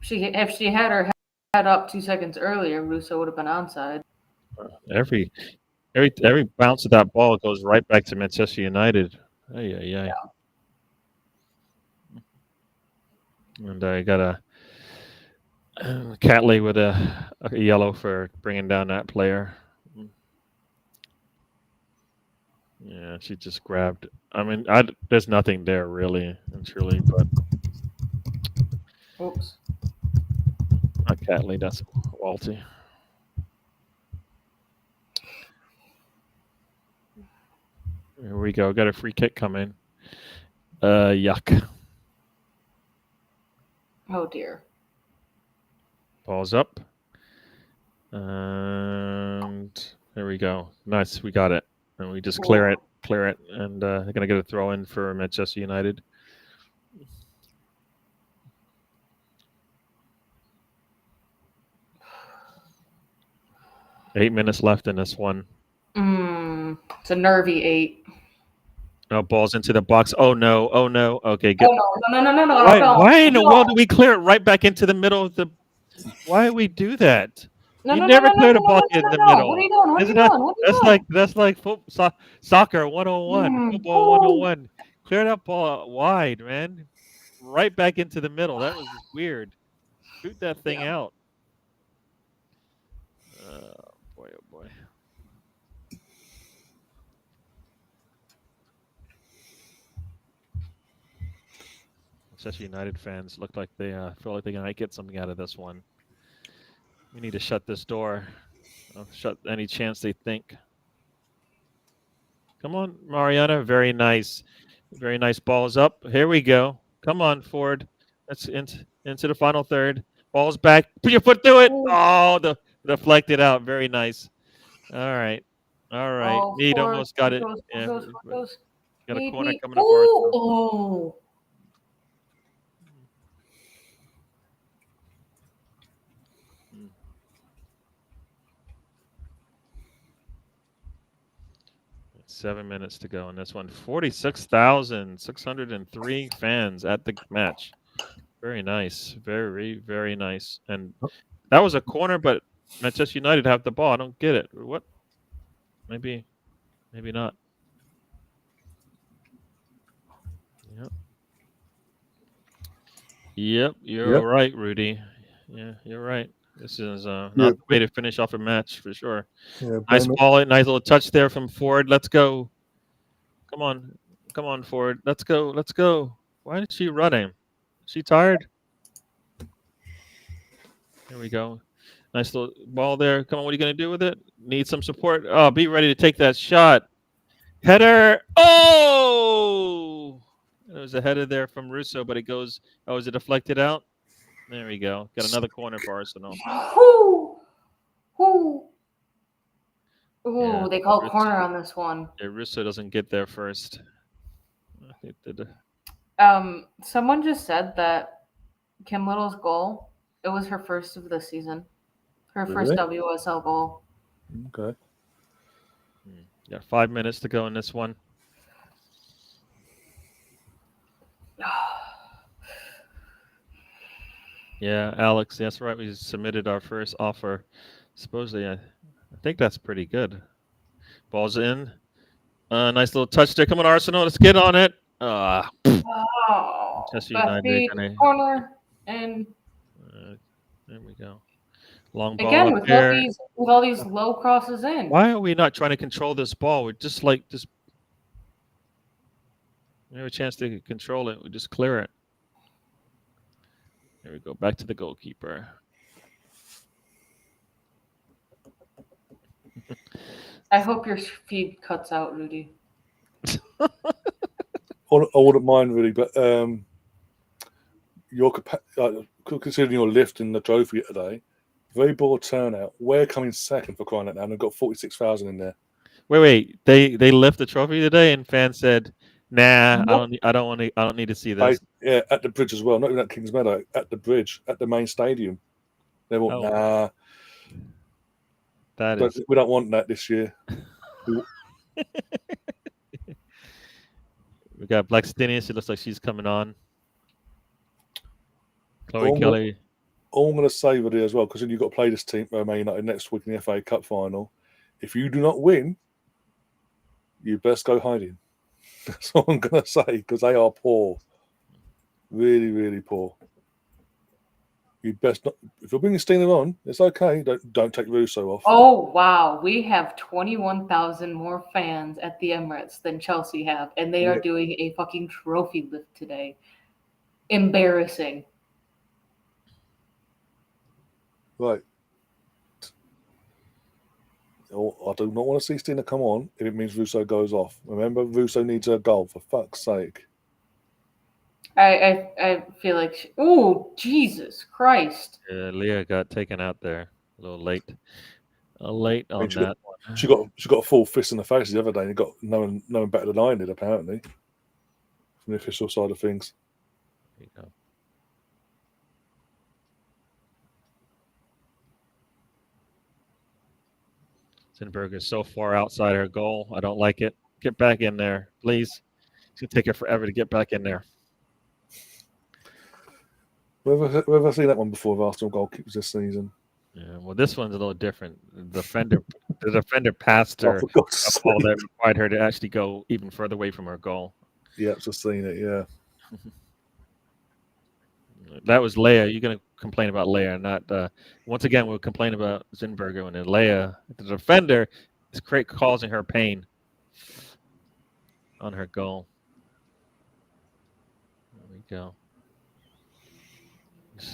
If she had her head up 2 seconds earlier, Russo would have been onside. Every bounce of that ball goes right back to Manchester United. Yeah. And I got a Catley with a yellow for bringing down that player. Yeah, she just grabbed. I mean, there's nothing there really and truly, but. Oops. Not Catley, that's Walty. Here we go. Got a free kick coming. Yuck. Oh dear. Ball's up. And there we go. Nice. We got it. And we just clear it. And they're going to get a throw in for Manchester United. Eight minutes left in this one. It's a nervy 8. Oh, ball's into the box. Oh no. Okay, good. Oh, no. Why in the world do we clear it right back into the middle of the... Why do we do that? You never clear the ball in the middle. What are you doing? That's like soccer 101, football 101. Clear that ball out wide, man. Right back into the middle. That was weird. Shoot that thing out. Oh boy. Manchester United fans look like they feel like they might get something out of this one. We need to shut this door. Shut any chance they think. Come on, Mariana. Very nice. Very nice balls up. Here we go. Come on, Ford. That's into the final third. Ball's back. Put your foot through it. Oh, the deflected out. Very nice. All right. All right. Oh, Mead Ford, almost got it. Ford Yeah, goes, Ford goes. got a Mead, corner Mead. coming up for us. Oh. 7 minutes to go in this one. 46,603 fans at the match. Very nice. Very, very nice. And that was a corner, but Manchester United have the ball. I don't get it. What? Maybe not. Yep. Yep, you're right, Rudy. Yeah, you're right. This is not the way to finish off a match for sure. Yeah, Nice ball, nice little touch there from Ford. Let's go. Come on, Ford. Let's go. Why is she running? Is she tired? There we go. Nice little ball there. Come on, what are you going to do with it? Need some support. Oh, be ready to take that shot. Header. Oh! There was a header there from Russo, but it goes. Oh, is it deflected out? There we go. Got another corner for Arsenal. Ooh. Ooh. Ooh, Yeah, they called corner on this one. Yeah, Russo doesn't get there first. Someone just said that Kim Little's goal, it was her first of the season. Her first WSL goal. Okay. Got 5 minutes to go in this one. Yeah, Alex, that's right. We submitted our first offer. Supposedly, I think that's pretty good. Ball's in. Nice little touch there. Come on, Arsenal. Let's get on it. Oh, Manchester left United. feet, corner, and there we go. Long ball again up with there. all these low crosses in. Why are we not trying to control this ball? We're just we have a chance to control it. We just clear it. There we go. Back to the goalkeeper. I hope your feed cuts out, Rudy. I wouldn't mind really, but considering you're lifting the trophy today, very poor turnout. We're coming second for crying out loud, and they've got 46,000 in there. Wait. They lift the trophy today, and fans said, "Nah, I don't need to see this." Yeah, at the bridge as well. Not even at Kings Meadow, at the bridge, at the main stadium. They went, nah. We don't want that this year. We got Blackstenius. It looks like she's coming on. Chloe Kelly. All I'm going to say with it as well, because you've got to play this team, Man United, next week in the FA Cup final. If you do not win, you best go hiding. That's all I'm going to say, because they are poor. Really, really poor. You best not. If you're bringing Steiner on, it's okay. Don't take Russo off. Oh wow, we have 21,000 more fans at the Emirates than Chelsea have, and they are doing a fucking trophy lift today. Embarrassing. Right. I do not want to see Steiner come on if it means Russo goes off. Remember, Russo needs a goal, for fuck's sake. I feel like, oh, Jesus Christ. Yeah, Leah got taken out there a little late. Late on that one. She got a full fist in the face the other day, and it got no one better than I did, apparently, from the official side of things. There you go. Zinberg is so far outside her goal. I don't like it. Get back in there, please. It's going to take her forever to get back in there. Where have I seen that one before with Arsenal goalkeepers this season? Yeah, well, this one's a little different. The defender passed her a ball that required her to actually go even further away from her goal. Yeah, I've just seen it, yeah. That was Leia. You're going to complain about Leia, not once again we'll complain about Zinberger and then Leia, the defender, is causing her pain on her goal. There we go.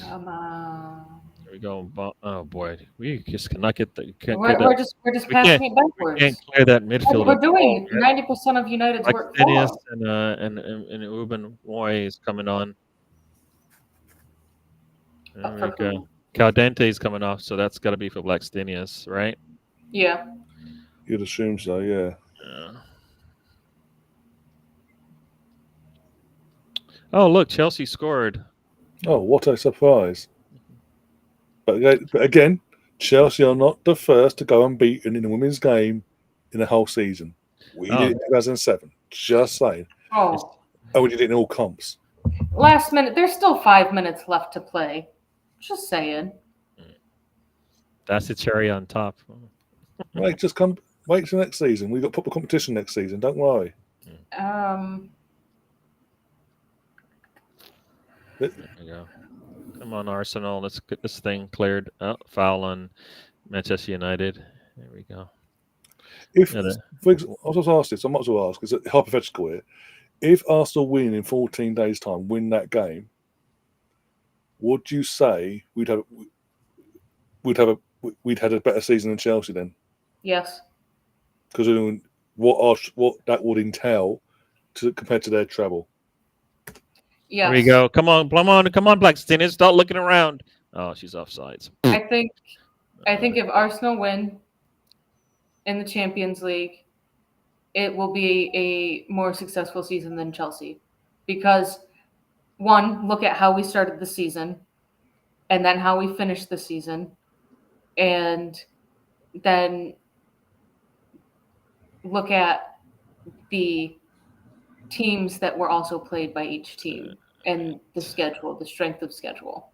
Come on. There we go. Oh boy, we just cannot get the can't We're, get that. we're just we're just passing it We can't backwards. clear that midfield We're at all. doing 90% of United's Like work Stenius for. and Ruben Moy is coming on. There But we for go. who? Caldente is coming off, so that's got to be for Black Stenius, right? Yeah. You'd assume so, yeah. Oh, look, Chelsea scored. Oh, what a surprise! But again, Chelsea are not the first to go unbeaten in a women's game in a whole season. We did it in 2007. Just saying. Oh, And we did it in all comps. last minute. There's still 5 minutes left to play. Just saying. That's the cherry on top. Wait till next season. We've got proper competition next season. Don't worry. There you go. Come on, Arsenal. Let's get this thing cleared. Oh, foul on Manchester United. There we go. I was just asked this. I might as well ask. It's a hypothetical here. If Arsenal win in 14 days' time, win that game, would you say we'd had a better season than Chelsea then? Yes. Because what that would entail compared to their treble. Yes. There we go. Come on, Black Stenius. Start looking around. Oh, she's offsides. I think if Arsenal win in the Champions League, it will be a more successful season than Chelsea. Because, one, look at how we started the season, and then how we finished the season, and then look at the teams that were also played by each team and the schedule, the strength of schedule.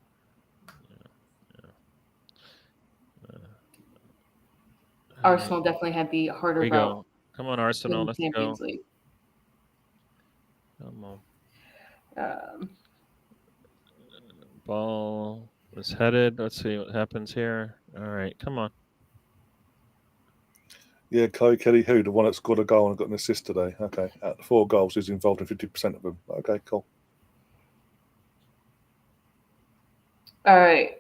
Arsenal definitely had the harder route. Go. Come on, Arsenal. Let's Champions go. League. Come on. Ball is headed. Let's see what happens here. All right, come on. Yeah, Chloe Kelly, who the one that scored a goal and got an assist today. Okay, out of 4 goals, he's involved in 50% of them. Okay, cool. All right.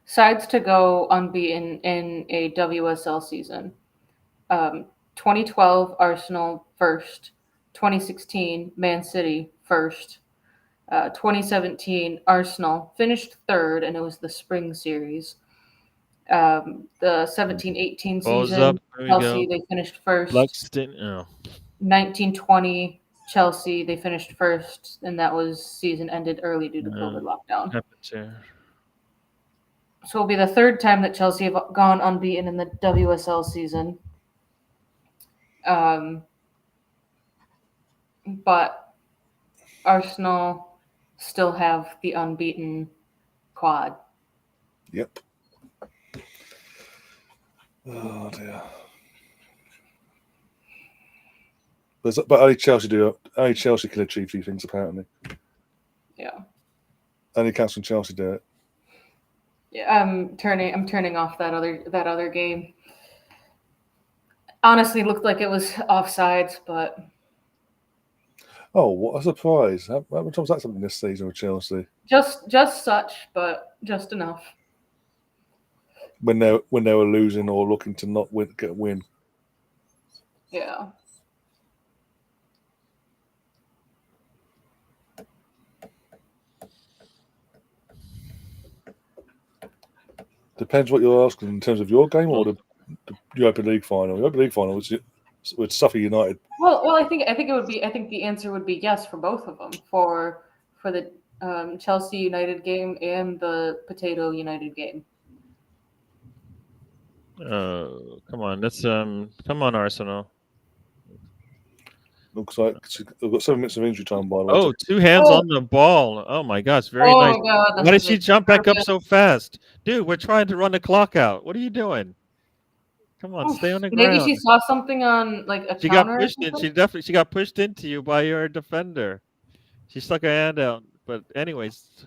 Sides to go unbeaten in a WSL season. 2012 Arsenal first. 2016 Man City first. 2017 Arsenal finished third, and it was the spring series. The 17-18 season, Chelsea, they finished first. 1920 Chelsea, they finished first, and that was season ended early due to COVID lockdown. So it'll be the third time that Chelsea have gone unbeaten in the WSL season. But Arsenal still have the unbeaten quad. Yep. Oh dear. But only Chelsea only Chelsea can achieve these things apparently. Yeah. Only Council and Chelsea do it. Yeah, I'm turning off that other game. Honestly, looked like it was offsides, but. Oh, what a surprise! How much was that something this season with Chelsea? Just such, but just enough. When they were losing or looking to not get a win. Yeah. Depends what you're asking in terms of your game or the Europa League final. Europa League final was with Suffolk United. Well, I think it would be. I think the answer would be yes for both of them. For the Chelsea United game and the Potato United game. Come on, come on, Arsenal. Looks like we've got 7 minutes of injury time, by the way. Oh, 2 hands on the ball. Oh my gosh, very nice. God, why did she jump back up so fast? Dude, we're trying to run the clock out. What are you doing? Come on, stay on the ground. Maybe she saw something on like a counter. She got pushed into you by your defender. She stuck her hand out. But anyways,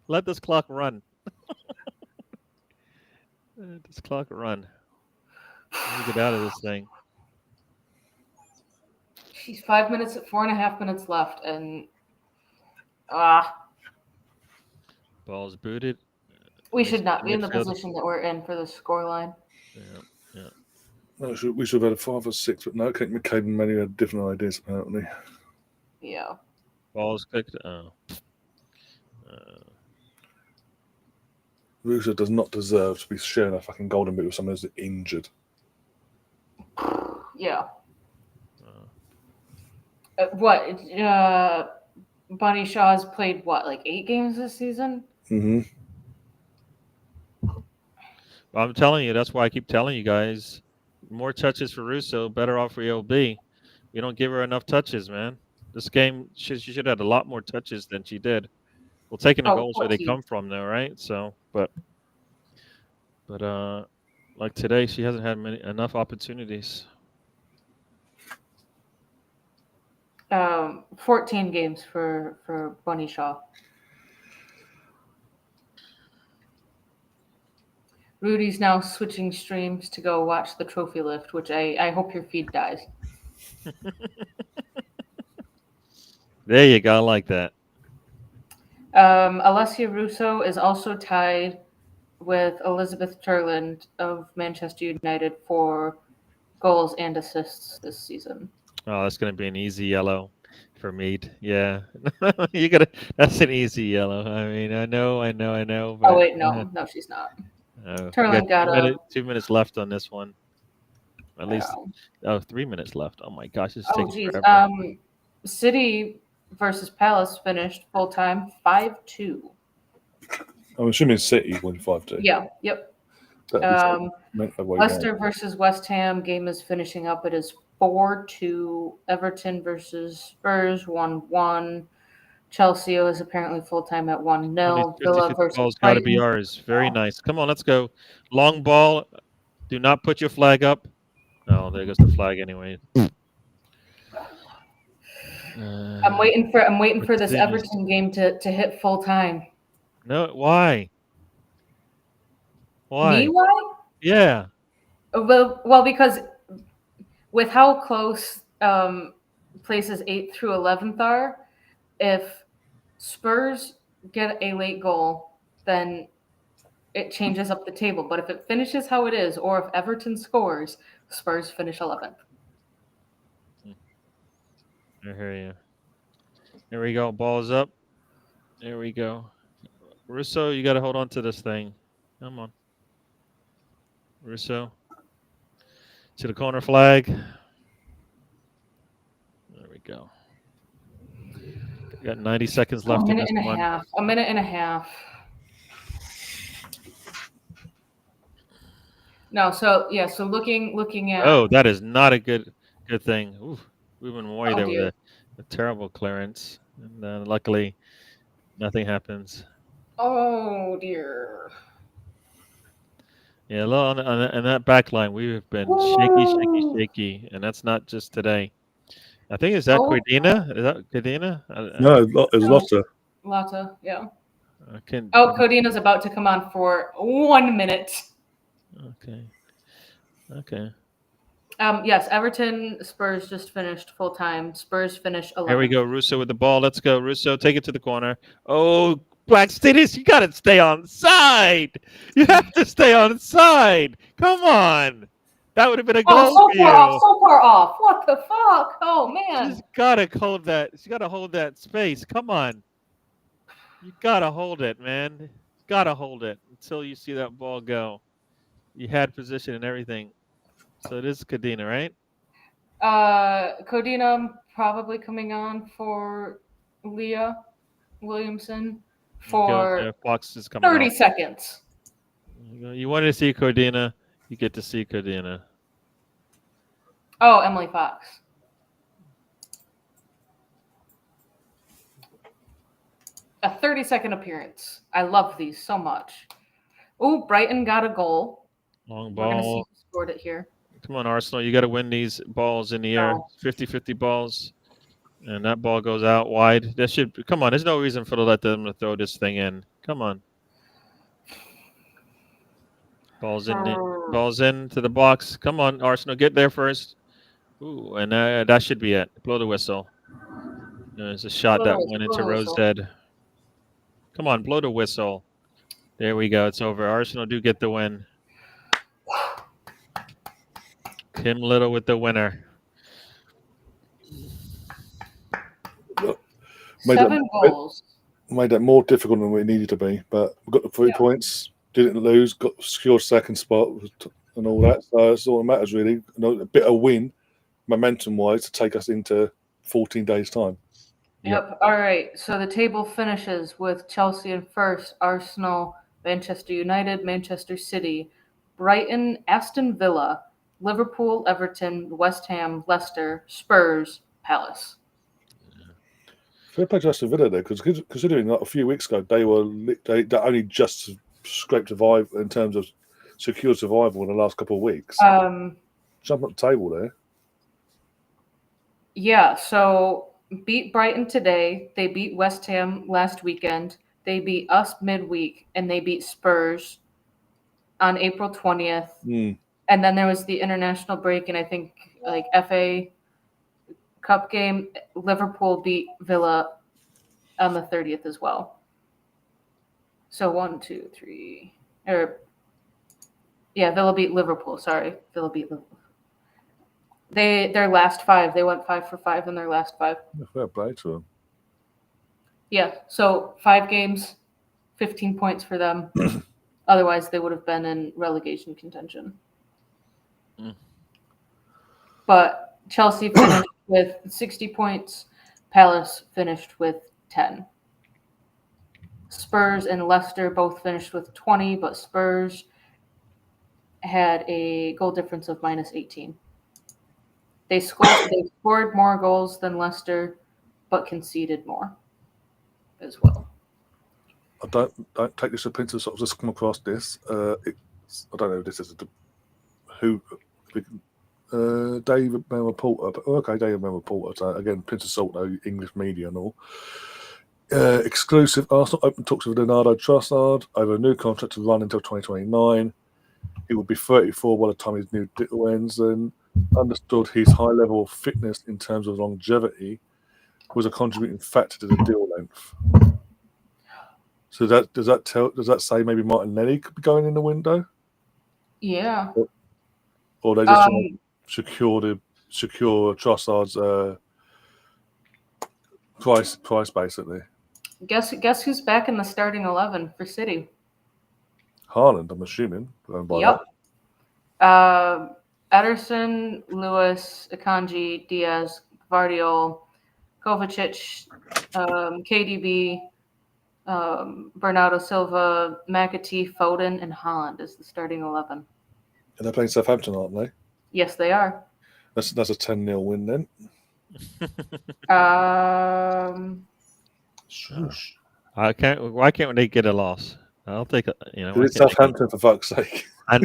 let this clock run. Let this clock run. Let me get out of this thing. She's 4.5 minutes left, and Ball's booted. We Makes should not be in the midfield. position that we're in for the scoreline. Yeah. No, we should have had a 5 or 6, but no, McCabe and Manny had different ideas apparently. Yeah. Ball's kicked. Oh. Russo does not deserve to be sharing a fucking golden boot with someone who's injured. Yeah. Bunny Shaw's played what, like 8 games this season? Mm-hmm. Well, I'm telling you, that's why I keep telling you guys, more touches for Russo, better off for ELB. We don't give her enough touches, man. This game, she should have had a lot more touches than she did. Well, taking the goals where they 14. come from, though, right? So, but like today, she hasn't had enough opportunities. 14 games for Bunny Shaw. Rudy's now switching streams to go watch the trophy lift, which I hope your feed dies. There you go, I like that. Alessia Russo is also tied with Elizabeth Turland of Manchester United for goals and assists this season. Oh, that's going to be an easy yellow for Mead. Yeah, That's an easy yellow. I mean, I know. But, Oh wait, no, she's not. Turland got 2 minutes left on this one. At least 3 minutes left. Oh my gosh, it's taking forever. City versus Palace finished full time 5-2. I'm assuming City won 5-2. Yeah. Yep. Leicester versus West Ham game is finishing up. It is 4-2. Everton versus Spurs 1-1. Chelsea is apparently full time at 1-0. Villa versus ball's got to be ours. Very nice. Come on, let's go. Long ball. Do not put your flag up. Oh, there goes the flag anyway. I'm waiting for this Everton game to hit full time. No, why? Why? Me, why? Yeah. Well, because with how close places 8th through 11th are, if Spurs get a late goal, then it changes up the table. But if it finishes how it is, or if Everton scores, Spurs finish 11th. I hear you. There we go. Ball is up. There we go. Russo, you got to hold on to this thing. Come on. Russo. To the corner flag. There we go. Got 90 seconds left in this one. A minute and a half. No, so looking at. Oh, that is not a good thing. Ooh, Ruben Moy there dear. with a terrible clearance, and luckily, nothing happens. Oh dear. Yeah, on that back line, we've been shaky, and that's not just today. I think, is that Codina? Is that Codina? No, it's Lotta. Lotta, yeah. Oh, Codina's about to come on for 1 minute. Okay. Yes, Everton Spurs just finished full time. Spurs finish 11. There we go. Russo with the ball. Let's go, Russo. Take it to the corner. Oh, Black Status, you got to stay on side. You have to stay on side. Come on. That would have been a goal for you. So far off. What the fuck? Oh, man. She's got to hold that. She's got to hold that space. Come on. You got to hold it, man. Got to hold it until you see that ball go. You had position and everything. So it is Codina, right? Codina probably coming on for Leah Williamson for Fox is coming 30 seconds. You wanted to see Codina, you get to see Codina. Oh, Emily Fox. A 30-second appearance. I love these so much. Oh, Brighton got a goal. Long ball. We're going to see who scored it here. Come on, Arsenal. You got to win these balls in the air. 50-50 balls. And that ball goes out wide. Come on. There's no reason for them to throw this thing in. Come on. Balls into the box. Come on, Arsenal. Get there first. Ooh, and that should be it. Blow the whistle. There's a shot that went into Rose's head. Come on, blow the whistle. There we go. It's over. Arsenal do get the win. Tim Little with the winner. Made 7 goals. Made that more difficult than it needed to be, but we got the 3 points, didn't lose, got secured second spot and all that. So that's all that matters really. A bit of win, momentum-wise, to take us into 14 days' time. Yep. All right. So the table finishes with Chelsea in first, Arsenal, Manchester United, Manchester City, Brighton, Aston Villa, Liverpool, Everton, West Ham, Leicester, Spurs, Palace. Fair play to Aston Villa there, because considering like a few weeks ago they only just scraped survive in terms of secured survival in the last couple of weeks. Jump up the table there. Yeah. So beat Brighton today. They beat West Ham last weekend. They beat us midweek, and they beat Spurs on April 20th. And then there was the international break, and I think like FA Cup game. Liverpool beat Villa on the 30th as well. So 1, 2, 3, Villa beat Liverpool. Sorry, Villa beat Liverpool. Their last 5. They went 5 for 5 in their last 5. Fair play to them. Yeah, so 5 games, 15 points for them. Otherwise, they would have been in relegation contention. But Chelsea finished with 60 points. Palace finished with 10. Spurs and Leicester both finished with 20, but Spurs had a goal difference of minus 18. They scored more goals than Leicester, but conceded more as well. I don't take this with a pinch of salt. I've just come across this. I don't know if this is David Melville Porter. David Melville Porter. So again, pinch of salt though, English media and all. Exclusive Arsenal open talks with Leonardo Trossard over a new contract to run until 2029. He will be 34 by the time his new deal ends, and understood his high level of fitness in terms of longevity was a contributing factor to the deal length. So does that say maybe Martinelli could be going in the window? Yeah. Or they just trying to secure Trossard's price basically. Guess who's back in the starting 11 for City? Haaland, I'm assuming. Yep. Ederson, Lewis, Akanji, Diaz, Vardiol, Kovacic, KDB, Bernardo Silva, McAtee, Foden, and Haaland is the starting 11. And they're playing Southampton, aren't they? Yes, they are. That's a 10-0 win then. Why can't they get a loss? I'll take It's Southampton for fuck's sake. I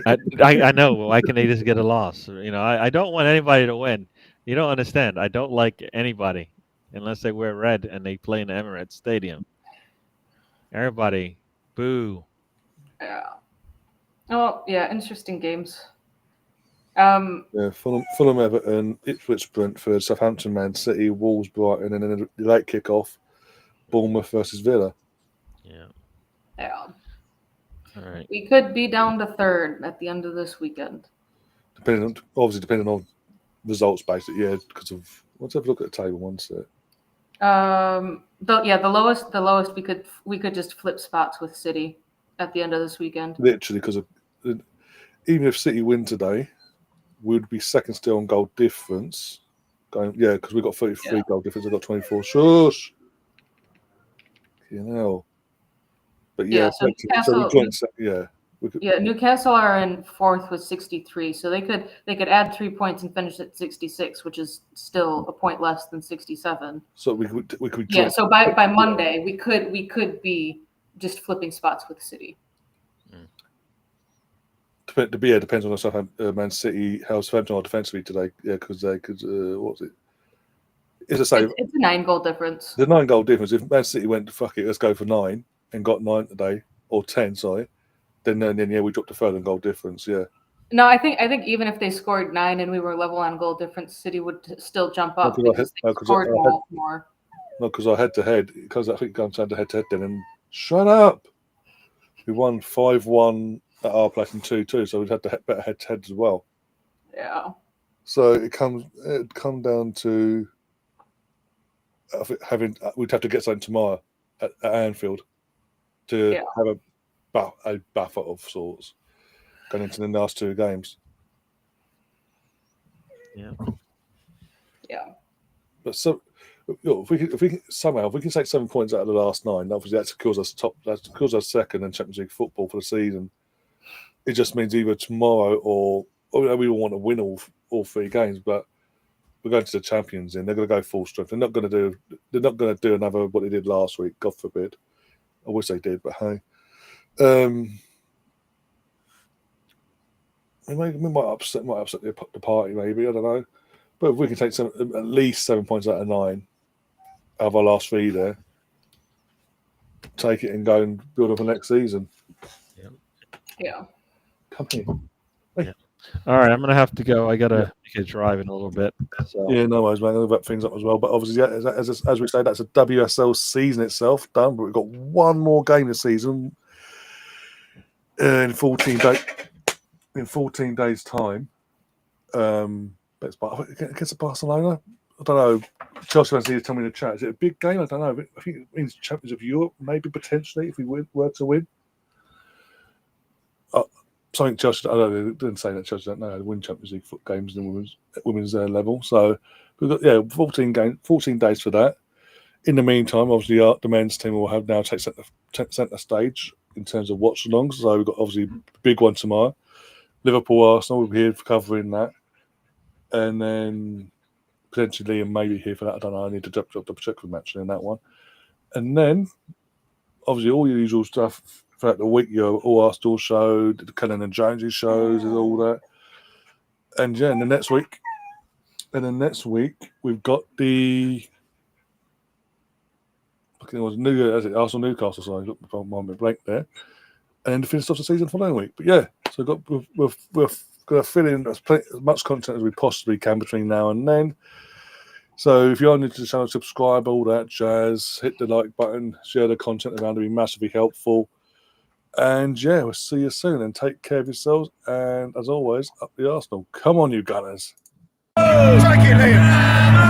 know. Why can't they just get a loss? I don't want anybody to win. You don't understand. I don't like anybody unless they wear red and they play in the Emirates Stadium. Everybody, boo. Yeah. Oh, yeah, interesting games. Fulham, Everton, Ipswich, Brentford, Southampton, Man City, Wolves, Brighton, and then the late kick-off, Bournemouth versus Villa. Yeah. All right. We could be down to 3rd at the end of this weekend. Depending on results, basically, yeah. Because of let's have a look at the table one sec. The lowest we could just flip spots with City at the end of this weekend. Literally, because even if City win today, we'd be second still on goal difference. Because we've got 33 goal difference. I've got 24. Shush. But Newcastle are in 4th with 63, so they could add 3 points and finish at 66, which is still a point less than 67. So we could. Yeah. So by Monday we could be just flipping spots with City. Depends on how Man City, how Southampton are defensively today. Yeah, because they could. What was it? It's a 9-goal difference. The 9-goal difference. If Man City went, fuck it, let's go for 9 and got 9 today, or 10, sorry, then we dropped a further goal difference. Yeah. No, I think even if they scored 9 and we were level on goal difference, City would still jump up because they scored more. No, because our head-to-head, because I think it comes down to head-to-head then, and Shut up. We won 5-1 at our place and 2-2, so we'd had to better head-to-head as well. Yeah. So it'd come down to we'd have to get something tomorrow at Anfield to have a buffer of sorts going into the last 2 games. Yeah. Yeah. But so, if we can take 7 points out of the last 9, obviously that secures us second in Champions League football for the season. It just means either tomorrow or we will want to win all 3 games, but we're going to the Champions and they're going to go full strength. They're not going to do another what they did last week. God forbid. I wish they did, but hey. We might upset the party, maybe, I don't know. But if we can take at least 7 points out of 9 out of our last 3 there, take it and go and build up the next season. Yeah. Come here. Yeah. All right, I'm going to have to go. I got to get driving a little bit. So. Yeah, no worries, man. I'll wrap things up as well. But obviously, as we say, that's a WSL season itself done. But we've got one more game this season in 14 days' time. But it's against Barcelona. I don't know. Chelsea fans need to tell me in the chat. Is it a big game? I don't know. I think it means Champions of Europe, maybe potentially if we were to win. Something Chelsea. I don't know. They didn't say that Chelsea don't know how to win Champions League games in women's level. So we've got 14 days for that. In the meantime, obviously, the men's team will have now take centre stage in terms of watch-alongs. So we've got obviously a big one tomorrow. Liverpool, Arsenal. We'll be here for covering that, and then potentially and maybe here for that. I don't know. I need to double check with actually in that one, and then obviously all your usual stuff throughout the week. Your all Arsenal show, the Cullen and Jonesy shows, and all that. And yeah, and the next week we've got the. I think it was Arsenal Newcastle. So I looked my blank there, and then to finish off the season following week. But yeah, so we're going to fill in as much content as we possibly can between now and then. So if you're new to the channel, subscribe, all that jazz, hit the like button, share the content around, it'll be massively helpful. And yeah, we'll see you soon and take care of yourselves. And as always, up the Arsenal. Come on, you Gunners. Take it, Liam.